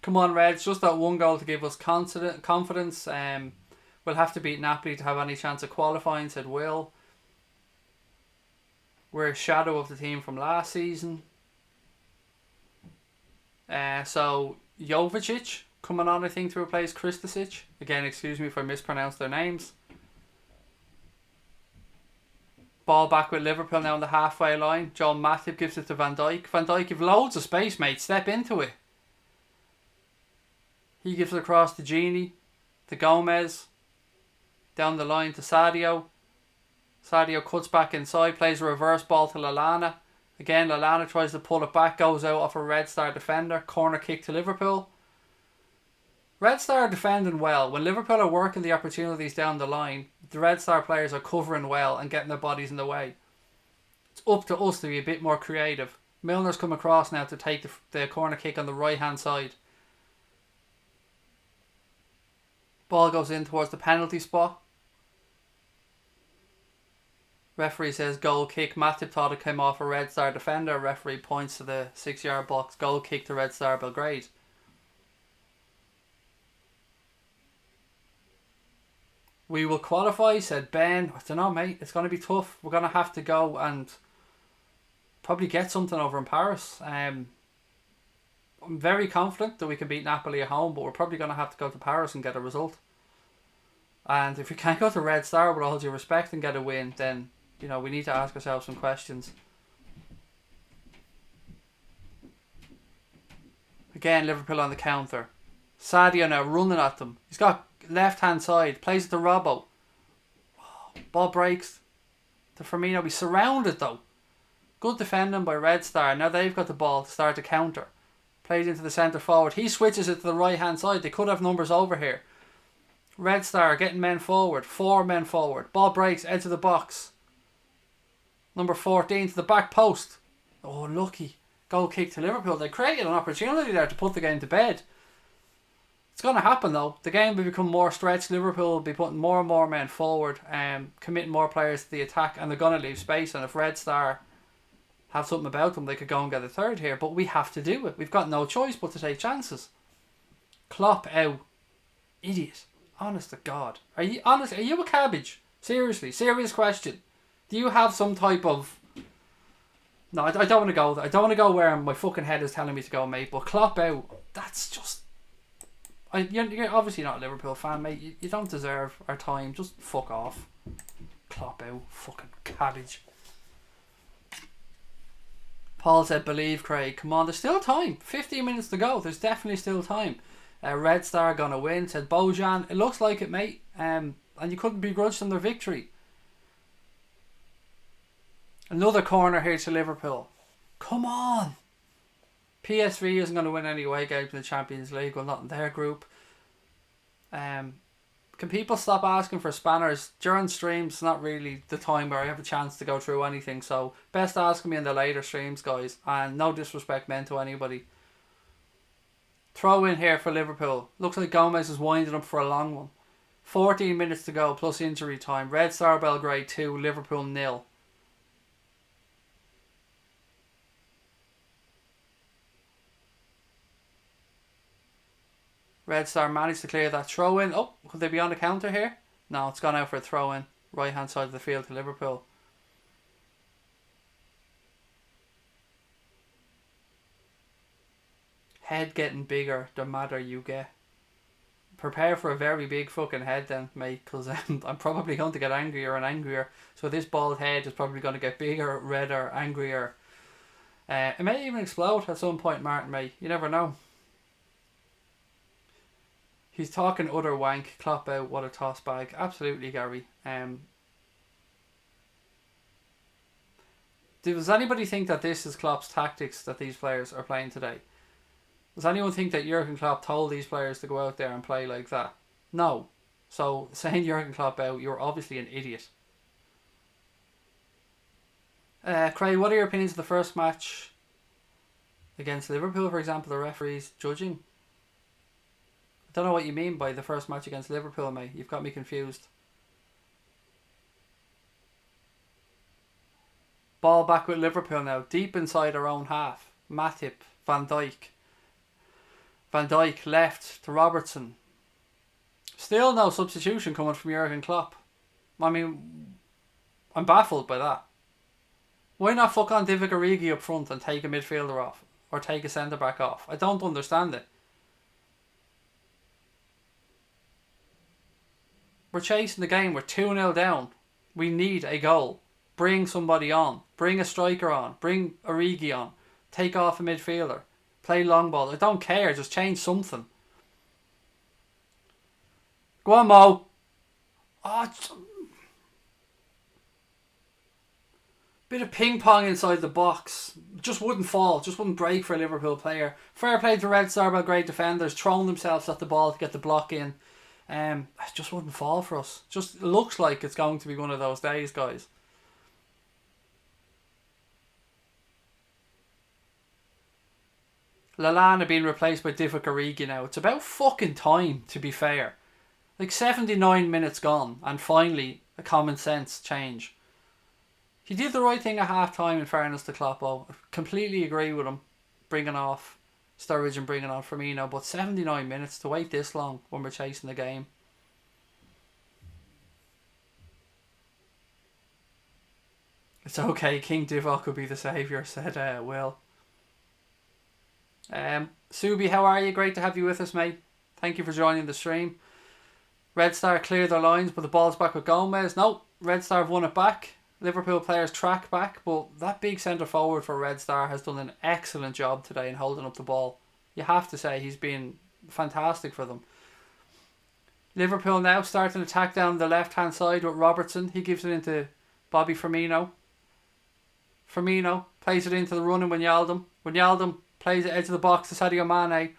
Come on, Reds, just that one goal to give us confidence. We'll have to beat Napoli to have any chance of qualifying, said Will. We're a shadow of the team from last season. So Jovicic coming on, I think, to replace Kristisic. Again, excuse me if I mispronounce their names. Ball back with Liverpool now on the halfway line. Joel Matip gives it to Van Dijk. Van Dijk, you've loads of space, mate. Step into it. He gives it across to Genie, to Gomez. Down the line to Sadio. Sadio cuts back inside, plays a reverse ball to Lallana. Again, Lallana tries to pull it back, goes out off a Red Star defender. Corner kick to Liverpool. Red Star are defending well. When Liverpool are working the opportunities down the line, the Red Star players are covering well and getting their bodies in the way. It's up to us to be a bit more creative. Milner's come across now to take the corner kick on the right hand side. Ball goes in towards the penalty spot. Referee says goal kick. Matip thought it came off a Red Star defender. Referee points to the 6-yard box. Goal kick to Red Star Belgrade. We will qualify, said Ben. I don't know, mate. It's going to be tough. We're going to have to go and probably get something over in Paris. I'm very confident that we can beat Napoli at home, but we're probably going to have to go to Paris and get a result. And if we can't go to Red Star with all due respect and get a win, then, you know, we need to ask ourselves some questions. Again, Liverpool on the counter. Sadio now running at them. He's got left hand side. Plays it to Robbo. Ball breaks to Firmino. He's surrounded though. Good defending by Red Star. Now they've got the ball to start to counter. Plays into the centre forward. He switches it to the right hand side. They could have numbers over here. Red Star getting men forward. 4 men forward. Ball breaks. Edge of the box. Number 14 to the back post. Oh, lucky. Goal kick to Liverpool. They created an opportunity there to put the game to bed. It's going to happen though. The game will become more stretched. Liverpool will be putting more and more men forward, committing more players to the attack, and they're going to leave space. And if Red Star have something about them, they could go and get a third here. But we have to do it. We've got no choice but to take chances. Klopp out. Idiot. Honest to God. Are you a cabbage? Seriously. Serious question. Do you have some type of... No, I don't want to go there. I don't want to go where my fucking head is telling me to go, mate. But Klopp out. That's just... You're obviously not a Liverpool fan, mate. You don't deserve our time. Just fuck off. Klopp out. Fucking cabbage. Paul said, believe, Craig. Come on, there's still time. 15 minutes to go. There's definitely still time. Red Star gonna win, said Bojan. It looks like it, mate. And you couldn't begrudge them their victory. Another corner here to Liverpool. Come on. PSV isn't going to win any away games in the Champions League. Well, not in their group. Can people stop asking for spanners? During streams, not really the time where I have a chance to go through anything. So, best asking me in the later streams, guys. And no disrespect meant to anybody. Throw in here for Liverpool. Looks like Gomez is winding up for a long one. 14 minutes to go plus injury time. Red Star Belgrade 2, Liverpool 0. Red Star managed to clear that throw in. Oh, could they be on the counter here? No, it's gone out for a throw in. Right hand side of the field to Liverpool. Head getting bigger the madder you get. Prepare for a very big fucking head then, mate, because I'm probably going to get angrier and angrier. So this bald head is probably going to get bigger, redder, angrier. It may even explode at some point, Martin, mate. You never know. He's talking utter wank. Klopp out. What a toss bag. Absolutely, Gary. Does anybody think that this is Klopp's tactics that these players are playing today? Does anyone think that Jurgen Klopp told these players to go out there and play like that? No. So, saying Jurgen Klopp out, you're obviously an idiot. Craig, what are your opinions of the first match against Liverpool, for example, the referees judging? I don't know what you mean by the first match against Liverpool, mate. You've got me confused. Ball back with Liverpool now. Deep inside our own half. Matip, Van Dijk. Van Dijk left to Robertson. Still no substitution coming from Jurgen Klopp. I mean, I'm baffled by that. Why not fuck on Divock Origi up front and take a midfielder off? Or take a centre back off? I don't understand it. We're chasing the game. We're 2-0 down. We need a goal. Bring somebody on. Bring a striker on. Bring Origi on. Take off a midfielder. Play long ball. I don't care. Just change something. Go on, Mo. Oh, bit of ping pong inside the box. Just wouldn't fall. Just wouldn't break for a Liverpool player. Fair play to Red Star Belgrade defenders. Throwing themselves at the ball to get the block in. It just wouldn't fall for us. Just looks like it's going to be one of those days, guys. Lallana being replaced by Divock Origi now. It's about fucking time, to be fair. Like 79 minutes gone, and finally a common sense change. He did the right thing at half time, in fairness to Klopp. I completely agree with him bringing off Sturridge and bringing on Firmino, but 79 minutes to wait this long when we're chasing the game. It's okay, King Divock could be the saviour, said Will. Subi, how are you? Great to have you with us, mate. Thank you for joining the stream. Red Star clear their lines, but the ball's back with Gomez. No, Red Star have won it back. Liverpool players track back, but that big centre forward for Red Star has done an excellent job today in holding up the ball. You have to say he's been fantastic for them. Liverpool now starting to attack down the left hand side with Robertson. He gives it into Bobby Firmino. Firmino plays it into the running Wijnaldum. Wijnaldum plays it edge of the box to Sadio Mane.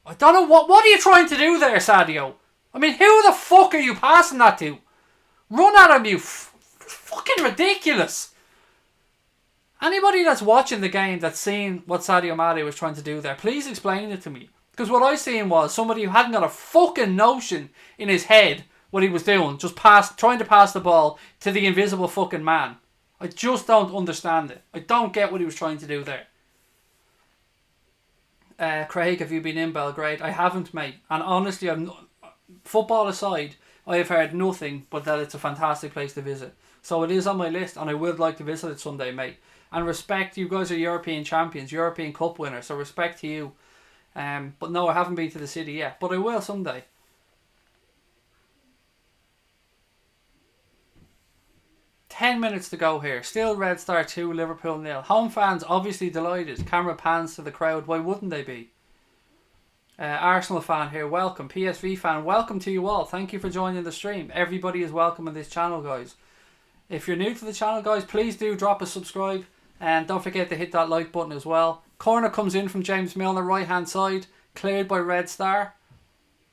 I don't know what are you trying to do there, Sadio? I mean, who the fuck are you passing that to? Run at him, you fucking ridiculous. Anybody that's watching the game that's seen what Sadio Mane was trying to do there, please explain it to me. Because what I seen was somebody who hadn't got a fucking notion in his head what he was doing, just trying to pass the ball to the invisible fucking man. I just don't understand it. I don't get what he was trying to do there. Craig, have you been in Belgrade? I haven't, mate. And honestly, football aside, I have heard nothing but that it's a fantastic place to visit. So it is on my list, and I would like to visit it someday, mate. And respect, you guys are European champions, European Cup winners, so respect to you. But no, I haven't been to the city yet, but I will someday. 10 minutes to go here. Still Red Star 2, Liverpool 0. Home fans obviously delighted. Camera pans to the crowd. Why wouldn't they be? Arsenal fan here, welcome. PSV fan, welcome to you all. Thank you for joining the stream. Everybody is welcome on this channel, guys. If you're new to the channel, guys, please do drop a subscribe. And don't forget to hit that like button as well. Corner comes in from James Milner, right hand side. Cleared by Red Star.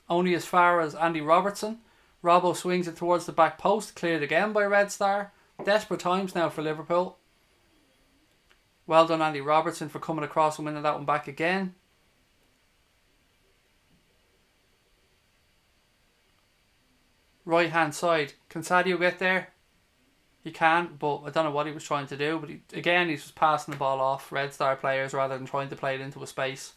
Only as far as Andy Robertson. Robbo swings it towards the back post. Cleared again by Red Star. Desperate times now for Liverpool. Well done, Andy Robertson, for coming across and winning that one back again. Right hand side. Can Sadio get there? He can, but I don't know what he was trying to do. But he's just passing the ball off Red Star players rather than trying to play it into a space.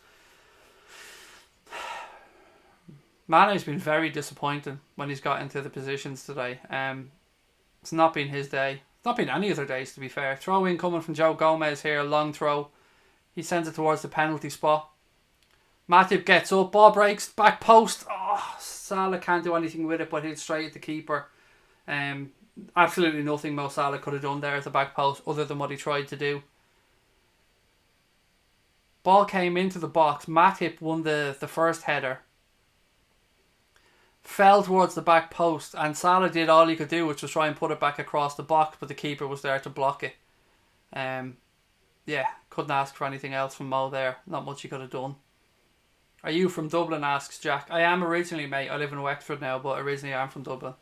Mane's been very disappointing when he's got into the positions today. It's not been his day. It's not been any other days, to be fair. Throw in coming from Joe Gomez here. Long throw. He sends it towards the penalty spot. Matip gets up. Ball breaks. Back post. Oh, Salah can't do anything with it, but hits straight at the keeper. Absolutely nothing Mo Salah could have done there at the back post other than what he tried to do. Ball came into the box. Matip won the first header. Fell towards the back post, and Salah did all he could do, which was try and put it back across the box, but the keeper was there to block it. Couldn't ask for anything else from Mo there. Not much he could have done. Are you from Dublin, asks Jack. I am originally, mate. I live in Wexford now, but originally I'm from Dublin.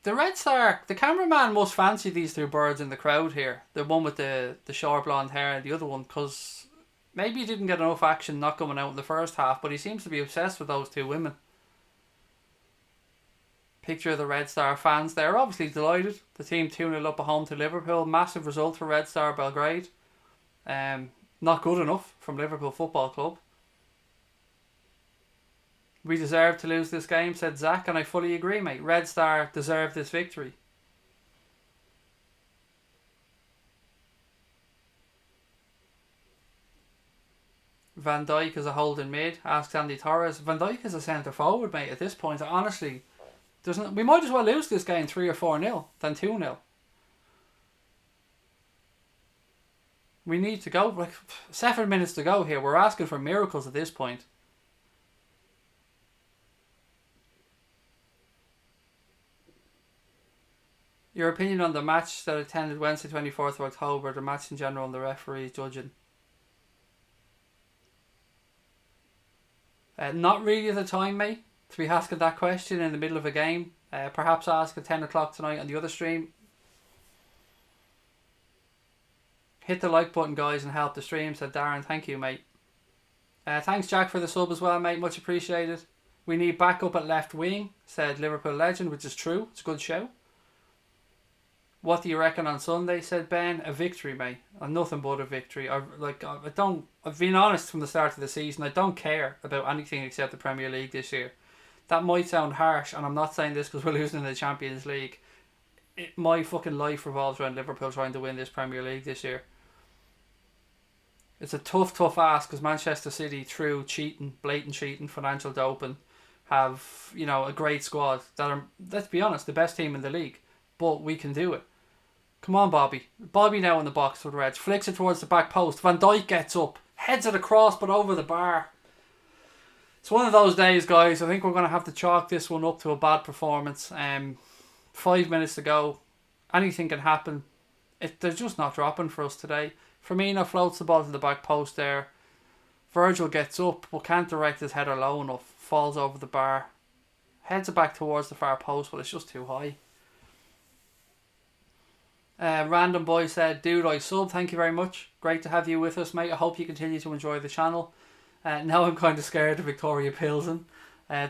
The Red Star, the cameraman must fancy these two birds in the crowd here. The one with the short blonde hair and the other one, because maybe he didn't get enough action not coming out in the first half, but he seems to be obsessed with those two women. Picture of the Red Star fans there, obviously delighted. The team 2-0 up at home to Liverpool. Massive result for Red Star Belgrade. Not good enough from Liverpool Football Club. We deserve to lose this game, said Zach, and I fully agree, mate. Red Star deserved this victory. Van Dijk is a holding mid, asks Andy Torres. Van Dijk is a centre forward, mate, at this point. Honestly, we might as well lose this game 3 or 4-0 than 2-0. We need to go. Like 7 minutes to go here. We're asking for miracles at this point. Your opinion on the match that attended Wednesday 24th of October, the match in general and the referees judging? Not really at the time, mate, to be asking that question in the middle of a game. Perhaps ask at 10 o'clock tonight on the other stream. Hit the like button, guys, and help the stream, said Darren. Thank you, mate. Thanks, Jack, for the sub as well, mate. Much appreciated. We need backup at left wing, said Liverpool legend, which is true. It's a good show. What do you reckon on Sunday, said Ben? A victory, mate. Nothing but a victory. I've been honest from the start of the season. I don't care about anything except the Premier League this year. That might sound harsh, and I'm not saying this because we're losing in the Champions League. My fucking life revolves around Liverpool trying to win this Premier League this year. It's a tough ask because Manchester City, through cheating, blatant cheating, financial doping, have, a great squad that are, let's be honest, the best team in the league. But we can do it. Come on, Bobby. Bobby now in the box for the Reds. Flicks it towards the back post. Van Dijk gets up. Heads it across, but over the bar. It's one of those days, guys. I think we're going to have to chalk this one up to a bad performance. 5 minutes to go. Anything can happen. They're just not dropping for us today. Firmino floats the ball to the back post there. Virgil gets up, but can't direct his header low enough. Falls over the bar. Heads it back towards the far post, but it's just too high. Random boy said, dude, I sub, thank you very much. Great to have you with us, mate. I hope you continue to enjoy the channel. Now I'm kind of scared of Victoria Pilsen.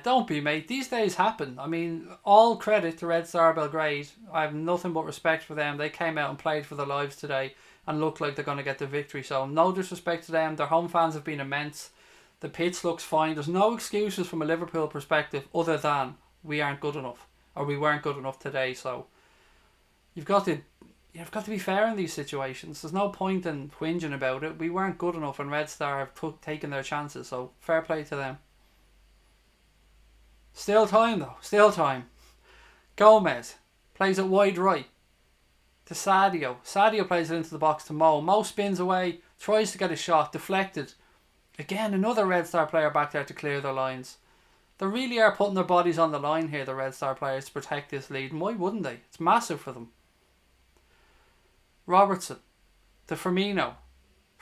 Don't be, mate. These days happen. I mean, all credit to Red Star Belgrade. I have nothing but respect for them. They came out and played for their lives today and look like they're going to get the victory. So no disrespect to them. Their home fans have been immense. The pitch looks fine. There's no excuses from a Liverpool perspective other than we aren't good enough, or we weren't good enough today. So you've got to be fair in these situations. There's no point in whinging about it. We weren't good enough, and Red Star have taken their chances. So fair play to them. Still time though. Still time. Gomez plays it wide right. To Sadio. Sadio plays it into the box to Mo. Mo spins away, tries to get a shot, deflected. Again, another Red Star player back there to clear their lines. They really are putting their bodies on the line here, the Red Star players, to protect this lead. And why wouldn't they? It's massive for them. Robertson. To Firmino.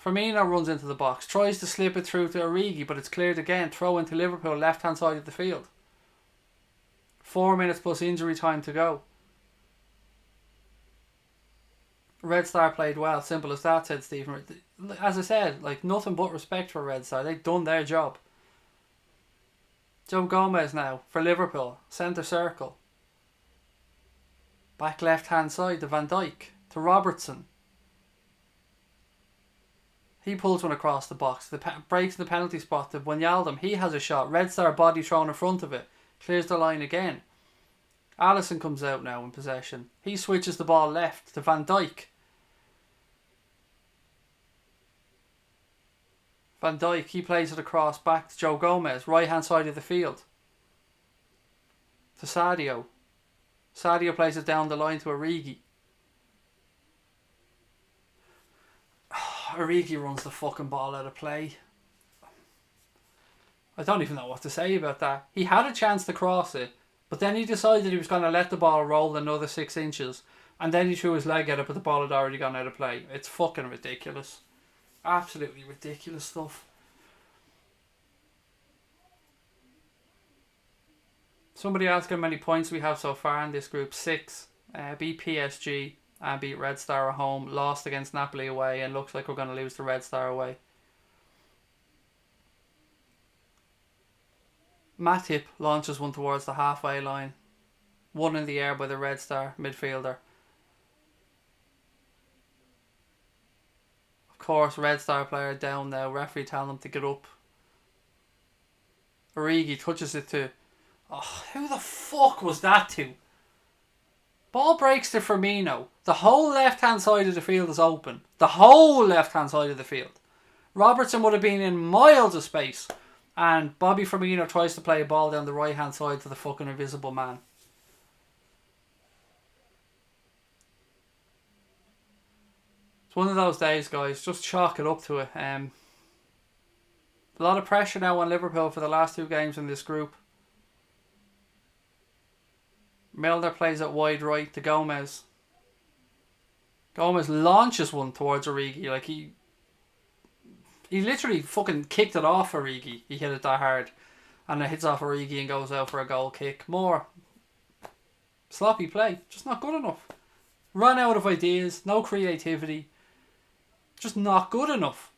Firmino runs into the box, tries to slip it through to Origi, but it's cleared again. Throw into Liverpool, left hand side of the field. 4 minutes plus injury time to go. Red Star played well, simple as that, said Stephen. As I said, like, nothing but respect for Red Star. They've done their job. Joe Gomez now for Liverpool, centre circle. Back left hand side to Van Dijk, to Robertson. He pulls one across the box. Breaks the penalty spot to Wijnaldum. He has a shot. Red Star body thrown in front of it. Clears the line again. Alisson comes out now in possession. He switches the ball left to Van Dijk. Van Dijk, he plays it across back to Joe Gomez, right hand side of the field. To Sadio. Sadio plays it down the line to Origi. Origi runs the fucking ball out of play. I don't even know what to say about that. He had a chance to cross it, but then he decided he was going to let the ball roll another 6 inches, and then he threw his leg at it, but the ball had already gone out of play. It's fucking ridiculous. Absolutely ridiculous stuff. Somebody asked how many points we have so far in this group. 6. Beat PSG and beat Red Star at home. Lost against Napoli away, and looks like we're going to lose to Red Star away. Matip launches one towards the halfway line. One in the air by the Red Star midfielder. Of course, Red Star player down now. Referee telling them to get up. Origi touches it to... Oh, who the fuck was that to? Ball breaks to Firmino. The whole left-hand side of the field is open. The whole left-hand side of the field. Robertson would have been in miles of space. And Bobby Firmino tries to play a ball down the right-hand side to the fucking invisible man. It's one of those days, guys. Just chalk it up to it. A lot of pressure now on Liverpool for the last 2 games in this group. Milner plays it wide right to Gomez. Gomez launches one towards Origi. Like he literally fucking kicked it off Origi. He hit it that hard. And it hits off Origi and goes out for a goal kick. More sloppy play. Just not good enough. Ran out of ideas. No creativity. Just not good enough.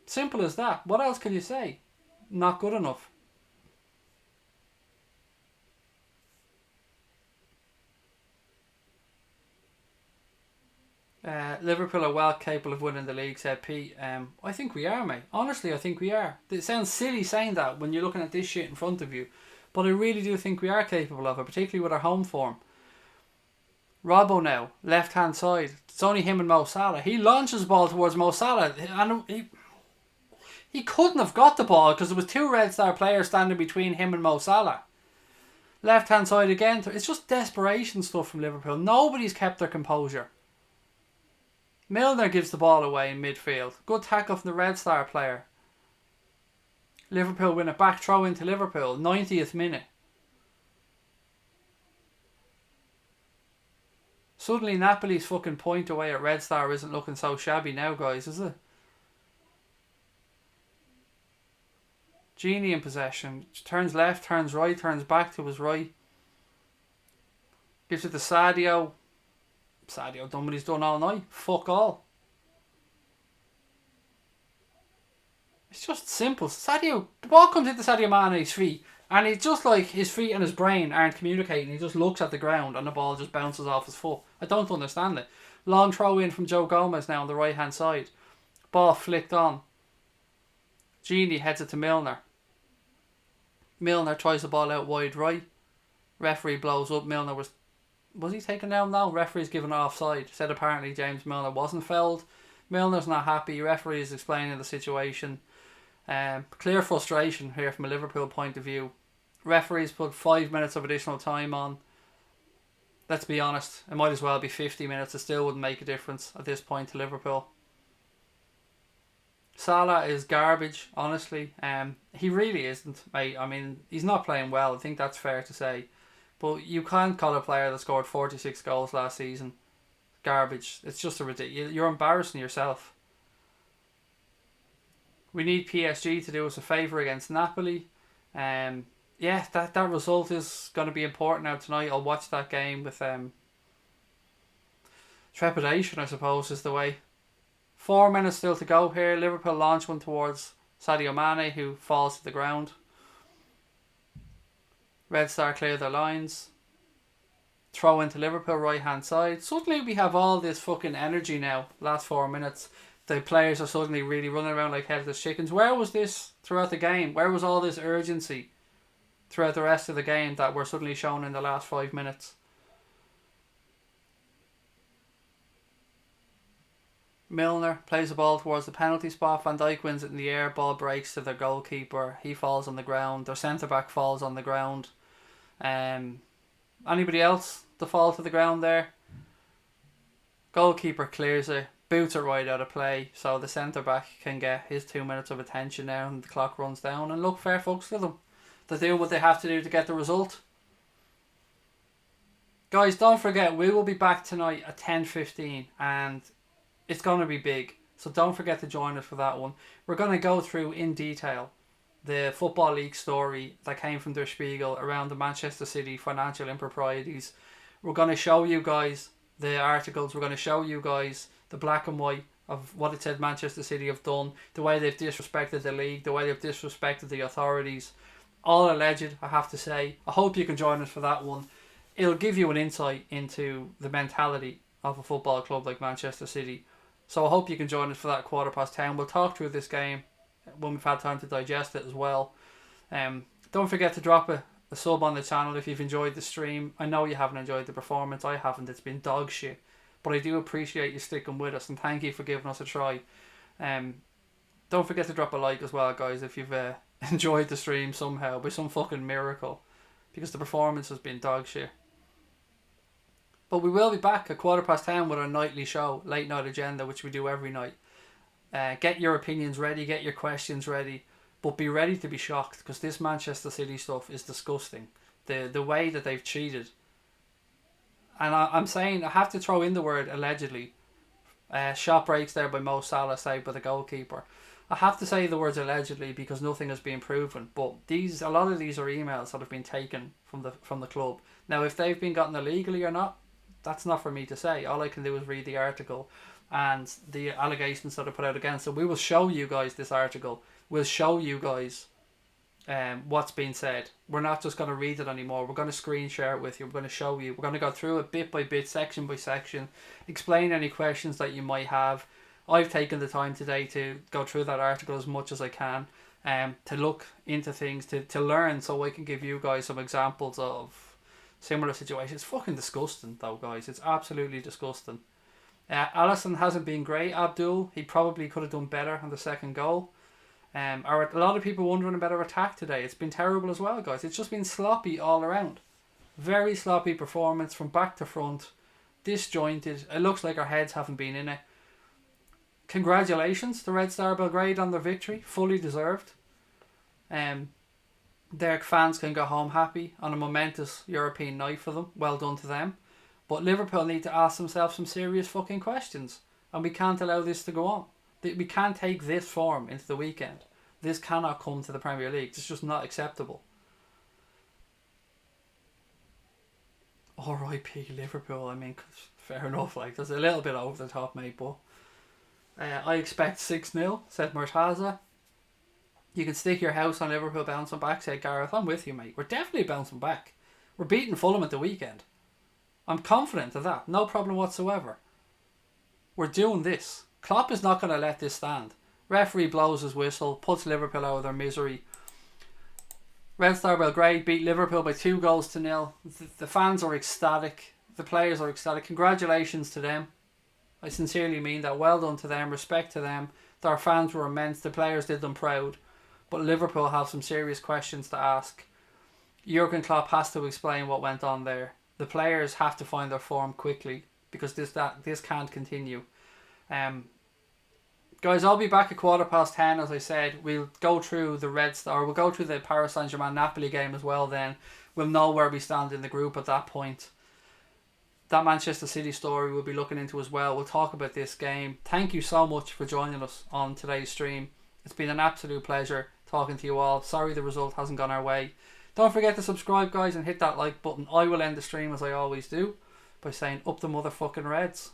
Simple as that. What else can you say? Not good enough. Liverpool are well capable of winning the league, said Pete. I think we are, mate. Honestly, I think we are. It sounds silly saying that when you're looking at this shit in front of you, but I really do think we are capable of it, particularly with our home form. Robbo now, left hand side. It's only him and Mo Salah. He launches the ball towards Mo Salah, and he couldn't have got the ball because there was 2 Red Star players standing between him and Mo Salah. Left hand side again. It's just desperation stuff from Liverpool. Nobody's kept their composure. Milner gives the ball away in midfield. Good tackle from the Red Star player. Liverpool win it back, throw into Liverpool. 90th minute. Suddenly Napoli's fucking point away at Red Star isn't looking so shabby now, guys, is it? Genie in possession. Turns left, turns right, turns back to his right. Gives it to Sadio. Sadio done what he's done all night. Fuck all. It's just simple. Sadio, the ball comes into Sadio Mane's feet, and it's just like his feet and his brain aren't communicating. He just looks at the ground and the ball just bounces off his foot. I don't understand it. Long throw in from Joe Gomez now on the right hand side. Ball flicked on. Genie heads it to Milner. Milner tries the ball out wide right. Referee blows up. Milner was he taken down now? Referee's given offside. Said apparently James Milner wasn't fouled. Milner's not happy. Referee is explaining the situation. Clear frustration here from a Liverpool point of view. Referees put 5 minutes of additional time on. Let's be honest, it might as well be 50 minutes. It still wouldn't make a difference at this point to Liverpool. Salah is garbage, honestly. He really isn't, mate. I mean, he's not playing well. I think that's fair to say. But you can't call a player that scored 46 goals last season garbage. It's just a ridiculous. You're embarrassing yourself. We need PSG to do us a favour against Napoli. Yeah, that result is going to be important now tonight. I'll watch that game with trepidation, I suppose, is the way. 4 minutes still to go here. Liverpool launch one towards Sadio Mane, who falls to the ground. Red Star clear their lines. Throw into Liverpool right hand side. Suddenly we have all this fucking energy now. Last 4 minutes. The players are suddenly really running around like headless chickens. Where was this throughout the game? Where was all this urgency throughout the rest of the game that we're suddenly shown in the last 5 minutes? Milner plays the ball towards the penalty spot. Van Dijk wins it in the air. Ball breaks to the goalkeeper. He falls on the ground. Their centre back falls on the ground. Anybody else to fall to the ground there? Goalkeeper clears it. Boots it right out of play. So the centre back can get his 2 minutes of attention now. And the clock runs down. And look, fair fucks to them. They do what they have to do to get the result. Guys, don't forget, we will be back tonight at 10:15. And it's going to be big, so don't forget to join us for that one. We're going to go through in detail the Football League story that came from Der Spiegel around the Manchester City financial improprieties. We're going to show you guys the articles. We're going to show you guys the black and white of what it said Manchester City have done, the way they've disrespected the league, the way they've disrespected the authorities. All alleged, I have to say. I hope you can join us for that one. It'll give you an insight into the mentality of a football club like Manchester City. So I hope you can join us for that 10:15. We'll talk through this game when we've had time to digest it as well. Don't forget to drop a sub on the channel if you've enjoyed the stream. I know you haven't enjoyed the performance. I haven't. It's been dog shit. But I do appreciate you sticking with us and thank you for giving us a try. Don't forget to drop a like as well, guys, if you've enjoyed the stream somehow by some fucking miracle. Because the performance has been dog shit. But we will be back at 10:15 with our nightly show, Late Night Agenda, which we do every night. Get your opinions ready, get your questions ready, but be ready to be shocked because this Manchester City stuff is disgusting. The way that they've cheated. And I'm saying, I have to throw in the word allegedly. Shot breaks there by Mo Salah, saved by the goalkeeper. I have to say the words allegedly because nothing has been proven. But a lot of these are emails that have been taken from the club. Now, if they've been gotten illegally or not, that's not for me to say. All I can do is read the article and the allegations that are put out against it. We will show you guys this article. We'll show you guys what's being said. We're not just going to read it anymore. We're going to screen share it with you. We're going to show you. We're going to go through it bit by bit, section by section, explain any questions that you might have. I've taken the time today to go through that article as much as I can, to look into things, to learn, so I can give you guys some examples of similar situations. It's fucking disgusting though, guys. It's absolutely disgusting. Alisson hasn't been great. Abdul, he probably could have done better on the second goal. Are a lot of people wondering about our attack today? It's been terrible as well, guys. It's just been sloppy all around. Very sloppy performance from back to front. Disjointed. It looks like our heads haven't been in it. Congratulations to Red Star Belgrade on their victory. Fully deserved. Their fans can go home happy on a momentous European night for them. Well done to them. But Liverpool need to ask themselves some serious fucking questions. And we can't allow this to go on. We can't take this form into the weekend. This cannot come to the Premier League. It's just not acceptable. R.I.P. Liverpool. I mean, fair enough. Like, there's a little bit over the top, mate. But I expect 6-0, said Murtaza. You can stick your house on Liverpool bouncing back, said Gareth. I'm with you, mate. We're definitely bouncing back. We're beating Fulham at the weekend. I'm confident of that. No problem whatsoever. We're doing this. Klopp is not going to let this stand. Referee blows his whistle, puts Liverpool out of their misery. Red Star Belgrade beat Liverpool by 2-0. The fans are ecstatic. The players are ecstatic. Congratulations to them. I sincerely mean that. Well done to them. Respect to them. Their fans were immense. The players did them proud. But Liverpool have some serious questions to ask. Jurgen Klopp has to explain what went on there. The players have to find their form quickly because this can't continue. Guys, I'll be back at 10:15, as I said. We'll go through the we'll go through the Paris Saint-Germain Napoli game as well then. We'll know where we stand in the group at that point. That Manchester City story we'll be looking into as well. We'll talk about this game. Thank you so much for joining us on today's stream. It's been an absolute pleasure talking to you all. Sorry the result hasn't gone our way. Don't forget to subscribe, guys, and hit that like button. I will end the stream, as I always do, by saying up the motherfucking Reds.